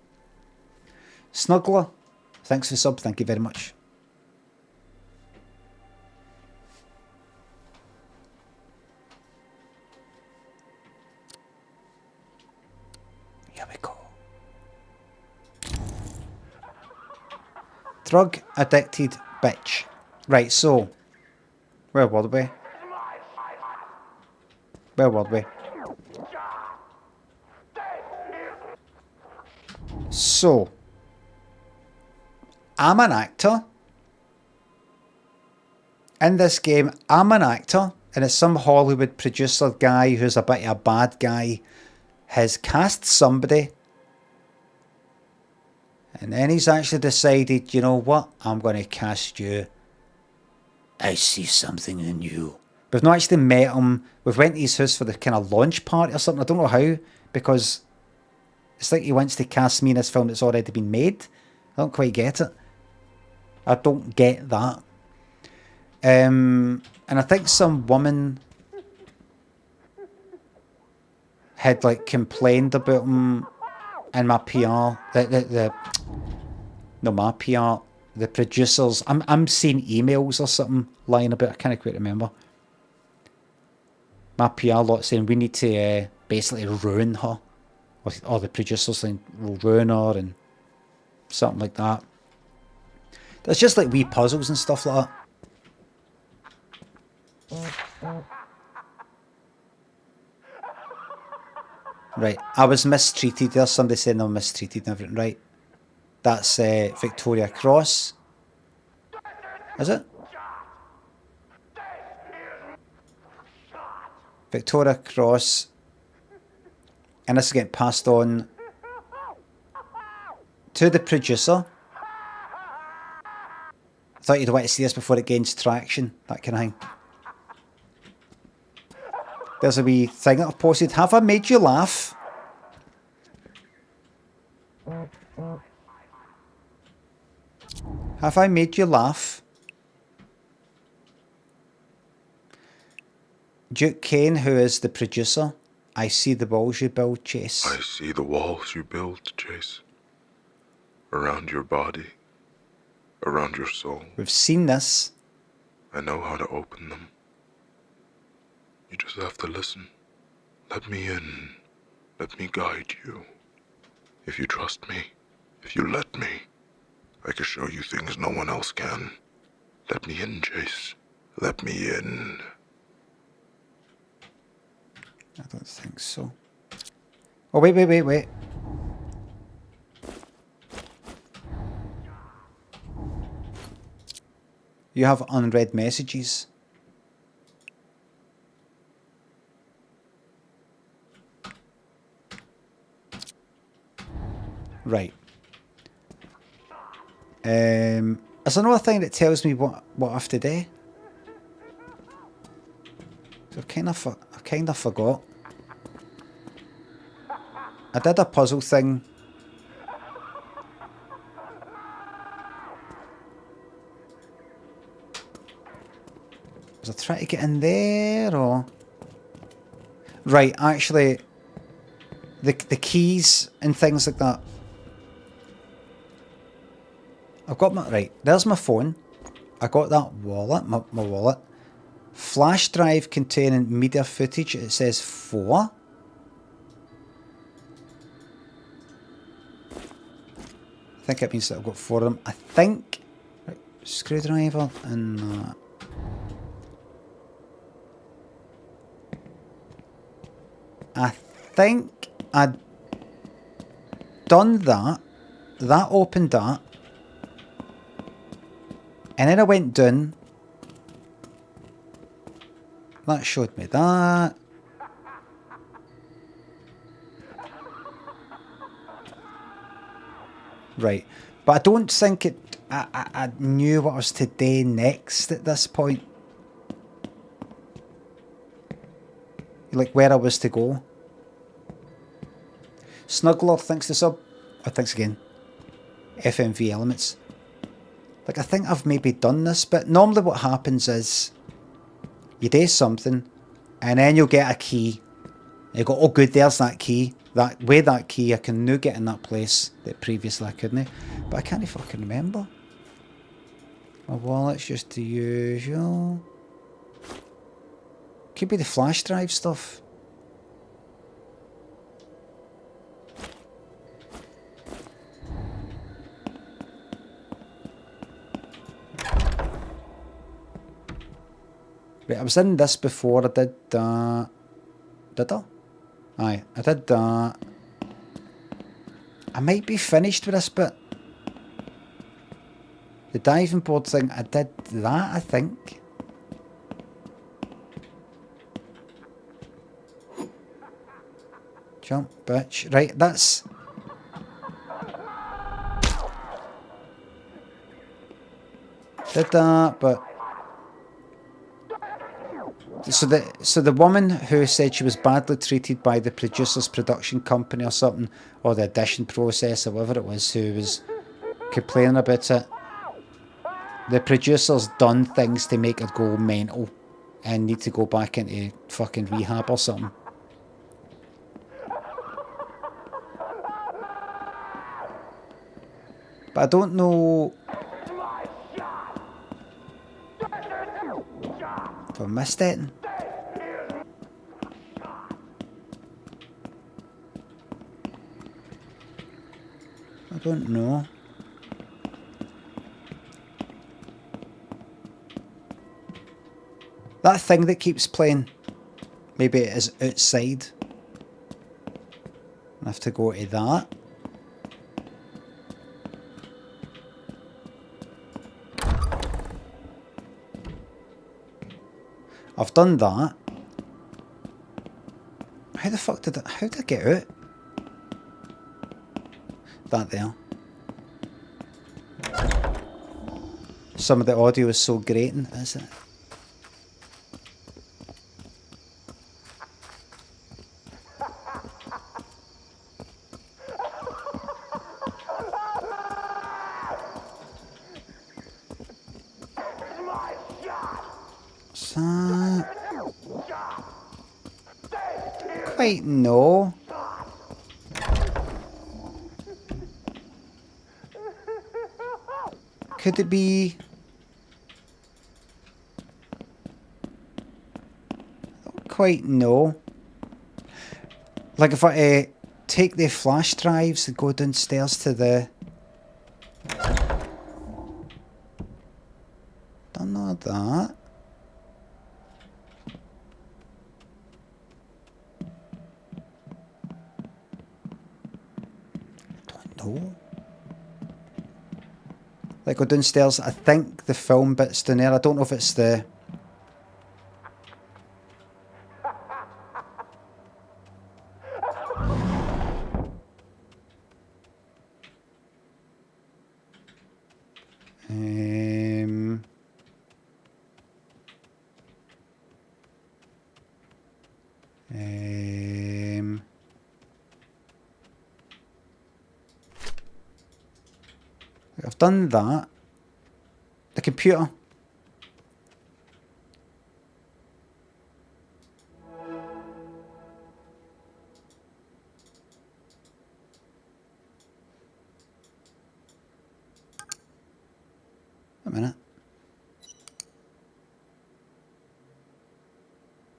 Snuggler, thanks for the sub. Thank you very much. Here we go. Drug addicted bitch. Right, so where were we? So I'm an actor. In this game, I'm an actor, and it's some Hollywood producer guy who's a bit of a bad guy has cast somebody, and then he's actually decided, you know what, I'm going to cast you. I see something in you. We've not actually met him. We've went to his house for the kind of launch party or something. I don't know how, because it's like he wants to cast me in this film that's already been made. I don't quite get it. I don't get that. And I think some woman had like complained about him in my PR. My PR. The producers. I'm seeing emails or something lying about. I can't quite remember. My PR lot saying we need to basically ruin her, or the producers saying we'll ruin her and something like that. There's just like wee puzzles and stuff like that. Right, I was mistreated. There's somebody saying I'm mistreated and everything. Right, that's Victoria Cross. Is it? Victoria Cross. And this is getting passed on to the producer. I thought you'd want to see this before it gains traction. That kind of thing. There's a wee thing that I've posted. Have I made you laugh? Have I made you laugh? Duke Kane, who is the producer. I see the walls you build, Chase. I see the walls you build, Chase. Around your body. Around your soul. We've seen this. I know how to open them. You just have to listen. Let me in. Let me guide you. If you trust me, if you let me, I can show you things no one else can. Let me in, Chase. Let me in. I don't think so. Oh, wait. You have unread messages. Right. There's another thing that tells me what I have to do. So kind of forgot. I did a puzzle thing. Was I trying to get in there or? Right, actually, the keys and things like that. I've got my right. There's my phone. I got that wallet, my wallet. Flash drive containing media footage. It says 4. I think it means that I've got 4 of them. I think. Right, screwdriver and that. I think I'd done that. That opened that. And then I went down. That showed me that. Right. But I don't think it... I knew what I was to do next at this point. Like where I was to go. Snuggler, thanks to sub. Oh, thanks again. FMV Elements. Like, I think I've maybe done this, but normally what happens is you do something and then you'll get a key. You go, oh good, there's that key. With that key I can now get in that place that previously I couldn't. But I can't fucking remember. My wallet's just the usual. Could be the flash drive stuff. Right, I was in this before. I did that. Did I? Aye, I did that. I might be finished with this bit. The diving board thing, I did that, I think. Jump, bitch. Right, that's... Did that, but... So the woman who said she was badly treated by the producer's production company or something, or the audition process or whatever it was, who was complaining about it, the producer's done things to make her go mental and need to go back into fucking rehab or something. But I don't know if I missed it. I don't know. That thing that keeps playing, maybe it is outside. I have to go to that. I've done that. How the fuck did how did I get out? That there. Some of the audio is so grating, is it? Quite no. Could it be? Don't quite know. Like if I take the flash drives and go downstairs to the... Don't know that. No. Like go downstairs, I think the film bit's down there. I don't know if it's the... I've done that. The computer. A minute.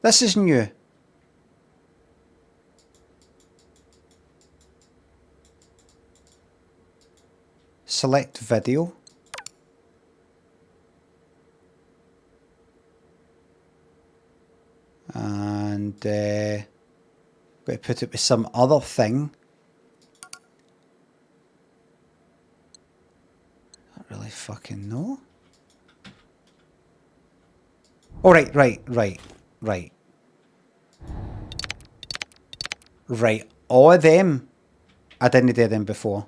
This is new. Select video. And got to put it with some other thing. I don't really fucking know. Oh, right. Right, all of them. I didn't do them before.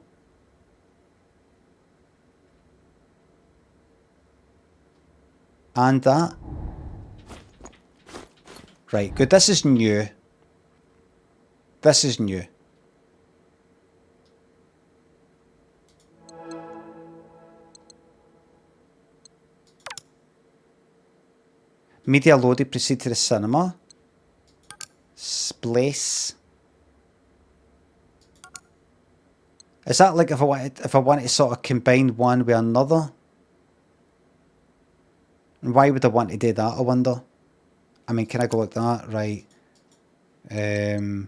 And that. Right, good. This is new. This is new. Media loaded, proceed to the cinema. Splice. Is that like if I wanted to sort of combine one with another? And why would I want to do that, I wonder? I mean, can I go like that? Right. Is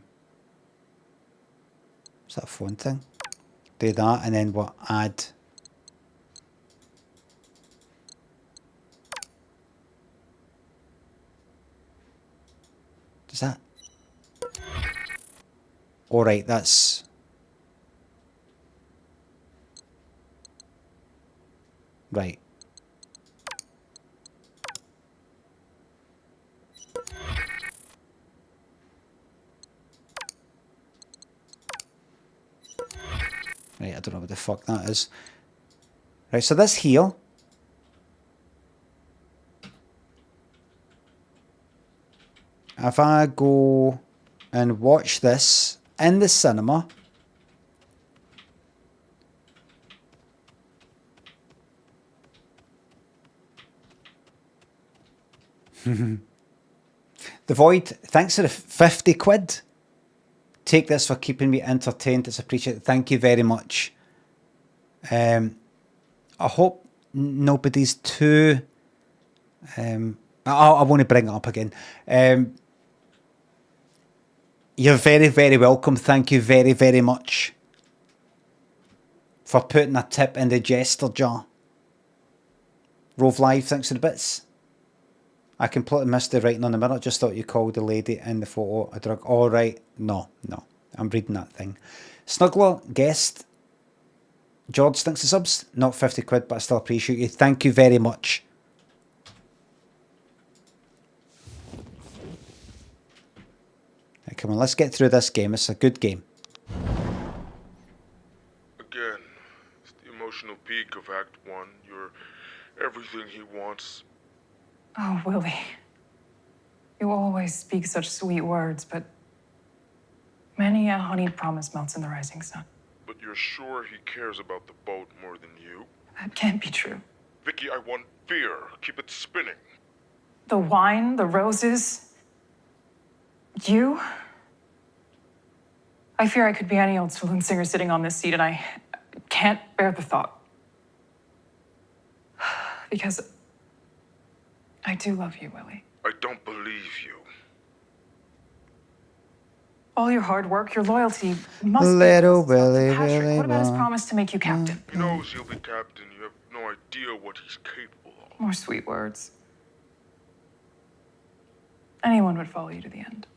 that a phone thing? Do that and then what? Add. Does that? Alright, that's... Right. Right, I don't know what the fuck that is. Right, so this here. If I go and watch this in the cinema. The Void, thanks for the 50 quid. Take this for keeping me entertained. It's appreciated. Thank you very much. I hope nobody's too... I want to bring it up again. You're very, very welcome. Thank you very, very much for putting a tip in the jester jar. Rove Live, thanks for the bits. I completely missed the writing on the mirror. Just thought you called the lady in the photo a drug. All right. No. I'm reading that thing. Snuggler, guest. George, thanks for subs. Not 50 quid, but I still appreciate you. Thank you very much. Right, come on, let's get through this game. It's a good game. Again, it's the emotional peak of Act 1. You're everything he wants. Oh, Willie. You always speak such sweet words, but many a honeyed promise melts in the rising sun. But you're sure he cares about the boat more than you? That can't be true. Vicky, I want beer. Keep it spinning. The wine, the roses, you. I fear I could be any old saloon singer sitting on this seat, and I can't bear the thought. Because I do love you, Willie. I don't believe you. All your hard work, your loyalty must Little be... Willie, Patrick, Willie, what about his Willie. promise to make you captain? He knows he'll be captain. You have no idea what he's capable of. More sweet words. Anyone would follow you to the end.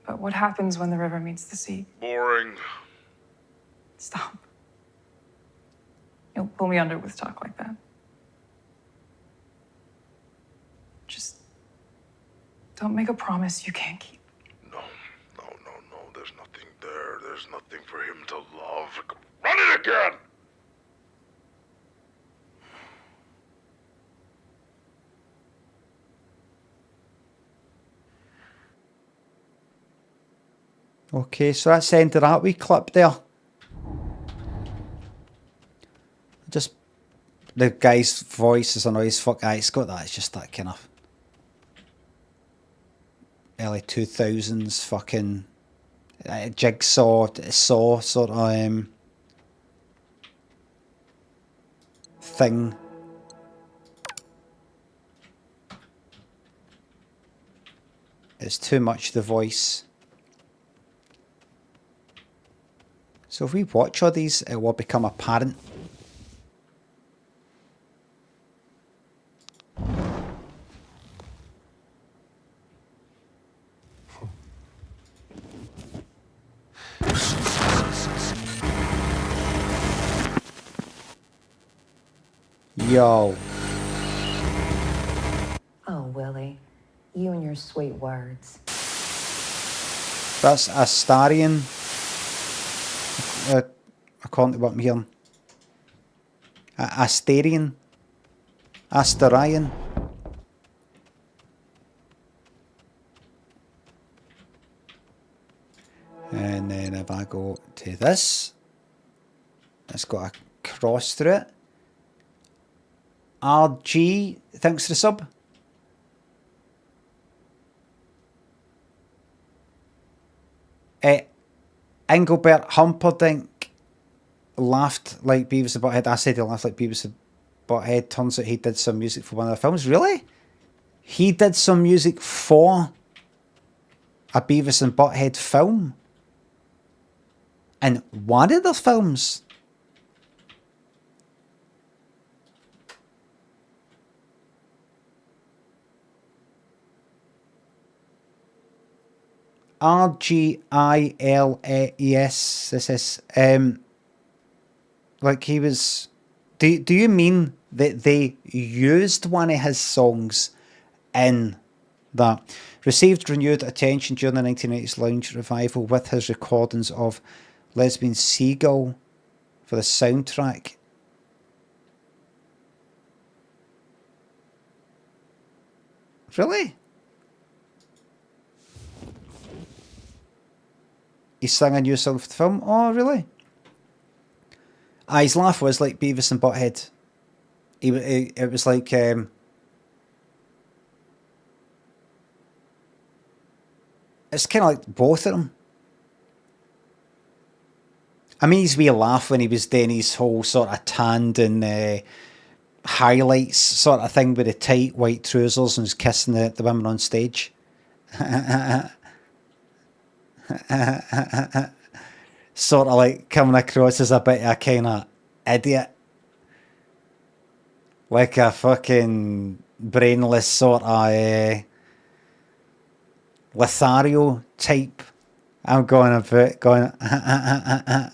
But what happens when the river meets the sea? Boring. Stop. You'll pull me under with talk like that. Just don't make a promise you can't keep. No. There's nothing there. There's nothing for him to love. Run it again! Okay, so that's the end of that wee clip there. the guy's voice is annoying as fuck. It's got that. It's just that kind of early 2000s fucking Jigsaw Saw sort of thing. It's too much, the voice. So if we watch all these, it will become apparent. Yo. Oh, Willie, you and your sweet words. That's Astarian. According to what I'm hearing. Astarian. Astarian. And then if I go to this, it's got a cross through it. RG, thanks for the sub. Engelbert Humperdinck laughed like Beavis and Butthead. I said he laughed like Beavis and Butthead. Turns out he did some music for one of the films. Really? He did some music for a Beavis and Butthead film? And one of the films? RGILES. This is like he was. Do you mean that they used one of his songs in that? Received renewed attention during the 1980s lounge revival with his recordings of Lesbian Seagull for the soundtrack. Really? He sang a new song for the film? Oh, really? His laugh was like Beavis and Butthead. It was like... it's kind of like both of them. I mean, his wee laugh when he was doing his whole sort of tanned and highlights sort of thing with the tight white trousers and was kissing the women on stage. Sort of like coming across as a bit of a kind of idiot. Like a fucking brainless sort of Lothario type. I'm going a bit going. I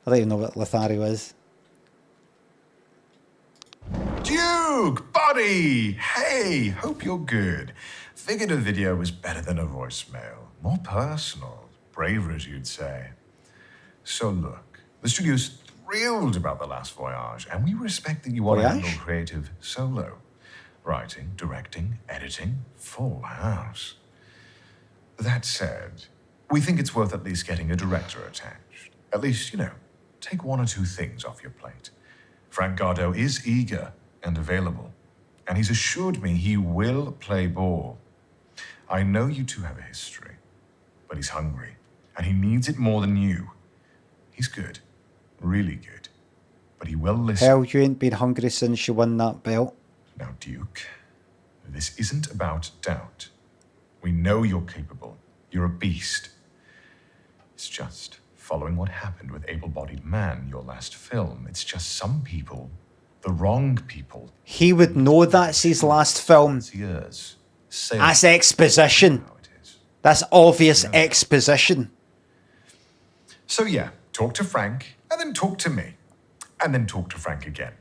don't even know what Lothario is. Duke, buddy! Hey, hope you're good. Figured a video was better than a voicemail. More personal. Braver, as you'd say. So look, the studio's thrilled about The Last Voyage, and we respect that you want to handle creative solo. Writing, directing, editing, full house. That said, we think it's worth at least getting a director attached. At least, take one or two things off your plate. Frank Gardo is eager and available, and he's assured me he will play ball. I know you two have a history, but he's hungry, and he needs it more than you. He's good, really good, but he will listen. Hell, you ain't been hungry since you won that belt. Now, Duke, this isn't about doubt. We know you're capable. You're a beast. It's just following what happened with Able-Bodied Man, your last film. It's just some people, the wrong people. He would know that's his last film. That's exposition. That's obvious exposition. So yeah, talk to Frank, and then talk to me. And then talk to Frank again.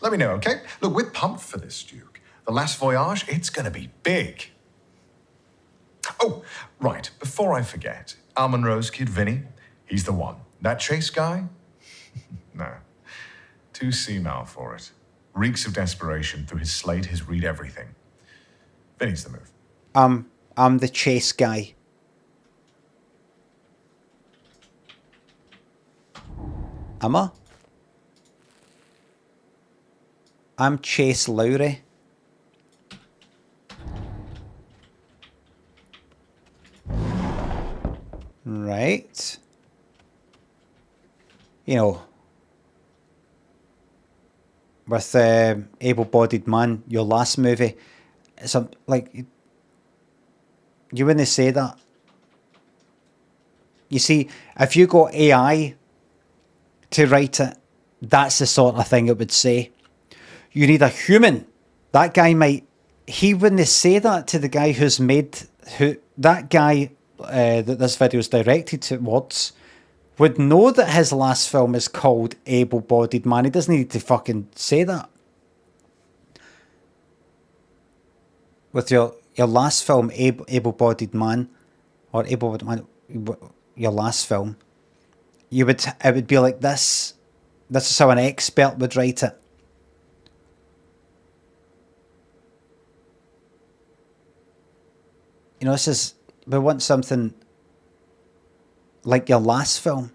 Let me know, okay? Look, we're pumped for this, Duke. The Last Voyage, it's gonna be big. Oh, right, before I forget, Al Monroe's kid, Vinny, he's the one. That Chase guy? No. Too senile for it. Reeks of desperation through his slate, his read everything. Vinny's the move. I'm the Chase guy. Am I? I'm Chase Lowry. Right. You know, with Able-Bodied Man, your last movie, it's like, you wouldn't say that. You see, if you got AI to write it, that's the sort of thing it would say. You need a human. That guy might, he wouldn't say that to the guy who's made, that guy that this video is directed towards would know that his last film is called Able-Bodied Man. He doesn't need to fucking say that. With your last film, Able-Bodied Man, or Able-Bodied Man, your last film, it would be like this. This is how an expert would write it. You know, this is, we want something like your last film.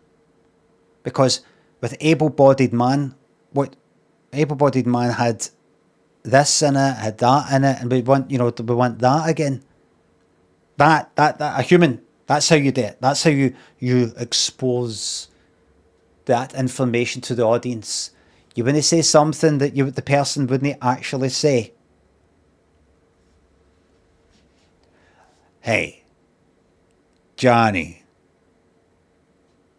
Because with Able-Bodied Man, what Able-Bodied Man had this in it, had that in it, and we want, you know, we want that again. That a human. That's how you do it. That's how you expose that information to the audience. You wouldn't say something that the person wouldn't actually say. Hey, Johnny,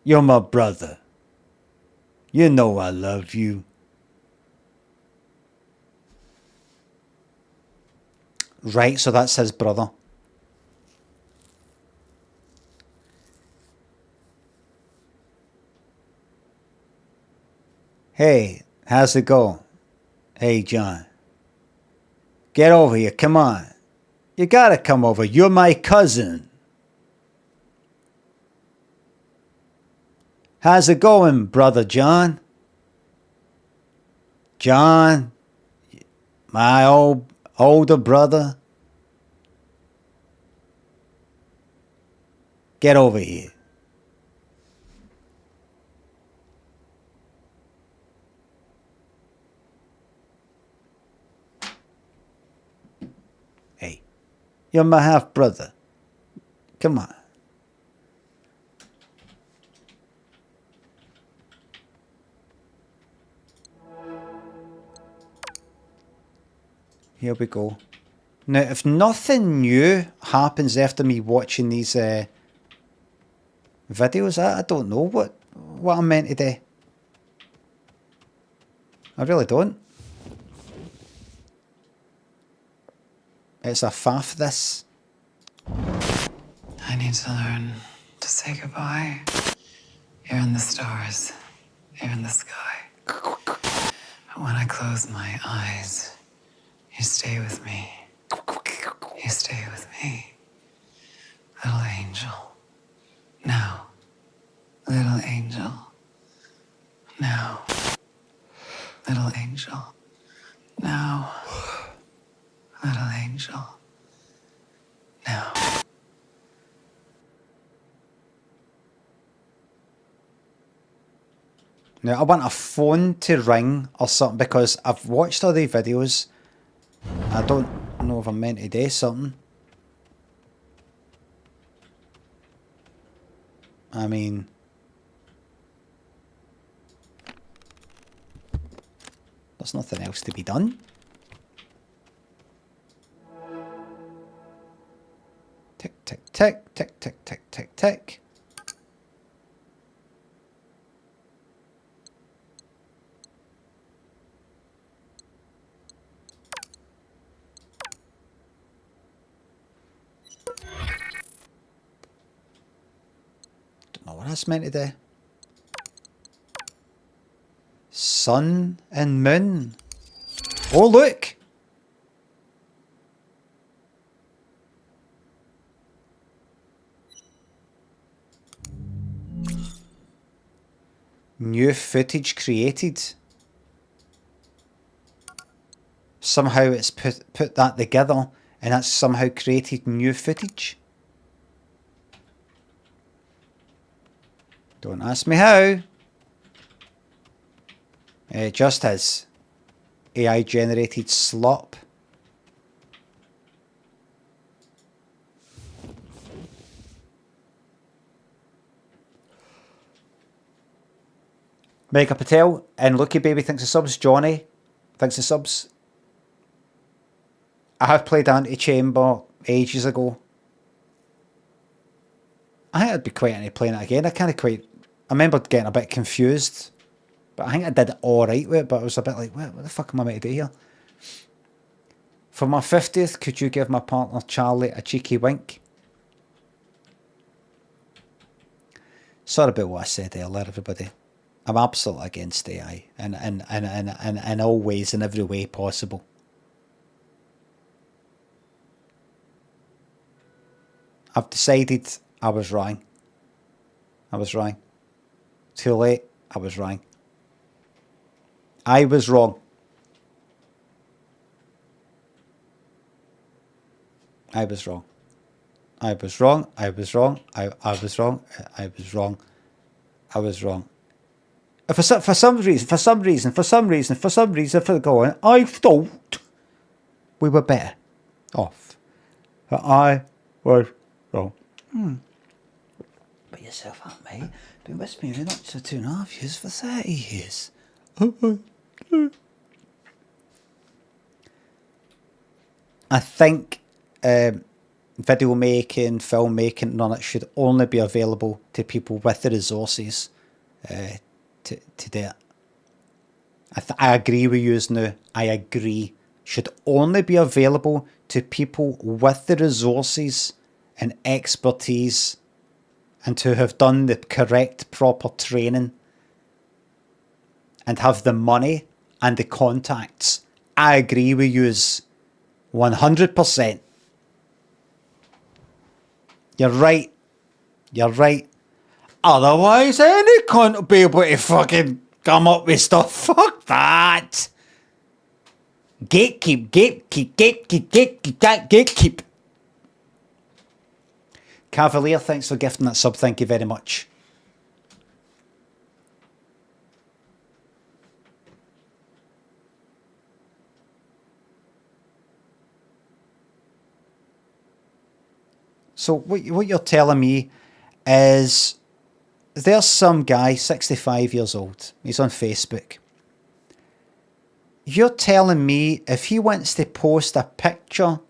you're my brother. You know I love you. Right, so that's his brother. Hey, how's it going? Hey, John. Get over here, come on. You gotta come over, you're my cousin. How's it going, brother John? John, my older brother. Get over here. Hey, you're my half brother. Come on. Here we go. Now, if nothing new happens after me watching these videos, I don't know what I'm meant to do. I really don't. It's a faff, this. I need to learn to say goodbye. Here in the stars, here in the sky. But when I close my eyes, you stay with me. You stay with me. Little angel. Now. Little angel. Now. Little angel. Now. Little angel. Now. Now, I want a phone to ring or something because I've watched all the videos. I don't know if I'm meant to do something. I mean, there's nothing else to be done. Tick, tick, tick, tick, tick, tick, tick, tick. Don't know what that's meant to do. Sun and moon. Oh, look! New footage created. Somehow it's put that together and that's somehow created new footage. Don't ask me how. It just is. AI generated slop. Mega Patel and Lucky Baby thinks of subs. Johnny thinks of subs. I have played Antichamber ages ago. I think I'd be quite into playing it again. I remember getting a bit confused, but I think I did alright with it, but I was a bit like, what the fuck am I meant to do here? For my 50th, could you give my partner Charlie a cheeky wink? Sorry about what I said earlier, everybody. I'm absolutely against AI in all ways, in every way possible. I've decided I was wrong. I was wrong. Too late. I was wrong. I was wrong. I was wrong. I was wrong. I was wrong. I was wrong. I was wrong. I was wrong. For some reason, for going, I thought we were better off. But I was wrong. Put yourself up, mate. Been with me not for 2.5 years, for 30 years. I think video making, filmmaking, none of it should only be available to people with the resources to do it. I agree with you now. I agree. Should only be available to people with the resources and expertise and to have done the correct, proper training and have the money and the contacts. I agree with you 100%. You're right. You're right. Otherwise, any cunt will be able to fucking come up with stuff. Fuck that. Gatekeep. Cavalier, thanks for gifting that sub. Thank you very much. So what you're telling me is there's some guy, 65 years old. He's on Facebook. You're telling me if he wants to post a picture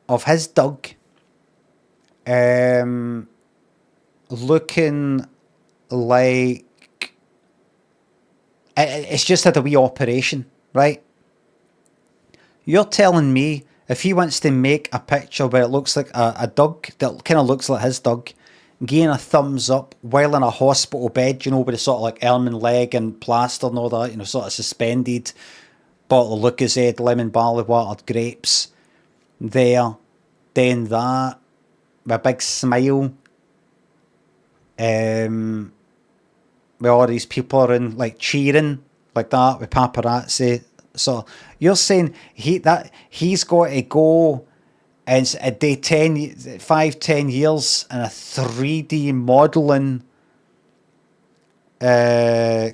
of his dog looking like it's just had a wee operation, right? You're telling me if he wants to make a picture where it looks like a dog that kind of looks like his dog, getting a thumbs up while in a hospital bed, you know, with a sort of like arm and leg and plaster and all that, you know, sort of suspended, bottle of Lucozade, lemon barley water, grapes, there, then that, with a big smile, where all these people are in, like, cheering, like that, with paparazzi. So you're saying he's got to go and a day 10 years in a 3D modeling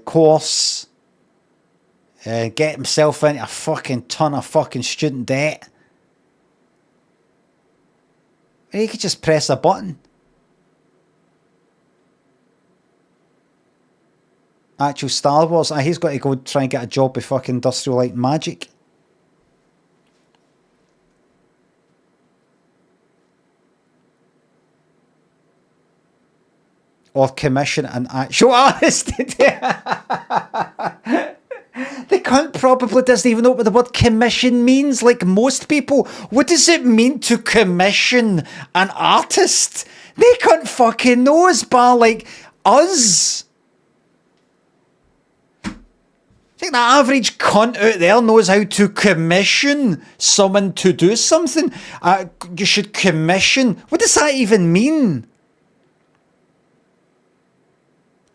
course, get himself into a fucking ton of fucking student debt. He could just press a button. Actual Star Wars, he's got to go try and get a job with fucking Industrial Light and Magic. Or commission an actual artist to do it. The cunt probably doesn't even know what the word commission means, like most people. What does it mean to commission an artist? They can't fucking know us, bar like us. I think the average cunt out there knows how to commission someone to do something. You should commission. What does that even mean?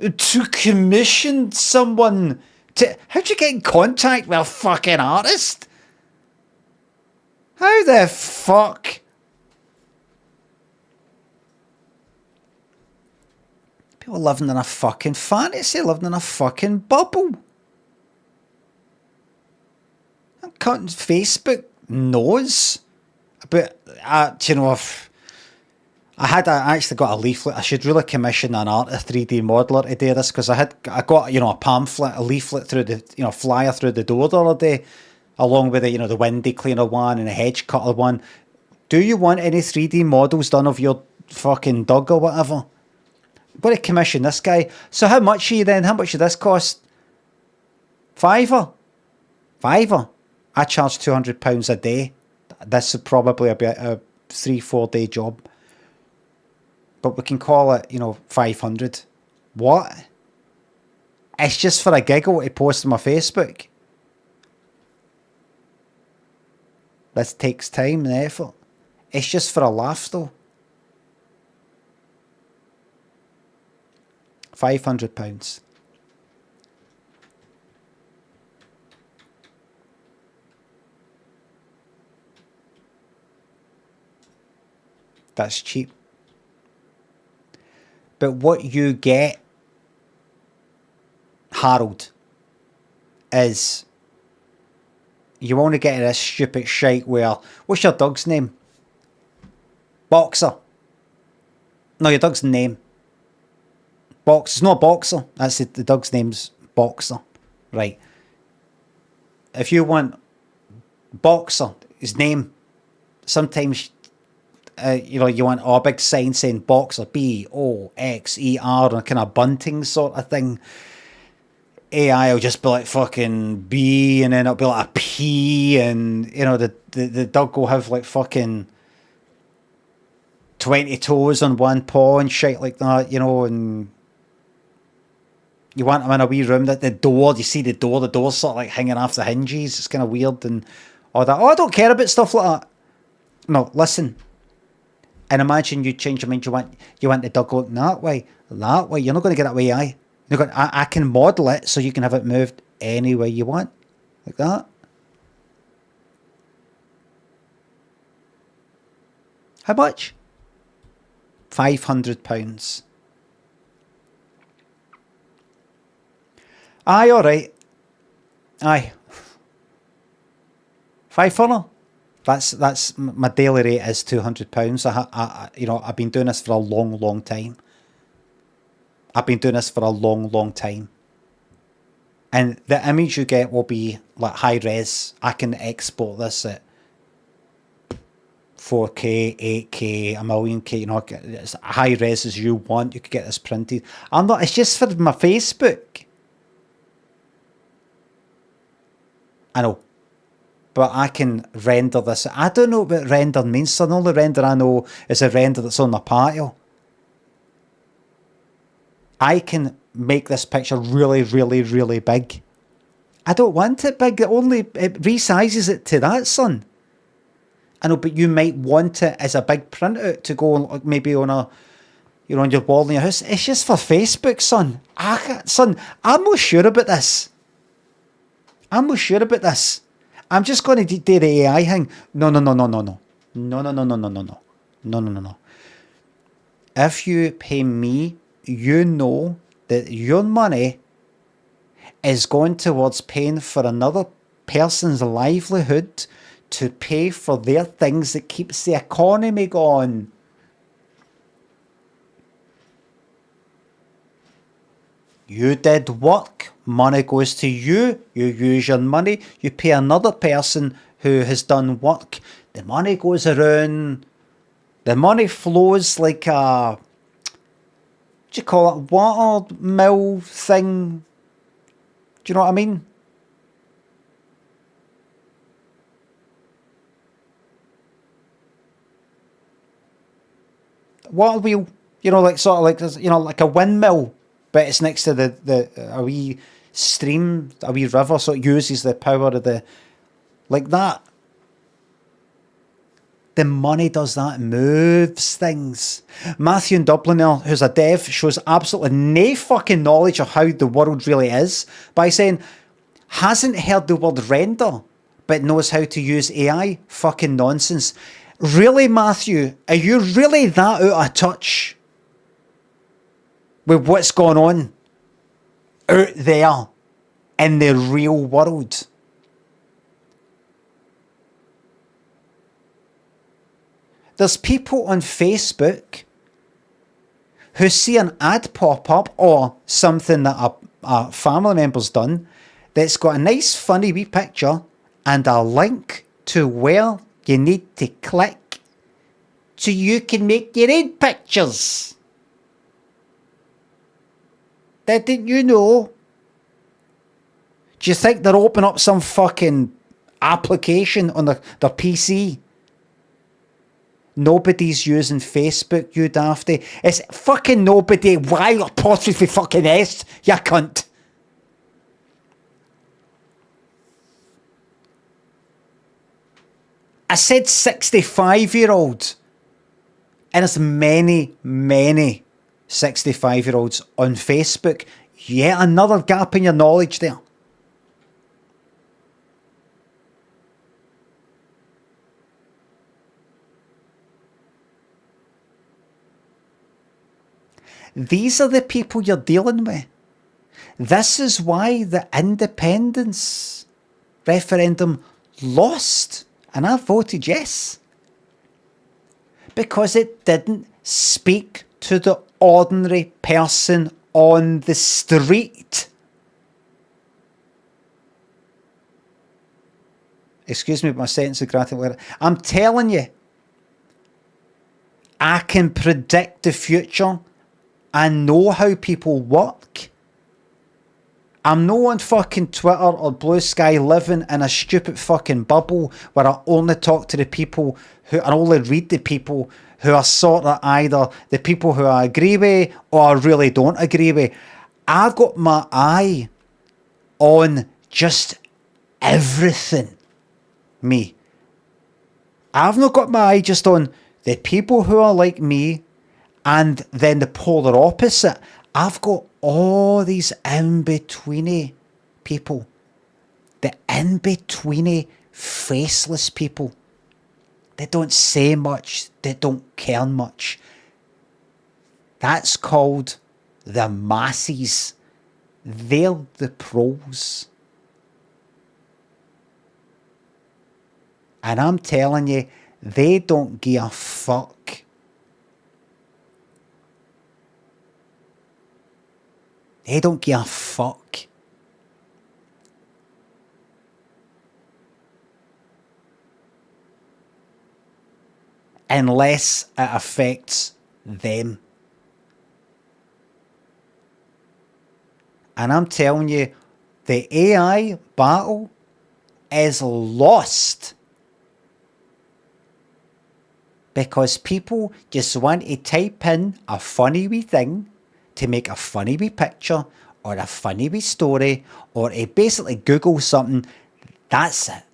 To commission someone to... How'd you get in contact with a fucking artist? How the fuck? People living in a fucking fantasy, living in a fucking bubble. Facebook knows. But, you know, I actually got a leaflet. I should really commission an art, a 3D modeler to do this, because I got, you know, a pamphlet, a leaflet through the, you know, flyer through the door the other day, along with the, you know, the windy cleaner one and the hedge cutter one. Do you want any 3D models done of your fucking dog or whatever? I'm going to commission this guy. So how much are you then? How much should this cost? Fiver. I charge £200 a day. This would probably be a 3-4 day job. But we can call it, you know, 500. What? It's just for a giggle to post on my Facebook. This takes time and effort. It's just for a laugh though. £500. That's cheap. But what you get, Harold, is you only get this stupid shite where, what's your dog's name? Boxer. No, your dog's name. It's not Boxer. That's the dog's name's Boxer. Right. If you want Boxer, his name, sometimes you know, you want a big sign saying Boxer, B-O-X-E-R, and a kind of bunting sort of thing. AI will just be like fucking B, and then it'll be like a P, and you know, the dog will have like fucking 20 toes on one paw and shit like that, you know, and you want them in a wee room that the door's sort of like hanging off the hinges. It's kind of weird and all that. Oh, I don't care about stuff like that. No, listen. And imagine you change your mind. You want the dog looking that way. You're not going to get that way, I. I can model it so you can have it moved any way you want, like that. How much? £500. Aye, all right. Aye. £500. That's my daily rate is £200. I you know, I've been doing this for a long time. And the image you get will be like high res. I can export this at 4K, 8K, a million K, you know, as high res as you want. You could get this printed. It's just for my Facebook. I know. But I can render this. I don't know what render means. So the only render I know is a render that's on the patio. I can make this picture really big. I don't want it big. It resizes it to that, son. I know, but you might want it as a big printout to go maybe on a, you know, on your wall in your house. It's just for Facebook, son. I'm not sure about this. I'm just going to do the AI thing. No. If you pay me, you know that your money is going towards paying for another person's livelihood, to pay for their things that keeps the economy going. You did work, money goes to you, you use your money, you pay another person who has done work, the money goes around, the money flows like a, what do you call it, water mill thing, do you know what I mean? Water wheel, you know, like sort of like, you know, like a windmill, but it's next to a wee stream, a wee river, so it uses the power of the, like that. The money does that, moves things. Matthew in Dublin there, who's a dev, shows absolutely no fucking knowledge of how the world really is by saying, hasn't heard the word render, but knows how to use AI. Fucking nonsense. Really, Matthew, are you really that out of touch with what's going on out there in the real world. There's people on Facebook who see an ad pop up or something that a family member's done that's got a nice funny wee picture and a link to where you need to click so you can make your own pictures. Didn't you know? Do you think they're opening up some fucking application on their PC? Nobody's using Facebook, you dafty. It's fucking nobody. Why apostrophe fucking S, you cunt? I said 65-year-old. And there's many, many 65-year-olds on Facebook. Yet another gap in your knowledge there. These are the people you're dealing with. This is why the independence referendum lost. And I voted yes. Because it didn't speak to the ordinary person on the street. Excuse me, my sentence of gratitude. I'm telling you, I can predict the future. I know how people work. I'm not on fucking Twitter or Blue Sky living in a stupid fucking bubble where I only talk to the people who, I only read the people who are sort of either the people who I agree with or I really don't agree with. I got my eye on just everything. Me. I've not got my eye just on the people who are like me and then the polar opposite. I've got all these in-betweeny people. The in-betweeny faceless people. They don't say much. They don't care much. That's called the masses. They're the pros. And I'm telling you, they don't give a fuck. They don't give a fuck. Unless it affects them. And I'm telling you, the AI battle is lost. Because people just want to type in a funny wee thing to make a funny wee picture or a funny wee story or to basically Google something. That's it.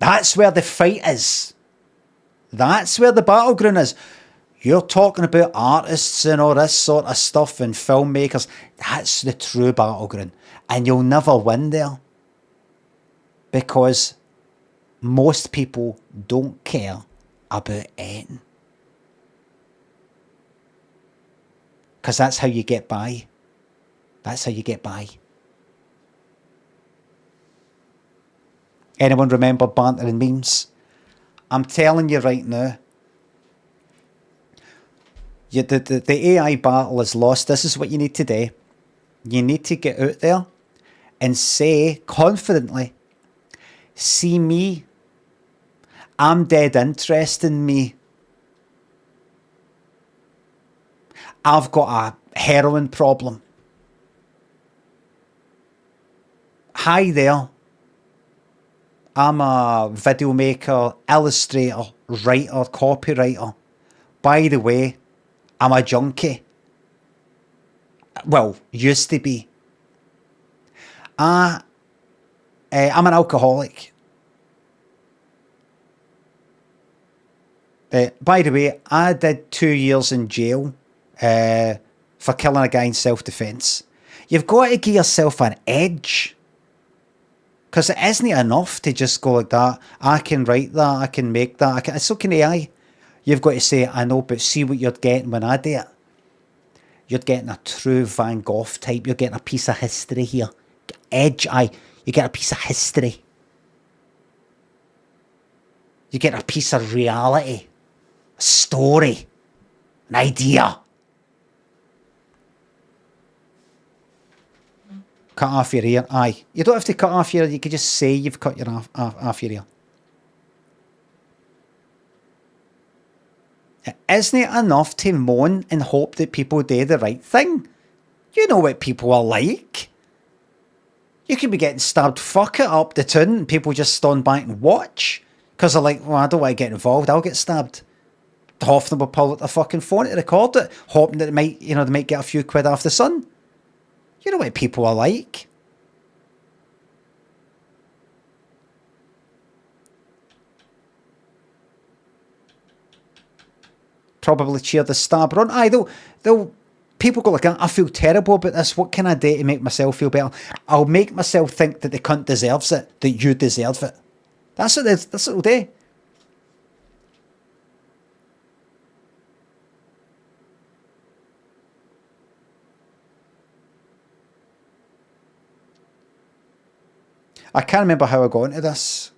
That's where the fight is. That's where the battleground is. You're talking about artists and all this sort of stuff and filmmakers. That's the true battleground. And you'll never win there. Because most people don't care about anything. Because that's how you get by. That's how you get by. Anyone remember banter and memes? I'm telling you right now, the AI battle is lost. This is what you need to do. You need to get out there and say confidently, see me. I'm dead interested in me. I've got a heroin problem. Hi there. I'm a video maker, illustrator, writer, copywriter. By the way, I'm a junkie. Well, used to be. I'm an alcoholic. By the way, I did 2 years in jail for killing a guy in self-defence. You've got to give yourself an edge. Because it isn't enough to just go like that. I can write that, I can make that, so can AI. You've got to say, I know, but see what you're getting when I do it. You're getting a true Van Gogh type. You're getting a piece of history here. Edge, you get a piece of history. You get a piece of reality. A story. An idea. Cut off your ear. Aye. You don't have to cut off your ear. You could just say you've cut your off your ear. Isn't it enough to moan and hope that people do the right thing? You know what people are like. You could be getting stabbed fuck it up the tune and people just stand back and watch. Because they're like, well, I don't want to get involved. I'll get stabbed. Half of them will pull out their fucking phone to record it, hoping that they might get a few quid off the sun. You know what people are like. Probably cheer the stabber on. Aye, they'll people go like, I feel terrible about this. What can I do to make myself feel better? I'll make myself think that the cunt deserves it, that you deserve it. That's what it'll do. I can't remember how I got into this.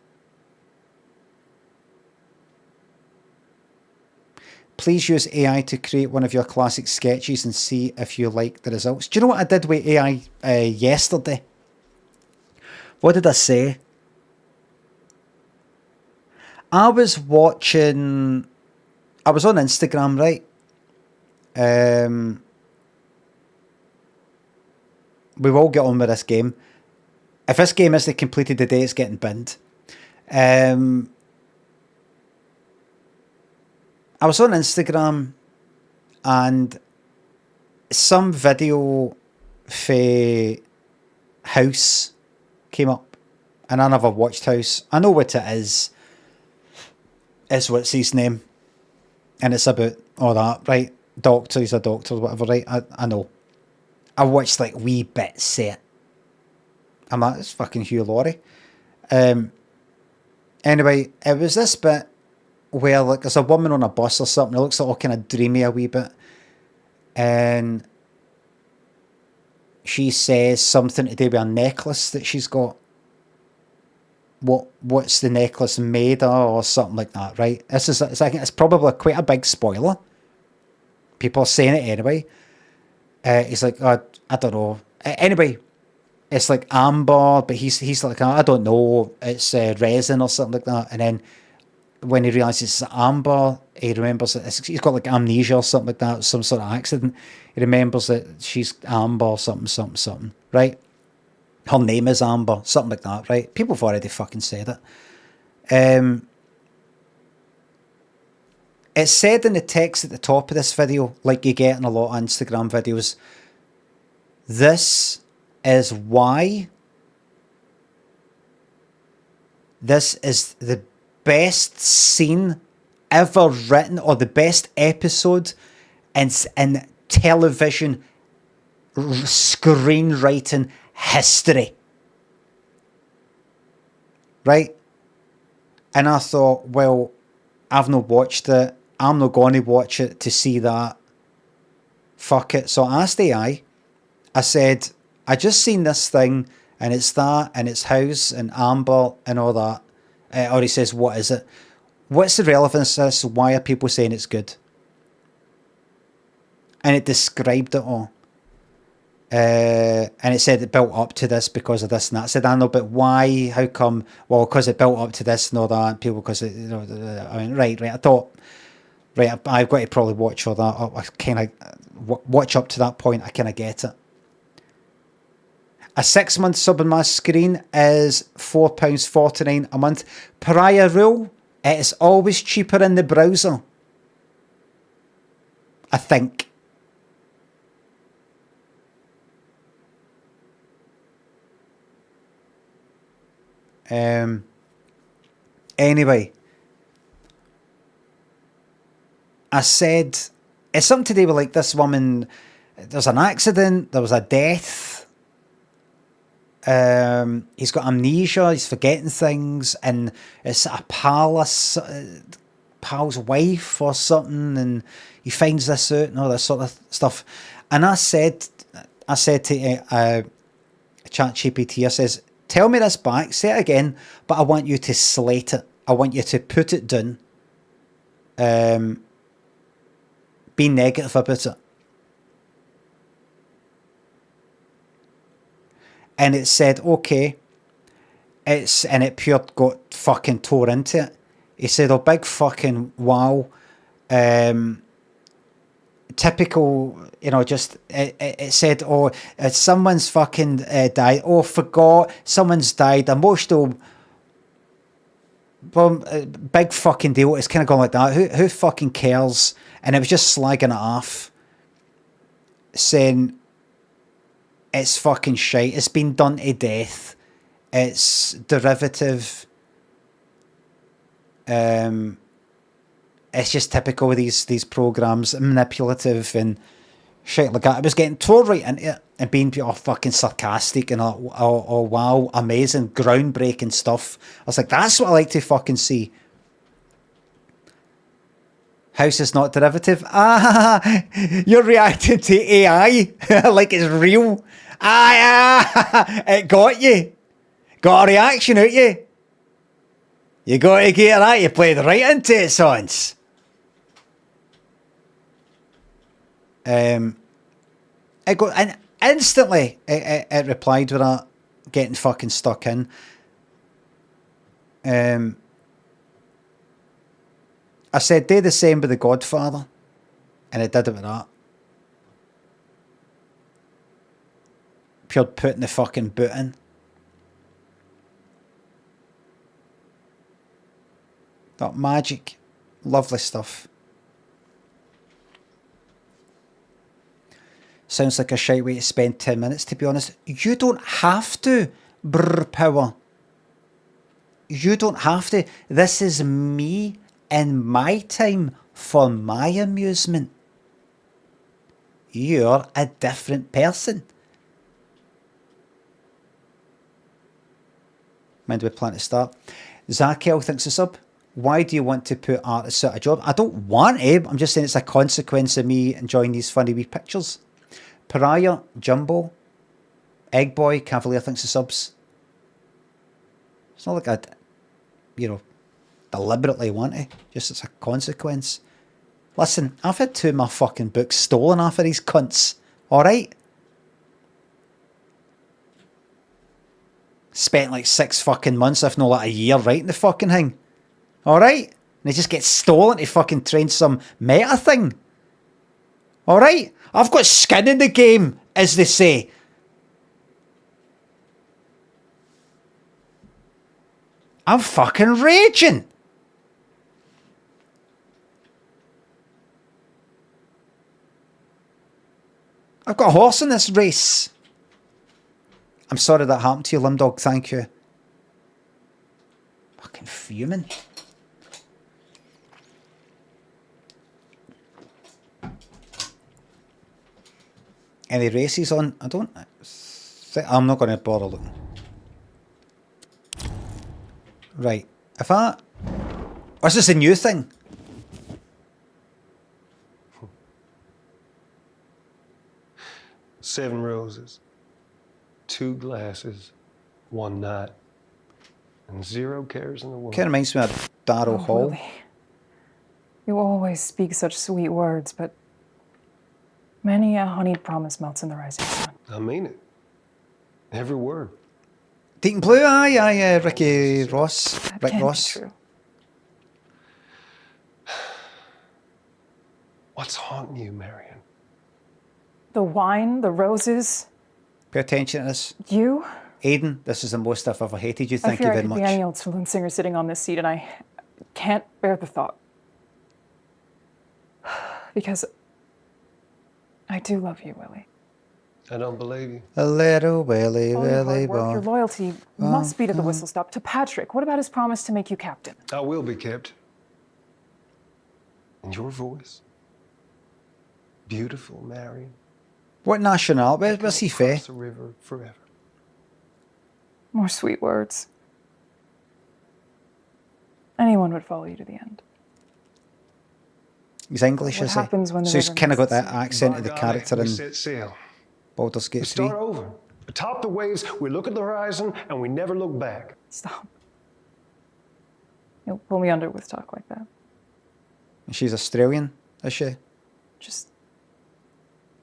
Please use AI to create one of your classic sketches and see if you like the results. Do you know what I did with AI yesterday? What did I say? I was on Instagram, right? We will get on with this game. If this game isn't completed today, it's getting binned. I was on Instagram and some video for House came up. And I never watched House. I know what it is. It's what's his name. And it's about all that, right? Doctor, he's a doctor, whatever, right? I know. I watched like wee bits set. I'm like, it's fucking Hugh Laurie. Anyway, it was this bit where like there's a woman on a bus or something. It looks like all kind of dreamy a wee bit. And she says something to do with a necklace that she's got. What's the necklace made of or something like that, right? It's probably quite a big spoiler. People are saying it anyway. He's like, I don't know. Anyway, it's like amber, but he's like, I don't know, it's resin or something like that. And then when he realizes it's amber, he remembers that he's got like amnesia or something like that, some sort of accident. He remembers that she's Amber, something, right? Her name is Amber, something like that, right? People have already fucking said it. It's said in the text at the top of this video, like you get in a lot of Instagram videos, this is why this is the best scene ever written, or the best episode in television screenwriting history. Right? And I thought, well, I've not watched it. I'm not going to watch it to see that. Fuck it. So I asked AI. I said, I just seen this thing, and it's that, and it's House, and Amber, and all that. Or he says, what is it? What's the relevance of this? Why are people saying it's good? And it described it all. And it said it built up to this because of this and that. I said, I know, but why? How come? Well, because it built up to this and all that. And people, because I mean, right. I thought, right, I've got to probably watch all that. I kind of watch up to that point. I kind of get it. A 6-month sub on my screen is £4.49 a month. Pariah rule, it is always cheaper in the browser. I think. Anyway, I said, it's something to do with like this woman, there's an accident, there was a death. He's got amnesia, he's forgetting things, and it's a palace pal's wife or something, and he finds this out and all this sort of stuff. And I said to ChatGPT, I says, tell me this back, say it again, but I want you to slate it. I want you to put it down. Be negative about it. And it said, okay. And it pure got fucking tore into it. He said, oh, big fucking wow. Typical, you know, just, it said, oh, someone's fucking died. Oh, forgot, someone's died. Emotional, big fucking deal. It's kind of gone like that. Who fucking cares? And it was just slagging it off, saying, it's fucking shite. It's been done to death. It's derivative. It's just typical of these programs, manipulative and shit like that. I was getting tore right into it and being fucking sarcastic and oh wow, amazing, groundbreaking stuff. I was like, that's what I like to fucking see. House is not derivative. Ah, you're reacting to AI like it's real. It got you. Got a reaction out you. You got to get that. You played right into it, sons. It got, and instantly it replied with that, getting fucking stuck in. I said, do the same with The Godfather. And it did it with that. Pure putting the fucking boot in. That magic. Lovely stuff. Sounds like a shite way to spend 10 minutes, to be honest. You don't have to, power. You don't have to. This is me and my time for my amusement. You're a different person. When do we plan to start? Zakel thinks it's up. Why do you want to put artists out of a job? I don't want to. I'm just saying it's a consequence of me enjoying these funny wee pictures. Pariah, Jumbo, Egg Boy, Cavalier thinks the subs. It's not like I, deliberately want to. Just it's a consequence. Listen, I've had 2 of my fucking books stolen off of these cunts. Alright? Spent like 6 fucking months, if not like a year, writing the fucking thing. Alright? And they just get stolen to fucking train some meta thing. Alright? I've got skin in the game, as they say. I'm fucking raging. I've got a horse in this race. I'm sorry that happened to you, Limdog. Thank you. Fucking fuming. Any races on? I'm not going to bother looking. Right. If I... Or is this a new thing? Seven roses, 2 glasses, 1 night, and 0 cares in the world. Kind of reminds me of Darrow Hall. Willie. You always speak such sweet words, but many a honeyed promise melts in the rising sun. I mean it. Every word. Deacon Blue, aye, Ricky Ross. Rick Can't Ross. be true. What's haunting you, Marion? The wine, the roses. Pay attention to this. You? Aidan, this is the most I've ever hated you. I Thank you fear I very could much. be any old saloon singer sitting on this seat, and I can't bear the thought. Because I do love you, Willie. I don't believe you. A little Willie, All your Willie hard work, your boy. loyalty must be to the whistle stop. To Patrick, what about his promise to make you captain? I will be kept. And your voice? Beautiful, Marion. What national? Where's he fair? Across the river forever. More sweet words. Anyone would follow you to the end. He's English, What is he? happens when the So he's river kind of got meets that the sea? accent of the By golly, character we in set sail. Baldur's We Gate 3. start over. Atop the waves, we look at the horizon, and we never look back. Stop. You'll pull me under with talk like that. She's Australian, is she? Just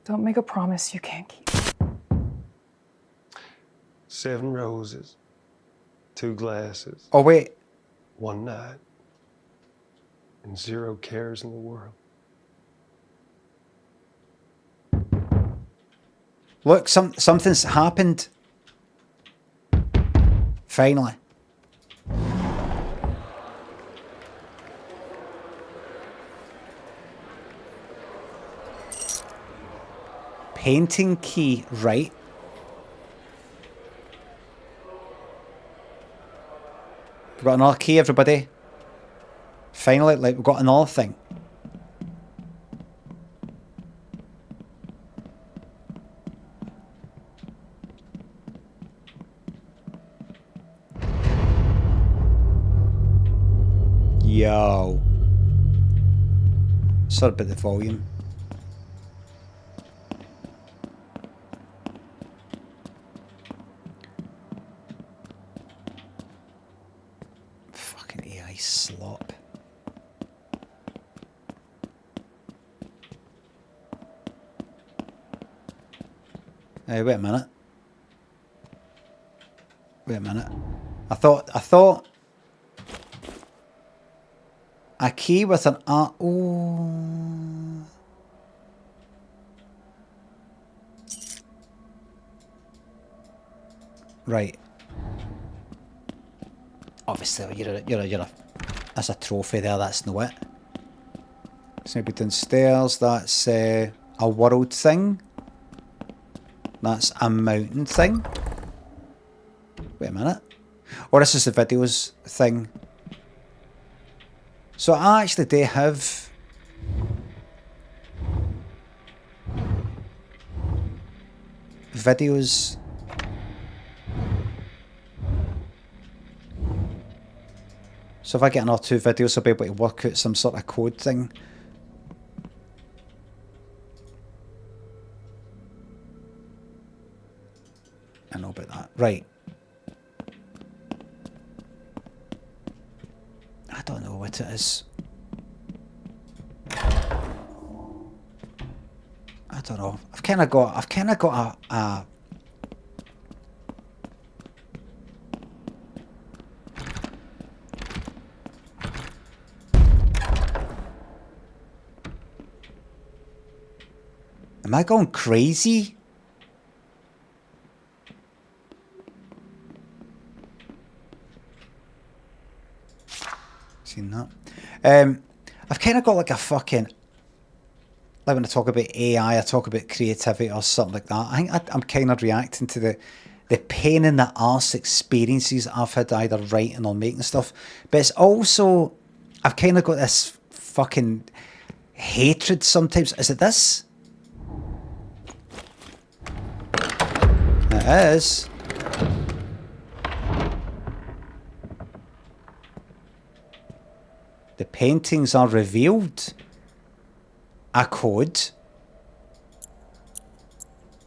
don't make a promise you can't keep. 7 roses, 2 glasses, Oh, wait. 1 night, and 0 cares in the world. Look, something's happened. Finally. Painting key, right? We've got another key, everybody. Finally, like, we've got another thing. Yo. Sorry about the volume. Fucking AI slop. Hey, wait a minute. Wait a minute. I thought a key with an R. Oh. Right. Obviously, you're a. That's a trophy there. That's no it. So maybe downstairs. That's a world thing. That's a mountain thing. Wait a minute. Or this is the videos thing. So I actually do have videos. So if I get another 2 videos, I'll be able to work out some sort of code thing. I know about that. Right. I don't know what it is. I don't know. I've kind of got a Am I going crazy? Seen that? I've kind of got like a fucking, like when I talk about AI, I talk about creativity or something like that. I think I'm kind of reacting to the pain in the arse experiences I've had either writing or making stuff. But it's also, I've kind of got this fucking hatred sometimes. Is it this? It is. The paintings are revealed. A code.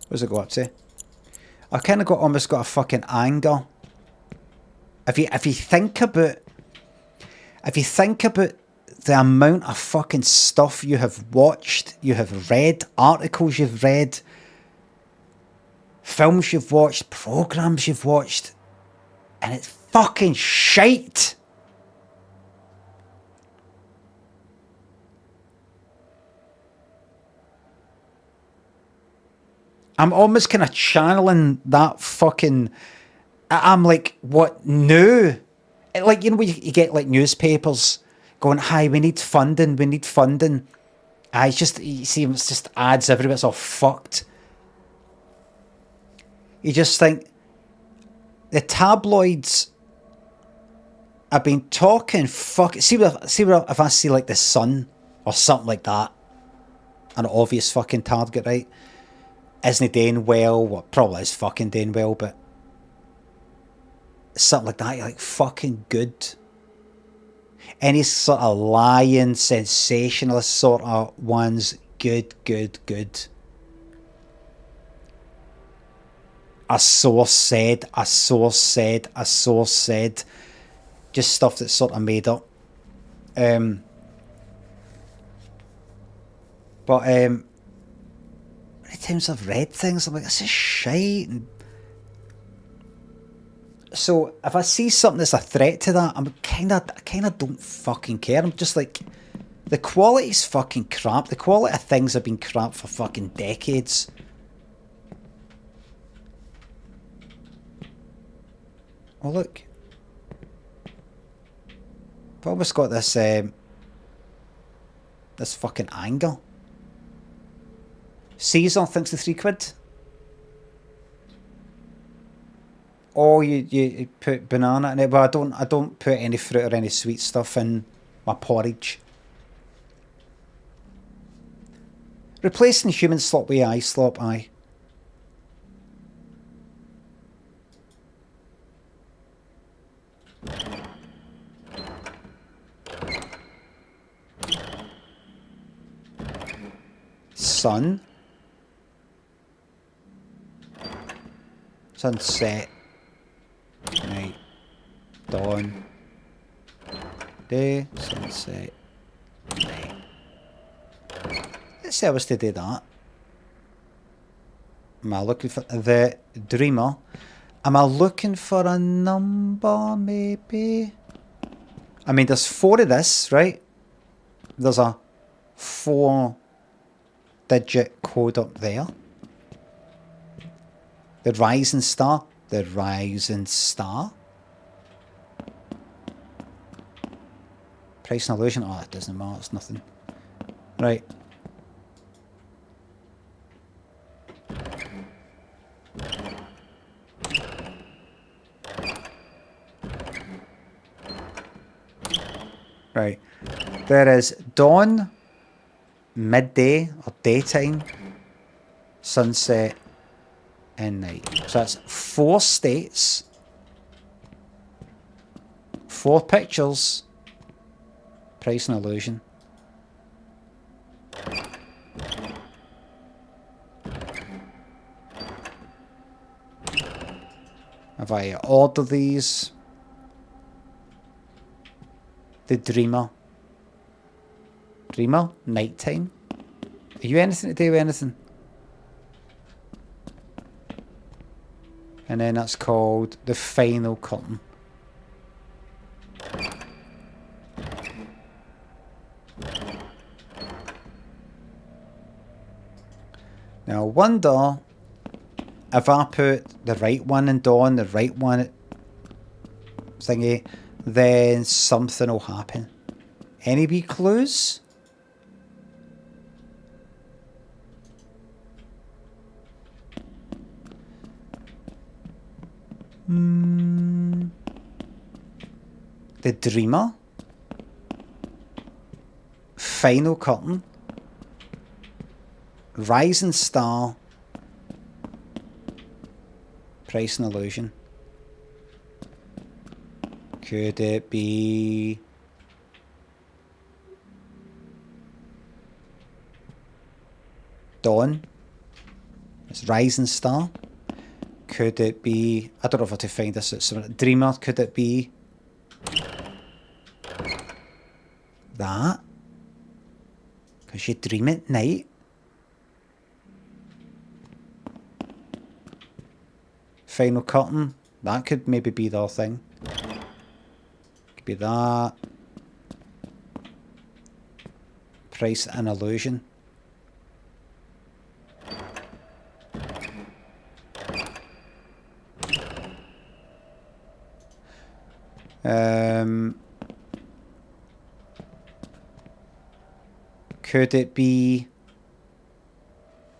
What does it go up to? I've kind of got almost got a fucking anger. If you think about the amount of fucking stuff you have watched, you have read, articles you've read, films you've watched, programs you've watched, and it's fucking shite. I'm almost kind of channeling that fucking. I'm like, what new? Like, you know, you get like newspapers going, hi, we need funding. It's just, you see, it's just ads everywhere. It's all fucked. You just think the tabloids have been talking fuck. See where if I see like the Sun or something like that, an obvious fucking target, right? Isn't he doing well? Well, probably is fucking doing well, but something like that, you're like, fucking good. Any sort of lying, sensationalist sort of ones, good. A source said, a source said, a source said. Just stuff that's sort of made up. But many times I've read things, I'm like, this is shite. So if I see something that's a threat to that, I kind of don't fucking care. I'm just like, the quality's fucking crap. The quality of things have been crap for fucking decades. Oh look, I've always got this this fucking angle. Caesar thinks the £3. Oh, you put banana in it, but I don't put any fruit or any sweet stuff in my porridge. Replacing human slop with eye slop, aye. Sun. Sunset. Night. Dawn. Day. Sunset. Night. Let's see how I was to do that. Am I looking for the dreamer? Am I looking for a number, maybe? I mean, there's 4 of this, right? There's a 4-digit code up there. The rising star. The rising star. Price and illusion. Oh, it doesn't matter. It's nothing. Right. Right. There is dawn, midday or daytime, sunset, and night. So that's 4 states, 4 pictures, price and illusion. If I order these, the dreamer. Dreamer, nighttime. Are you anything to do with anything? And then that's called the final curtain. Now I wonder if I put the right one in dawn, the right one thingy, then something will happen. Any wee clues? The dreamer. Final curtain. Rising star. Price and illusion. Could it be dawn? It's rising star. Could it be, I don't know if I have to find this at some dreamer, could it be that? Because you dream at night. Final curtain, that could maybe be the thing. Could be that. Price and illusion. Could it be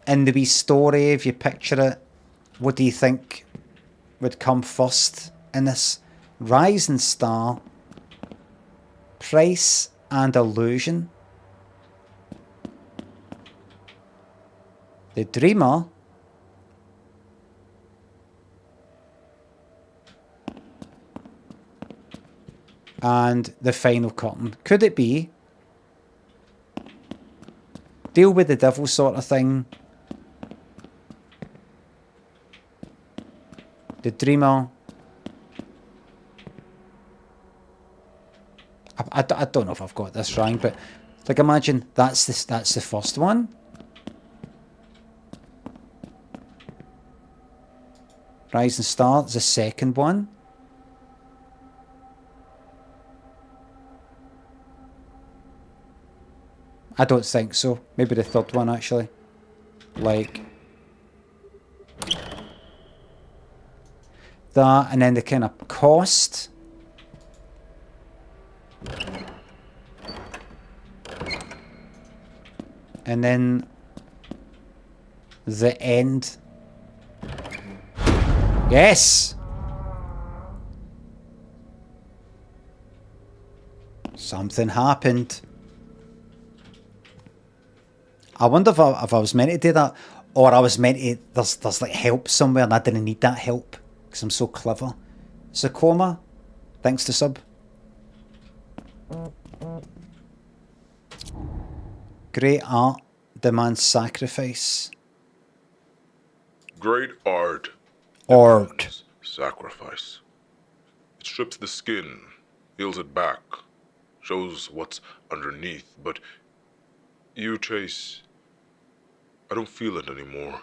in the wee story, if you picture it, what do you think would come first in this? Rising star, price and illusion, the dreamer, And the final curtain. Could it be deal with the devil sort of thing? The dreamer. I don't know if I've got this wrong, but like imagine that's the first one. Rising Star is the second one. I don't think so. Maybe the third one actually. Like that, and then the kind of cost. And then the end. Yes! Something happened. I wonder if I was meant to do that, or I was meant to, there's like help somewhere and I didn't need that help because I'm so clever. Sakoma, thanks to sub. Great art demands sacrifice. Great art Art. demands sacrifice. It strips the skin, peels it back, shows what's underneath, but you, Chase, I don't feel it anymore.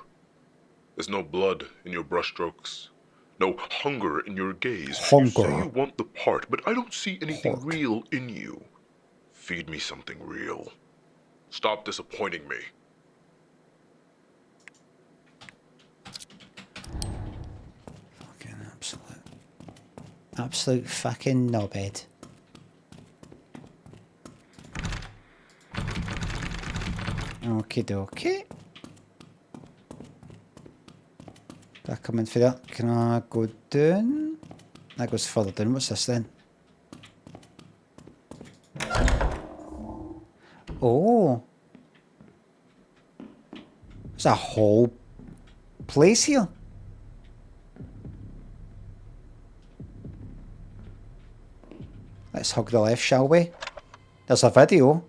There's no blood in your brushstrokes, no hunger in your gaze. You say you want the part, but I don't see anything real in you. Feed me something real. Stop disappointing me. Fucking absolute fucking knobhead. Okie dokie. Do I come in for that? Can I go down? That goes further down. What's this then? Oh. There's a whole place here. Let's hug the left, shall we? There's a video.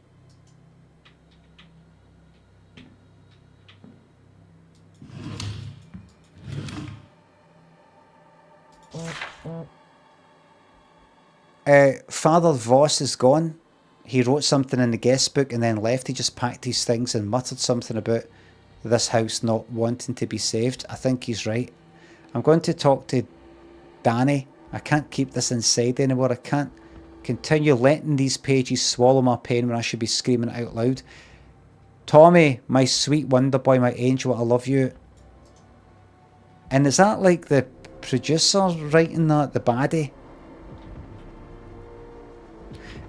Father Voss is gone. He wrote something in the guest book and then left. He just packed his things and muttered something about this house not wanting to be saved. I think he's right. I'm going to talk to Danny. I can't keep this inside anymore. I can't continue letting these pages swallow my pain when I should be screaming out loud. Tommy, my sweet wonder boy, my angel, I love you. And is that like the producer writing that, the baddie?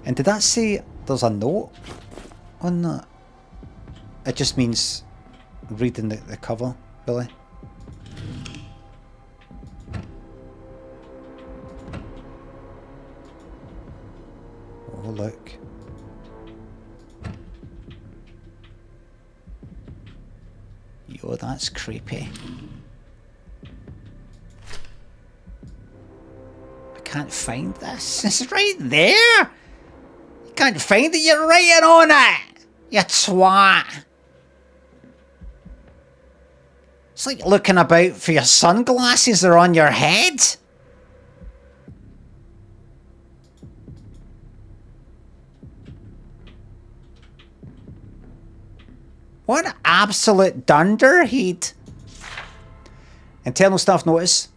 And did that say there's a note on that? It just means reading the cover, really. Oh, look. Yo, that's creepy. I can't find this. It's right there! Can't find it, you're writing on it! You twat! It's like looking about for your sunglasses that are on your head. What an absolute dunderhead. Internal staff notice.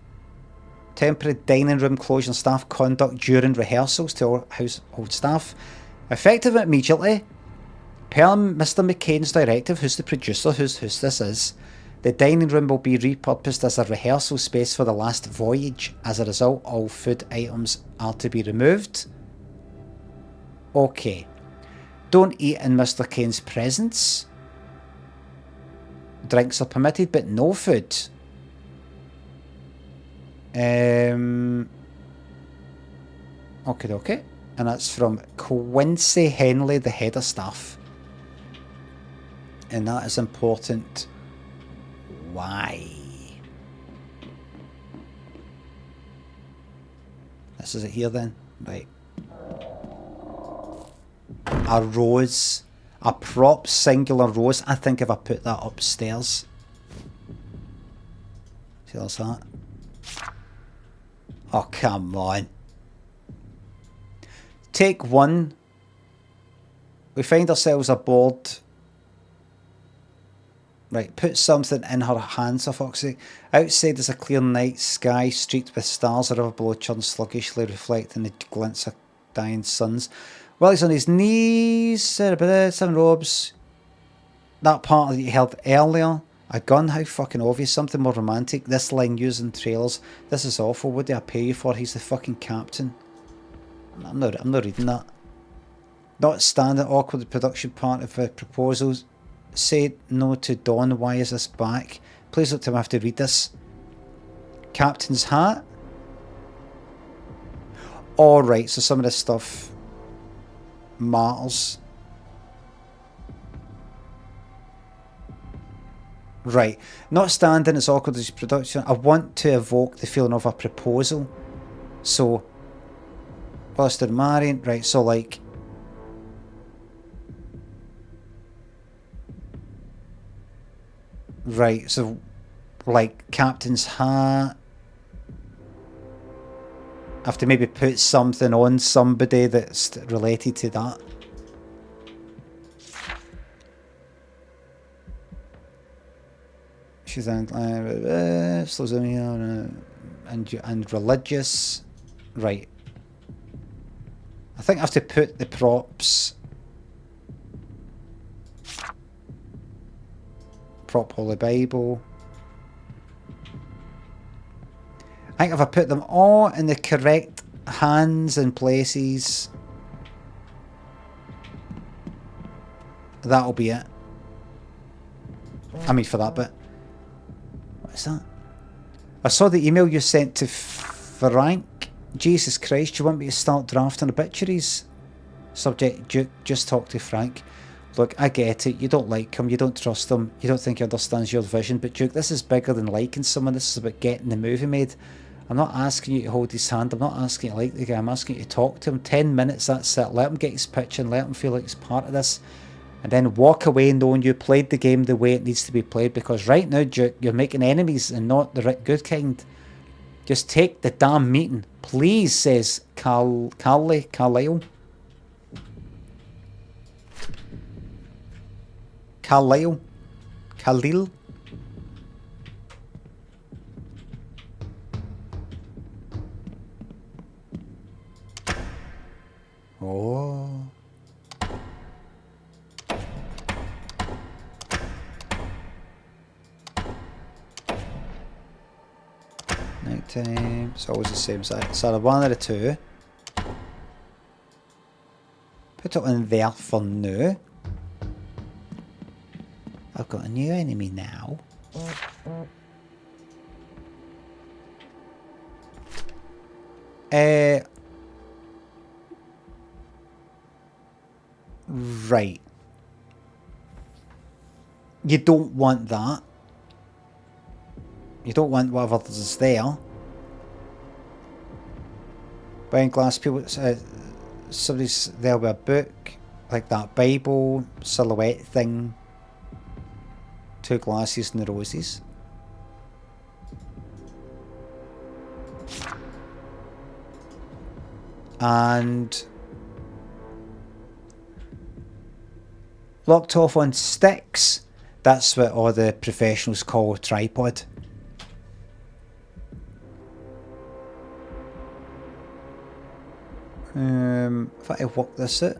Temporary dining room closure and staff conduct during rehearsals to all household staff. Effective immediately, per Mr. McCain's directive, who's the producer, who's this is, the dining room will be repurposed as a rehearsal space for the last voyage. As a result, all food items are to be removed. Okay. Don't eat in Mr. Cain's presence. Drinks are permitted, but no food. Okay. And that's from Quincy Henley, the head of staff. And that is important. Why? This is it here then? Right. a rose, a prop singular rose. I think if I put that upstairs. See, there's that. Oh, come on. Take one. We find ourselves aboard. Right, put something in her hands, for fuck's sake. Outside is a clear night sky streaked with stars. A river below churns sluggishly, reflecting the glints of dying suns. Well, he's on his knees, some robes. That part that you heard earlier. A gun, how fucking obvious. Something more romantic. This line used in trailers. This is awful. What do I pay you for? He's the fucking captain. I'm not reading that. Not standard awkward production part of proposals. Say no to Dawn. Why is this back? Please don't tell me I have to read this. Captain's hat. Alright, so some of this stuff matters. Right. Not standing as awkward as production. I want to evoke the feeling of a proposal. So, whilst they're marrying, right, so like, right, so like captain's hat. I have to maybe put something on somebody that's related to that. She's and religious, right? I think I have to put the props. Prop Holy Bible. I think if I put them all in the correct hands and places, that'll be it. I mean, for that bit. What is that? I saw the email you sent to Frank. Jesus Christ, you want me to start drafting obituaries? Subject, Duke, just talk to Frank. Look, I get it. You don't like him. You don't trust him. You don't think he understands your vision. But Duke, this is bigger than liking someone. This is about getting the movie made. I'm not asking you to hold his hand. I'm not asking you to like the guy. I'm asking you to talk to him. 10 minutes, that's it. Let him get his pitch and let him feel like he's part of this. And then walk away knowing you played the game the way it needs to be played. Because right now, Duke, you're making enemies and not the good kind. Just take the damn meeting. Please, says Carlisle. Carlisle. Khalil. Oh. Nighttime. It's always the same side. So one of the two. Put it in there for now. I've got a new enemy now. Right. You don't want that. You don't want whatever is there. Behind glass people, somebody's there with a book, like that Bible silhouette thing. Two glasses and the roses. And locked off on sticks. That's what all the professionals call a tripod. If I work this out.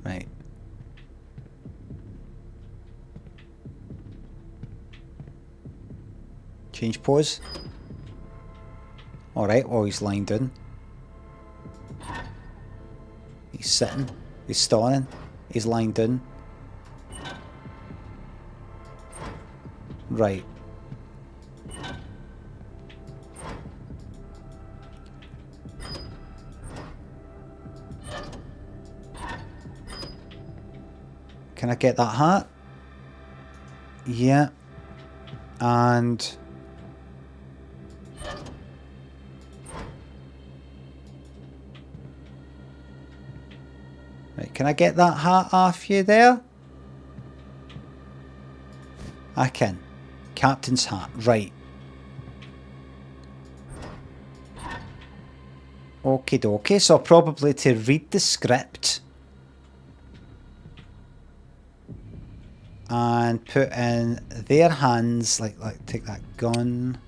Right. Change pose. Alright, oh, he's lying down. He's sitting. He's stalling. He's lying down. Right. Can I get that hat? Yeah. And... Right, can I get that hat off you there? I can. Captain's hat, right. Okie dokie, so probably to read the script and put in their hands, like take that gun.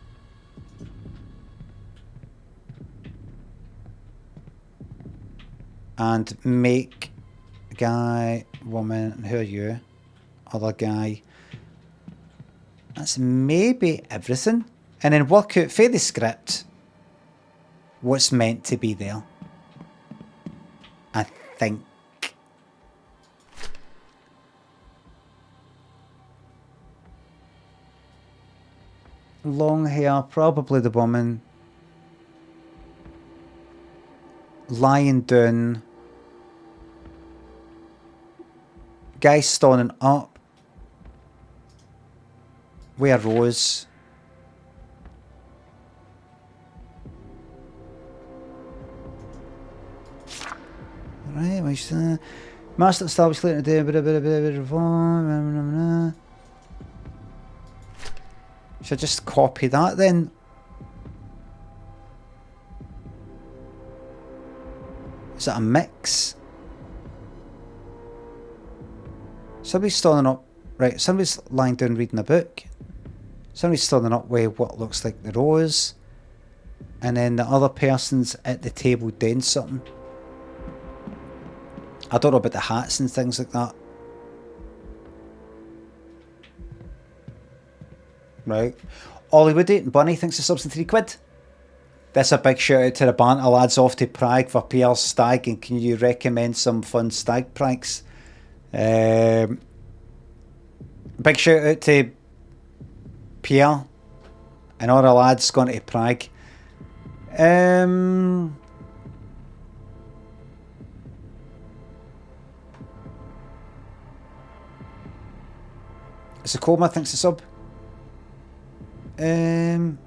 And make guy, woman, who are you? Other guy. That's maybe everything. And then work out for the script what's meant to be there. I think. Long hair, probably the woman. Lying down. Guy standing up. Wear rose. Right, what's that? Master established later today. Should I just copy that then? Is that a mix? Somebody's standing up. Right, somebody's lying down reading a book. Somebody's standing up with what looks like the rose. And then the other person's at the table doing something. I don't know about the hats and things like that. Right. Hollywood and Bunny thinks the subs in £3. That's a big shout out to the banter lads off to Prague for Pierre's stag, and can you recommend some fun stag pranks? Big shout out to Pierre and all the lads going to Prague. It's a coma thinks the sub. Can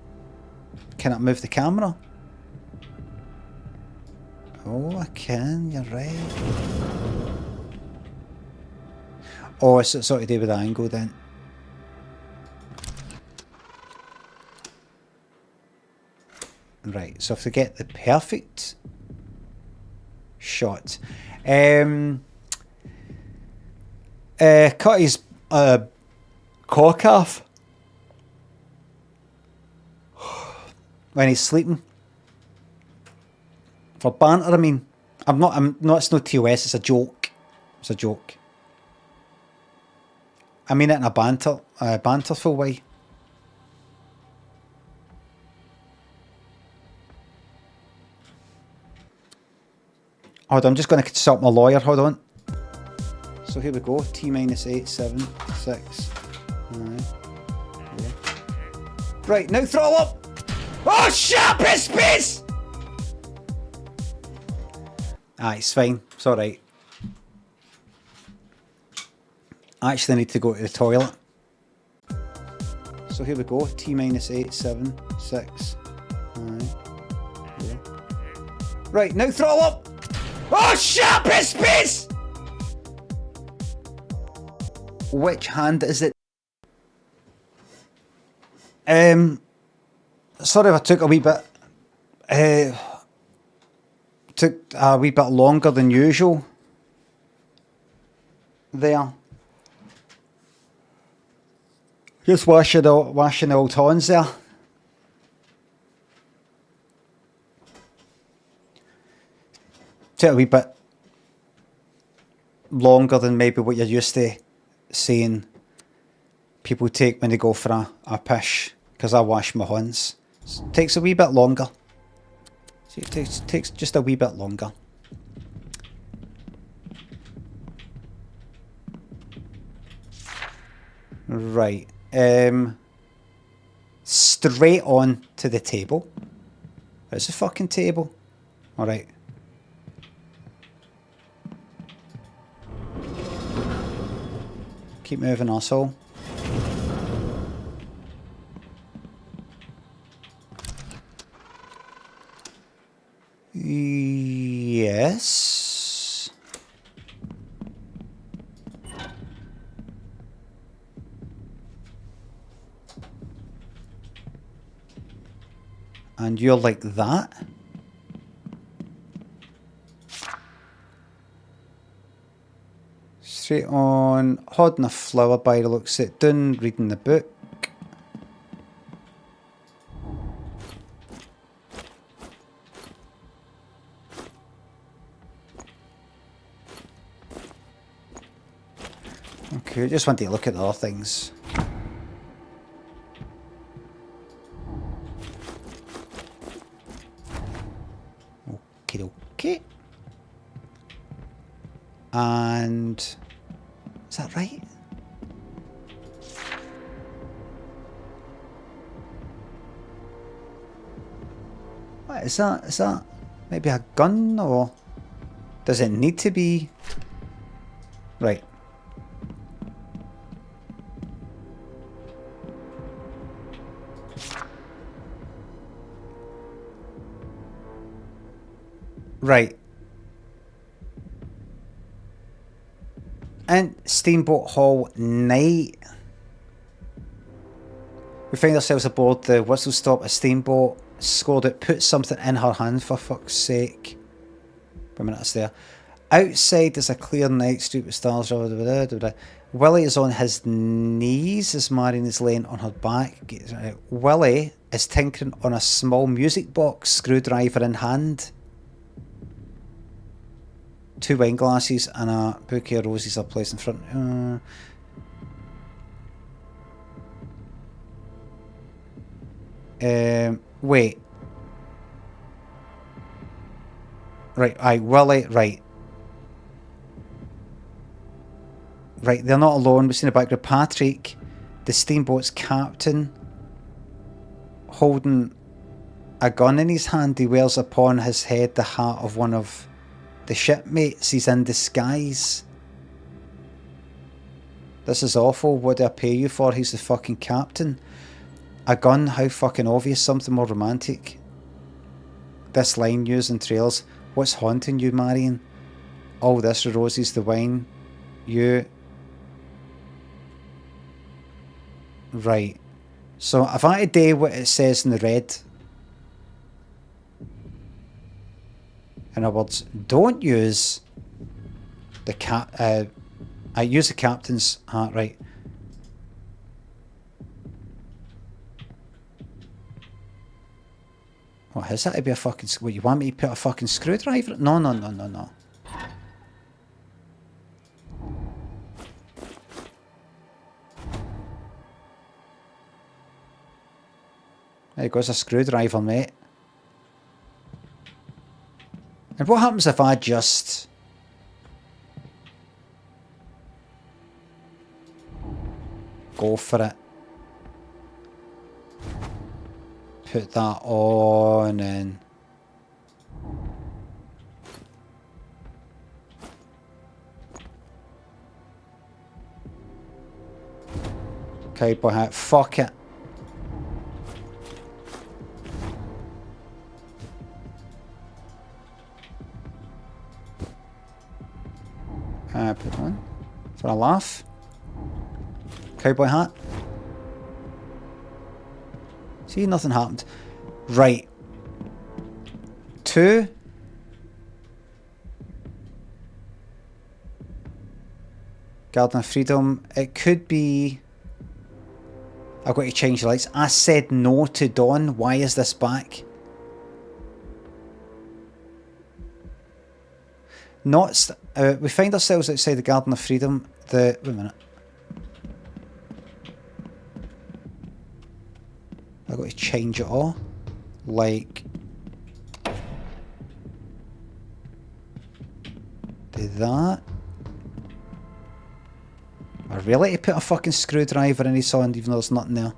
I move the camera? Oh, I can, you're right. Oh, it's sort of to do with the angle then. Right, so if we get the perfect shot. Cut his cock off when he's sleeping. For banter, I mean. I'm not, it's no TOS, it's a joke. It's a joke. I mean it in a banterful way. Hold on, I'm just going to consult my lawyer, hold on. So here we go, T minus 8, 7, 6, 9, 4. Right, now throttle up! Oh, sharp space! Ah, it's fine, it's alright. I actually need to go to the toilet. So here we go, T minus 8, 7, 6, 9, 4. Right, now throttle up! Oh, sharp space! Which hand is it? Sorry if I took a wee bit. Took a wee bit longer than usual. There. Just washing the old hands there. Took a wee bit longer than maybe what you're used to seeing people take when they go for a pish, because I wash my hands. It takes a wee bit longer. See, it takes just a wee bit longer. Right. Straight on to the table. Where's the fucking table? Alright. Keep moving, asshole. this. And you're like that. Straight on, holding a flower by the looks of it, doing reading the book. Okay, just want to look at the other things. Okay. And is that right? What is that? Is that maybe a gun, or does it need to be? Right. Right. In Steamboat Hall night, we find ourselves aboard the whistle stop. A steamboat scored it, put something in her hand, for fuck's sake. Wait a minute, it's there. Outside there's a clear night, street with stars. Willie is on his knees as Marion is laying on her back. Willie is tinkering on a small music box, screwdriver in hand. 2 wine glasses and a bouquet of roses are placed in front. Wait. Right, Willie, right. Right, they're not alone. We've seen the background. Patrick, the steamboat's captain, holding a gun in his hand. He wears upon his head the hat of one of the shipmates. He's in disguise. This is awful. What do I pay you for? He's the fucking captain. A gun, how fucking obvious. Something more romantic. This line used in trailers. What's haunting you, Marion? All this, the roses, the wine. You. Right. So if I had to do what it says in the red. In other words, don't use the I use the captain's hat, right. What, has that to be a fucking... What, you want me to put a fucking screwdriver? No. There goes a screwdriver, mate. And what happens if I just... go for it? Put that on and... cowboy hat. Fuck it. Put it on. For a laugh. Cowboy hat. See, nothing happened. Right. 2. Garden of Freedom. It could be... I've got to change the lights. I said no to dawn. Why is this back? Not... we find ourselves outside the Garden of Freedom. Wait a minute. I've got to change it all. Like... do that. I really to put a fucking screwdriver in his hand even though there's nothing there.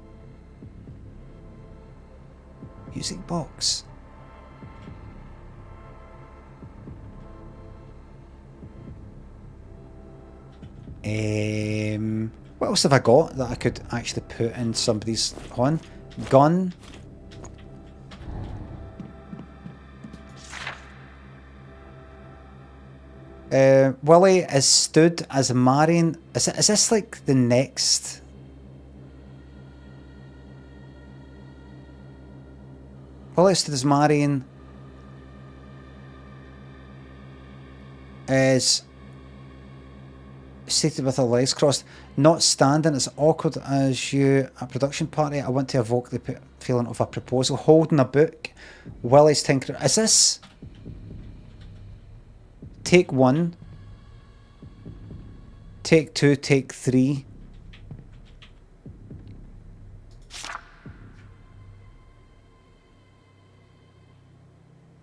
Music box. What else have I got that I could actually put in somebody's horn? Gun. Willie is stood as marrying. Is this like the next? Willie stood as marrying. Is seated with her legs crossed, not standing as awkward as you at a production party. I want to evoke the feeling of a proposal. Holding a book. Willie's tinkering. Is this take 1? Take 2, take 3.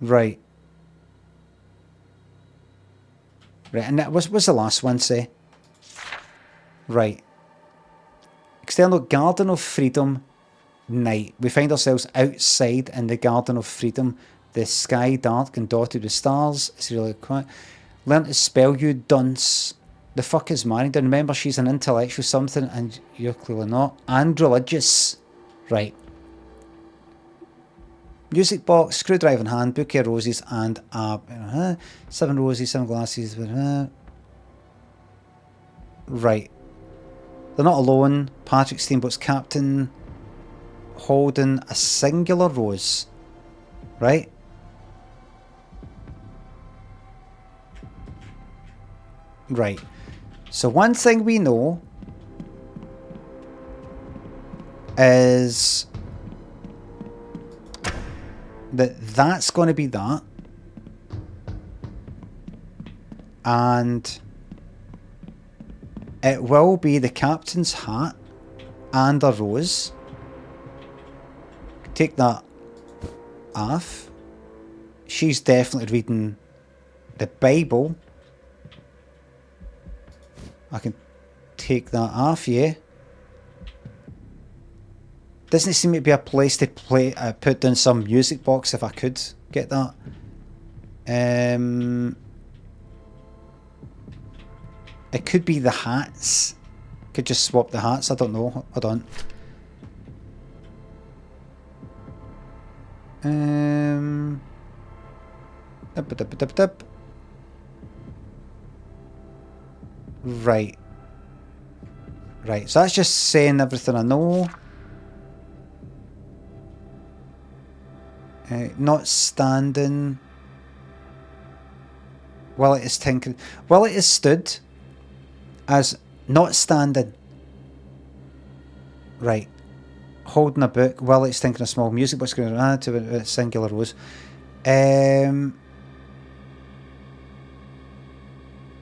Right. Right, and that was the last one say? Right. External Garden of Freedom night. We find ourselves outside in the Garden of Freedom. The sky dark and dotted with stars. It's really quiet. Learn to spell, you dunce. The fuck is married? And remember, she's an intellectual something, and you're clearly not. And religious. Right. Music box, screwdriver in hand, bouquet of roses, and 7 roses, 7 glasses. Right. They're not alone. Patrick Steamboat's captain holding a singular rose. Right? Right. So one thing we know is that that's going to be that. And it will be the captain's hat and a rose. Take that off. She's definitely reading the Bible. I can take that off, yeah. Doesn't it seem to be a place to play? Put down some music box if I could get that. It could be the hats. Could just swap the hats. I don't know. Hold on. Right. Right. So that's just saying everything I know. Not standing. While it is tinkering. While it is stood as not standing. Right. Holding a book while it's thinking a small music box going to a singular rose.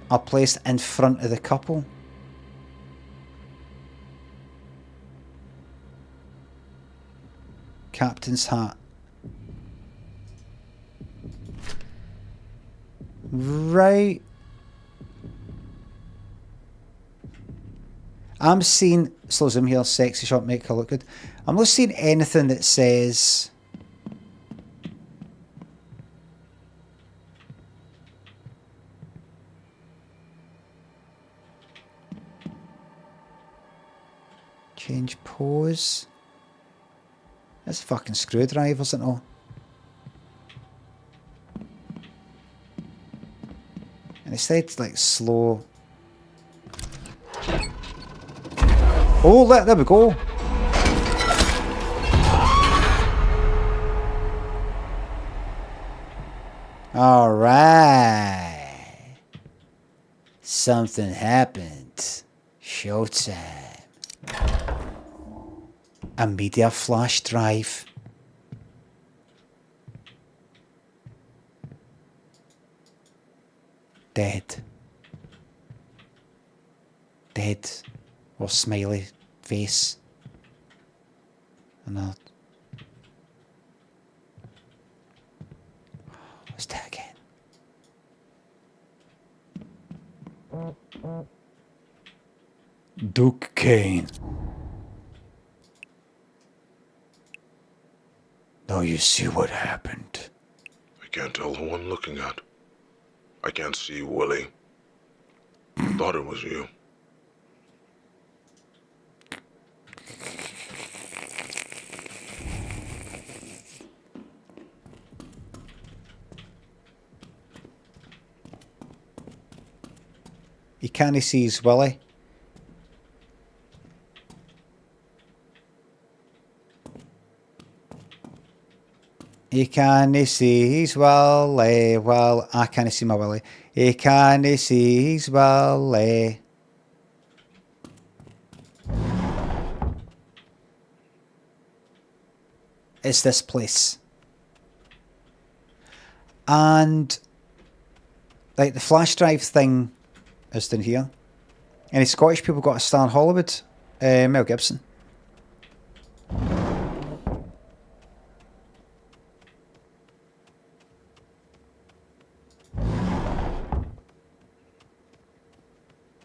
Are placed in front of the couple. Captain's hat. Right. I'm seeing, slow zoom here, sexy shot, make her look good. I'm not seeing anything that says change pose. That's fucking screwdrivers and all. And instead, like slow. Oh, there we go. All right. Something happened. Showtime. A media flash drive. Dead. Dead. Or smiley face. And that. Let's do it again. Duke Kane. Now you see what happened. I can't tell who I'm looking at. I can't see Willie. Thought it was you. can't see his willy. He can't see his willy. Well, I can't see my willy. He can't see his willy. It's this place. And like the flash drive thing is down here. Any Scottish people got a star in Hollywood? Mel Gibson.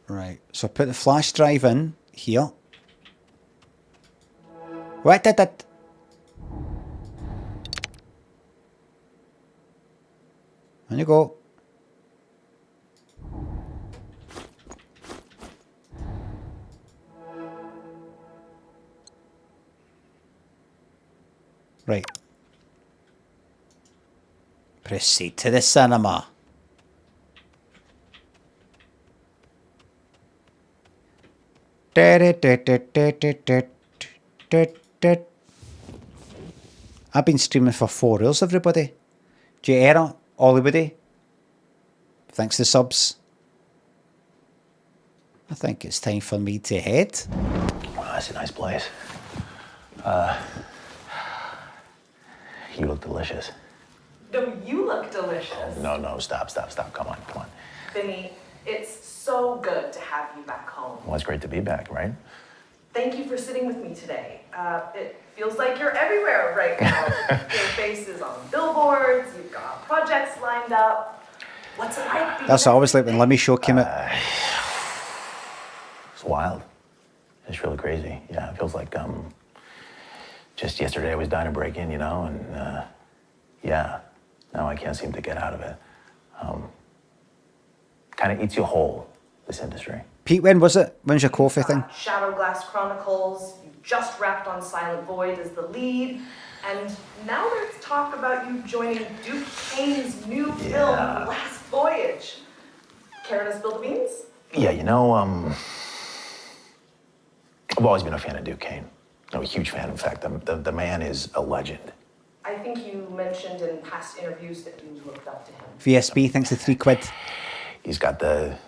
Right, so put the flash drive in here. What did it? On you go. Right. Proceed to the cinema. I've been streaming for 4 hours, everybody. J-Era, Olibody. Thanks to subs. I think it's time for me to head. Wow, that's a nice place. You look delicious. No, you look delicious. No, stop. Come on. Vinny, it's so good to have you back home. Well, it's great to be back, right? Thank you for sitting with me today. It feels like you're everywhere right now. Your face is on billboards, you've got projects lined up. What's it like being That's always like when Limmy show came out. It's wild. It's really crazy. Yeah, it feels like just yesterday I was dying to break in, and yeah, now I can't seem to get out of it. Kind of eats you whole, this industry. Pete, when was it? When's your coffee thing? Shadow Glass Chronicles, you just wrapped on Silent Void as the lead, and now there's talk about you joining Duke Kane's new film, Last Voyage. Care to spill the beans? Yeah, I've always been a fan of Duke Kane. I'm a huge fan, in fact. The man is a legend. I think you mentioned in past interviews that you looked up to him. VSB thinks the £3. He's got the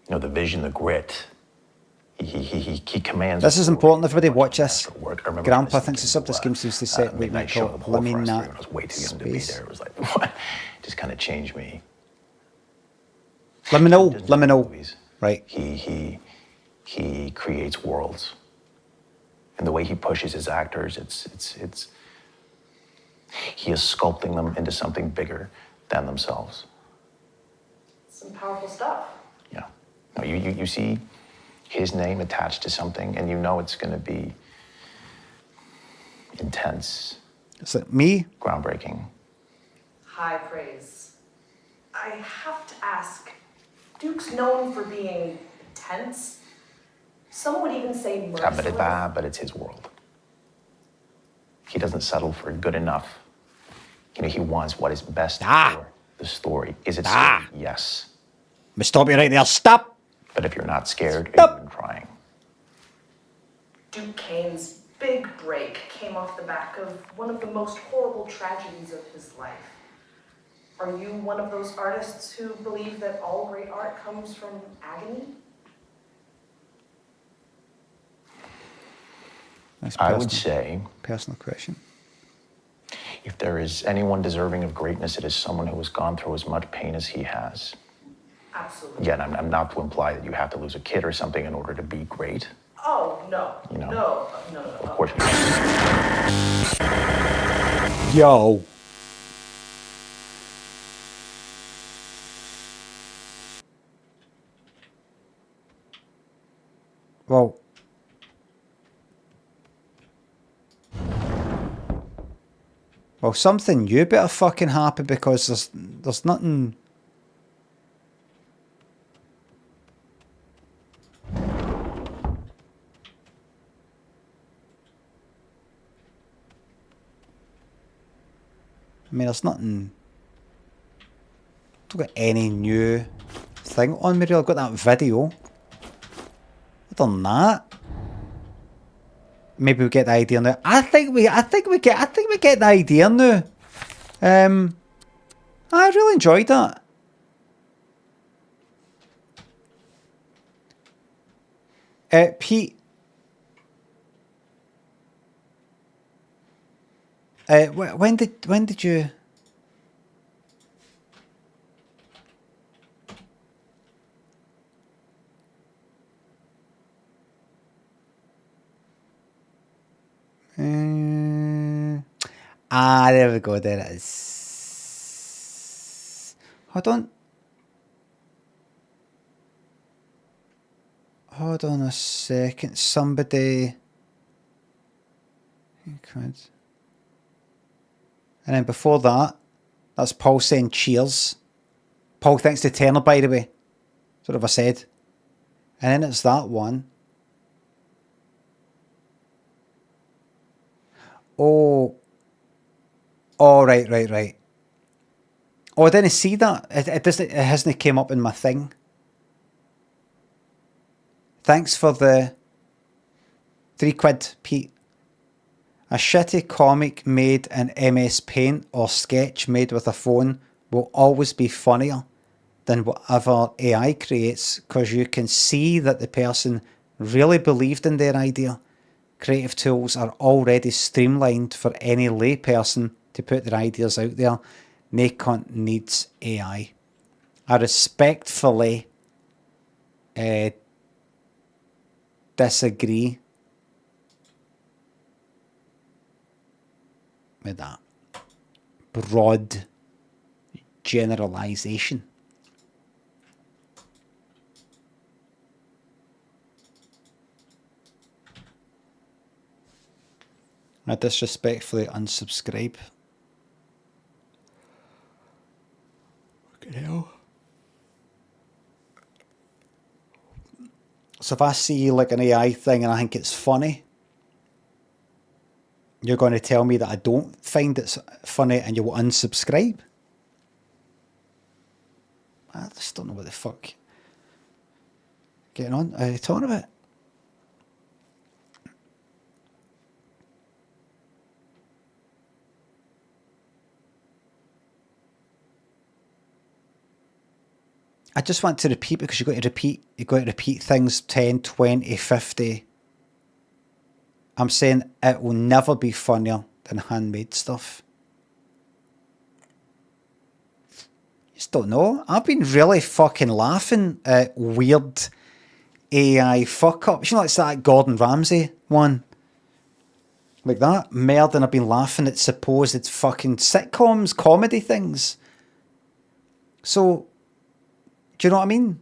vision, the grit. He commands. This is important. Everybody watch this. Work. I remember Grandpa thinks the sub this game seems to set late night show call. the whole Limmy first Nat three when I was way too young to be space. there. It was like, what? Just kind of changed me. Liminal. Right. He creates worlds, and the way he pushes his actors, it's. He is sculpting them into something bigger than themselves. Some powerful stuff. Yeah. No, you see his name attached to something, and you know it's going to be intense. Is it me? Groundbreaking. High praise. I have to ask, Duke's known for being intense. Some would even say merciless. But it's his world. He doesn't settle for good enough. He wants what is best for the story. Is it scary? Yes. Me stop you right there. Stop. But if you're not scared, you're even trying. Duke Kane's big break came off the back of one of the most horrible tragedies of his life. Are you one of those artists who believe that all great art comes from agony? I would say, personal question. If there is anyone deserving of greatness, it is someone who has gone through as much pain as he has. Absolutely. Again, I'm not to imply that you have to lose a kid or something in order to be great. Oh, no. No. Of course. Yo. Well, something you better fucking happy because there's nothing. I mean, there's nothing. I don't got any new thing on me. Really. I've got that video. Other than that, maybe we get the idea now. I think we get the idea now. I really enjoyed that. Pete. When did you? There we go. There it is. Hold on. Hold on a second. Somebody. And then before that, that's Paul saying cheers. Paul thanks to Turner, by the way. That's what I said. And then it's that one. Oh, right. Oh, I didn't see that. It doesn't. It hasn't came up in my thing. Thanks for the £3, Pete. A shitty comic made in MS Paint or sketch made with a phone will always be funnier than whatever AI creates, because you can see that the person really believed in their idea. Creative tools are already streamlined for any lay person to put their ideas out there. No cunt needs AI. I respectfully disagree with that broad generalization. I disrespectfully unsubscribe. Fucking hell. So if I see like an AI thing and I think it's funny, you're going to tell me that I don't find it funny and you will unsubscribe? I just don't know what the fuck getting on. Are you talking about? I just want to repeat, because you've got to repeat things 10, 20, 50. I'm saying it will never be funnier than handmade stuff. Just don't know. I've been really fucking laughing at weird AI fuck ups. You know, it's that Gordon Ramsay one. Like that. Murder, and I've been laughing at supposed fucking sitcoms, comedy things. So, do you know what I mean?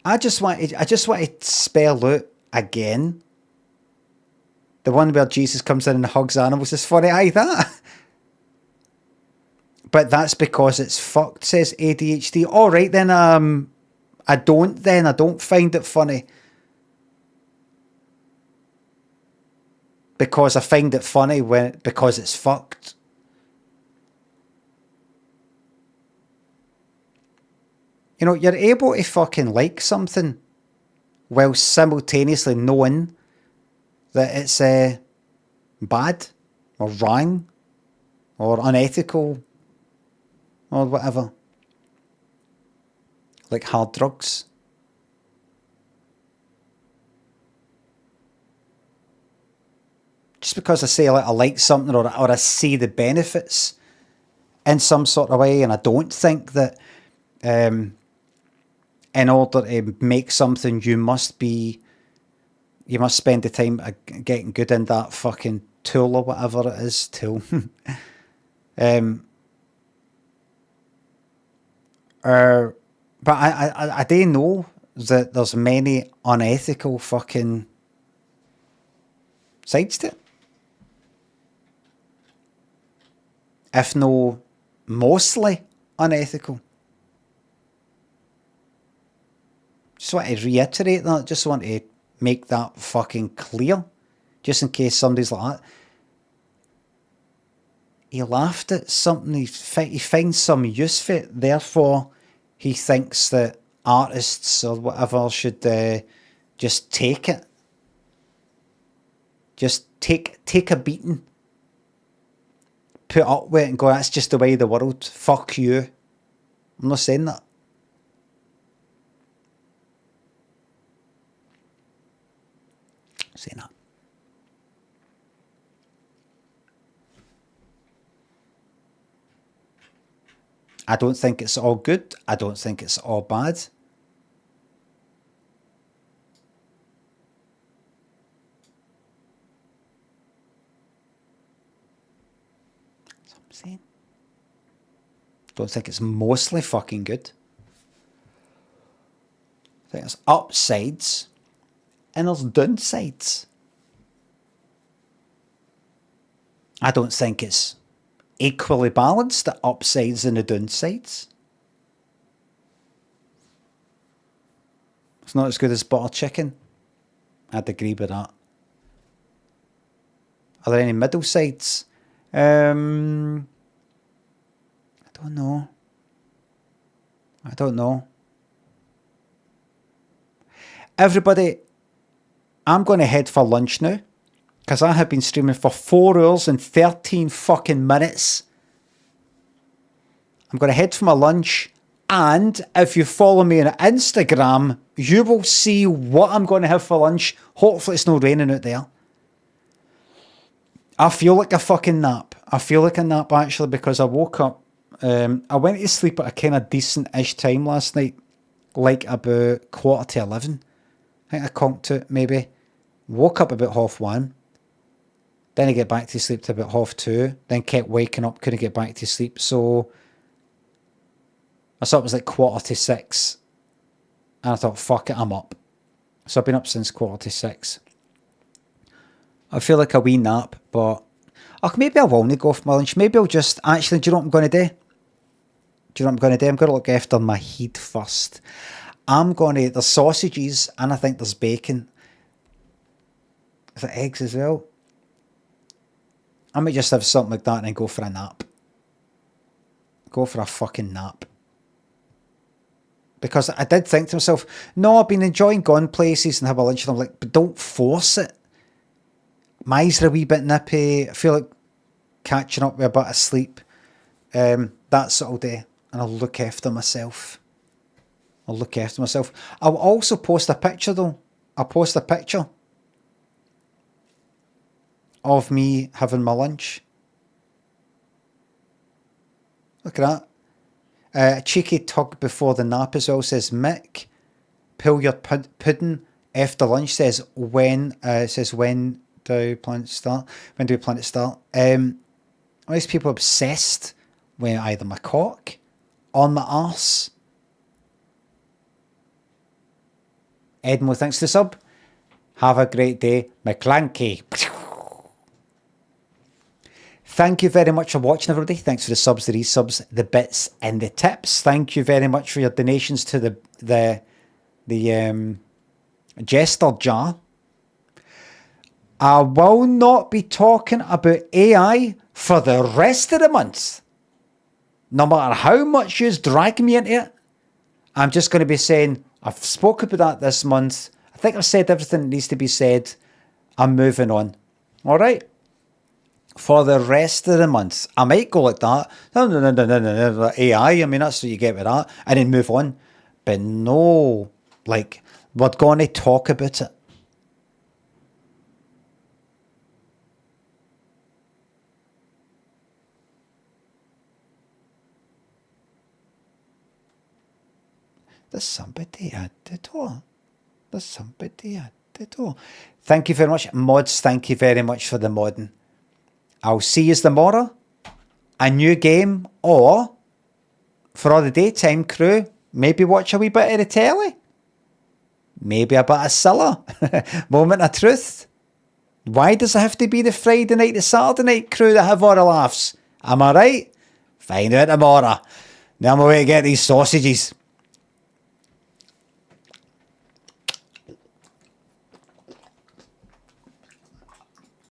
I just want to spell out again. The one where Jesus comes in and hugs animals is funny. Aye, that. But that's because it's fucked, says ADHD. All right, then. I don't find it funny. Because I find it funny because it's fucked. You know, you're able to fucking like something while simultaneously knowing that it's bad or wrong or unethical or whatever. Like hard drugs. Just because I say I like something or I see the benefits in some sort of way, and I don't think that in order to make something, you must spend the time getting good in that fucking tool or whatever it is. Tool. But I do know that there's many unethical fucking sides to it. If no, mostly unethical. Just want to reiterate that. Just want to make that fucking clear. Just in case somebody's like that. He laughed at something. He finds some use for it. Therefore, he thinks that artists or whatever should just take it. Just take a beating. Put up with it and go, that's just the way of the world. Fuck you. I'm not saying that. I'm saying that. I don't think it's all good. I don't think it's all bad. That's what I'm saying. Don't think it's mostly fucking good. I think there's upsides and there's downsides. I don't think it's equally balanced, the upsides and the downsides. It's not as good as butter chicken. I'd agree with that. Are there any middle sides? I don't know. Everybody, I'm going to head for lunch now. Because I have been streaming for 4 hours and 13 fucking minutes. I'm going to head for my lunch. And if you follow me on Instagram, you will see what I'm going to have for lunch. Hopefully it's not raining out there. I feel like a fucking nap. I feel like a nap actually because I woke up. I went to sleep at a kind of decent-ish time last night. Like about 11:15. I think I conked it maybe. Woke up about 1:30. Then I get back to sleep to about 2:30. Then kept waking up, couldn't get back to sleep. So I thought it was like 6:15. And I thought, fuck it, I'm up. So I've been up since 6:15. I feel like a wee nap, but maybe I won't go for my lunch. Maybe I'll just, actually, do you know what I'm going to do? I'm going to look after my head first. There's sausages and I think there's bacon. Is there eggs as well? I might just have something like that and then go for a nap. Go for a fucking nap. Because I did think to myself, no, I've been enjoying going places and have a lunch. And I'm like, but don't force it. My eyes are a wee bit nippy. I feel like catching up with a bit of sleep. That's what I'll do. And I'll look after myself. I'll also post a picture though. I'll post a picture of me having my lunch. Look at that. A cheeky tug before the nap as well, says Mick. Pull your pudding after lunch, says when do you plan to start? When do we plan to start? All these people obsessed with either my cock or my arse. Edmo, thanks for the sub. Have a great day, McClanky. Thank you very much for watching, everybody. Thanks for the subs, the resubs, the bits, and the tips. Thank you very much for your donations to the Jester jar. I will not be talking about AI for the rest of the month. No matter how much you drag me into it, I'm just going to be saying, I've spoken about that this month. I think I've said everything that needs to be said. I'm moving on. All right? For the rest of the month. I might go like that. No, AI, I mean, that's what you get with that. And then move on. But no, like, we're going to talk about it. There's somebody at the door. Thank you very much. Mods, thank you very much for the modding. I'll see you tomorrow. A new game, or for all the daytime crew, maybe watch a wee bit of the telly. Maybe a bit of Scylla. Moment of truth. Why does it have to be the Friday night, the Saturday night crew that have all the laughs? Am I right? Find out tomorrow. Now I'm away to get these sausages.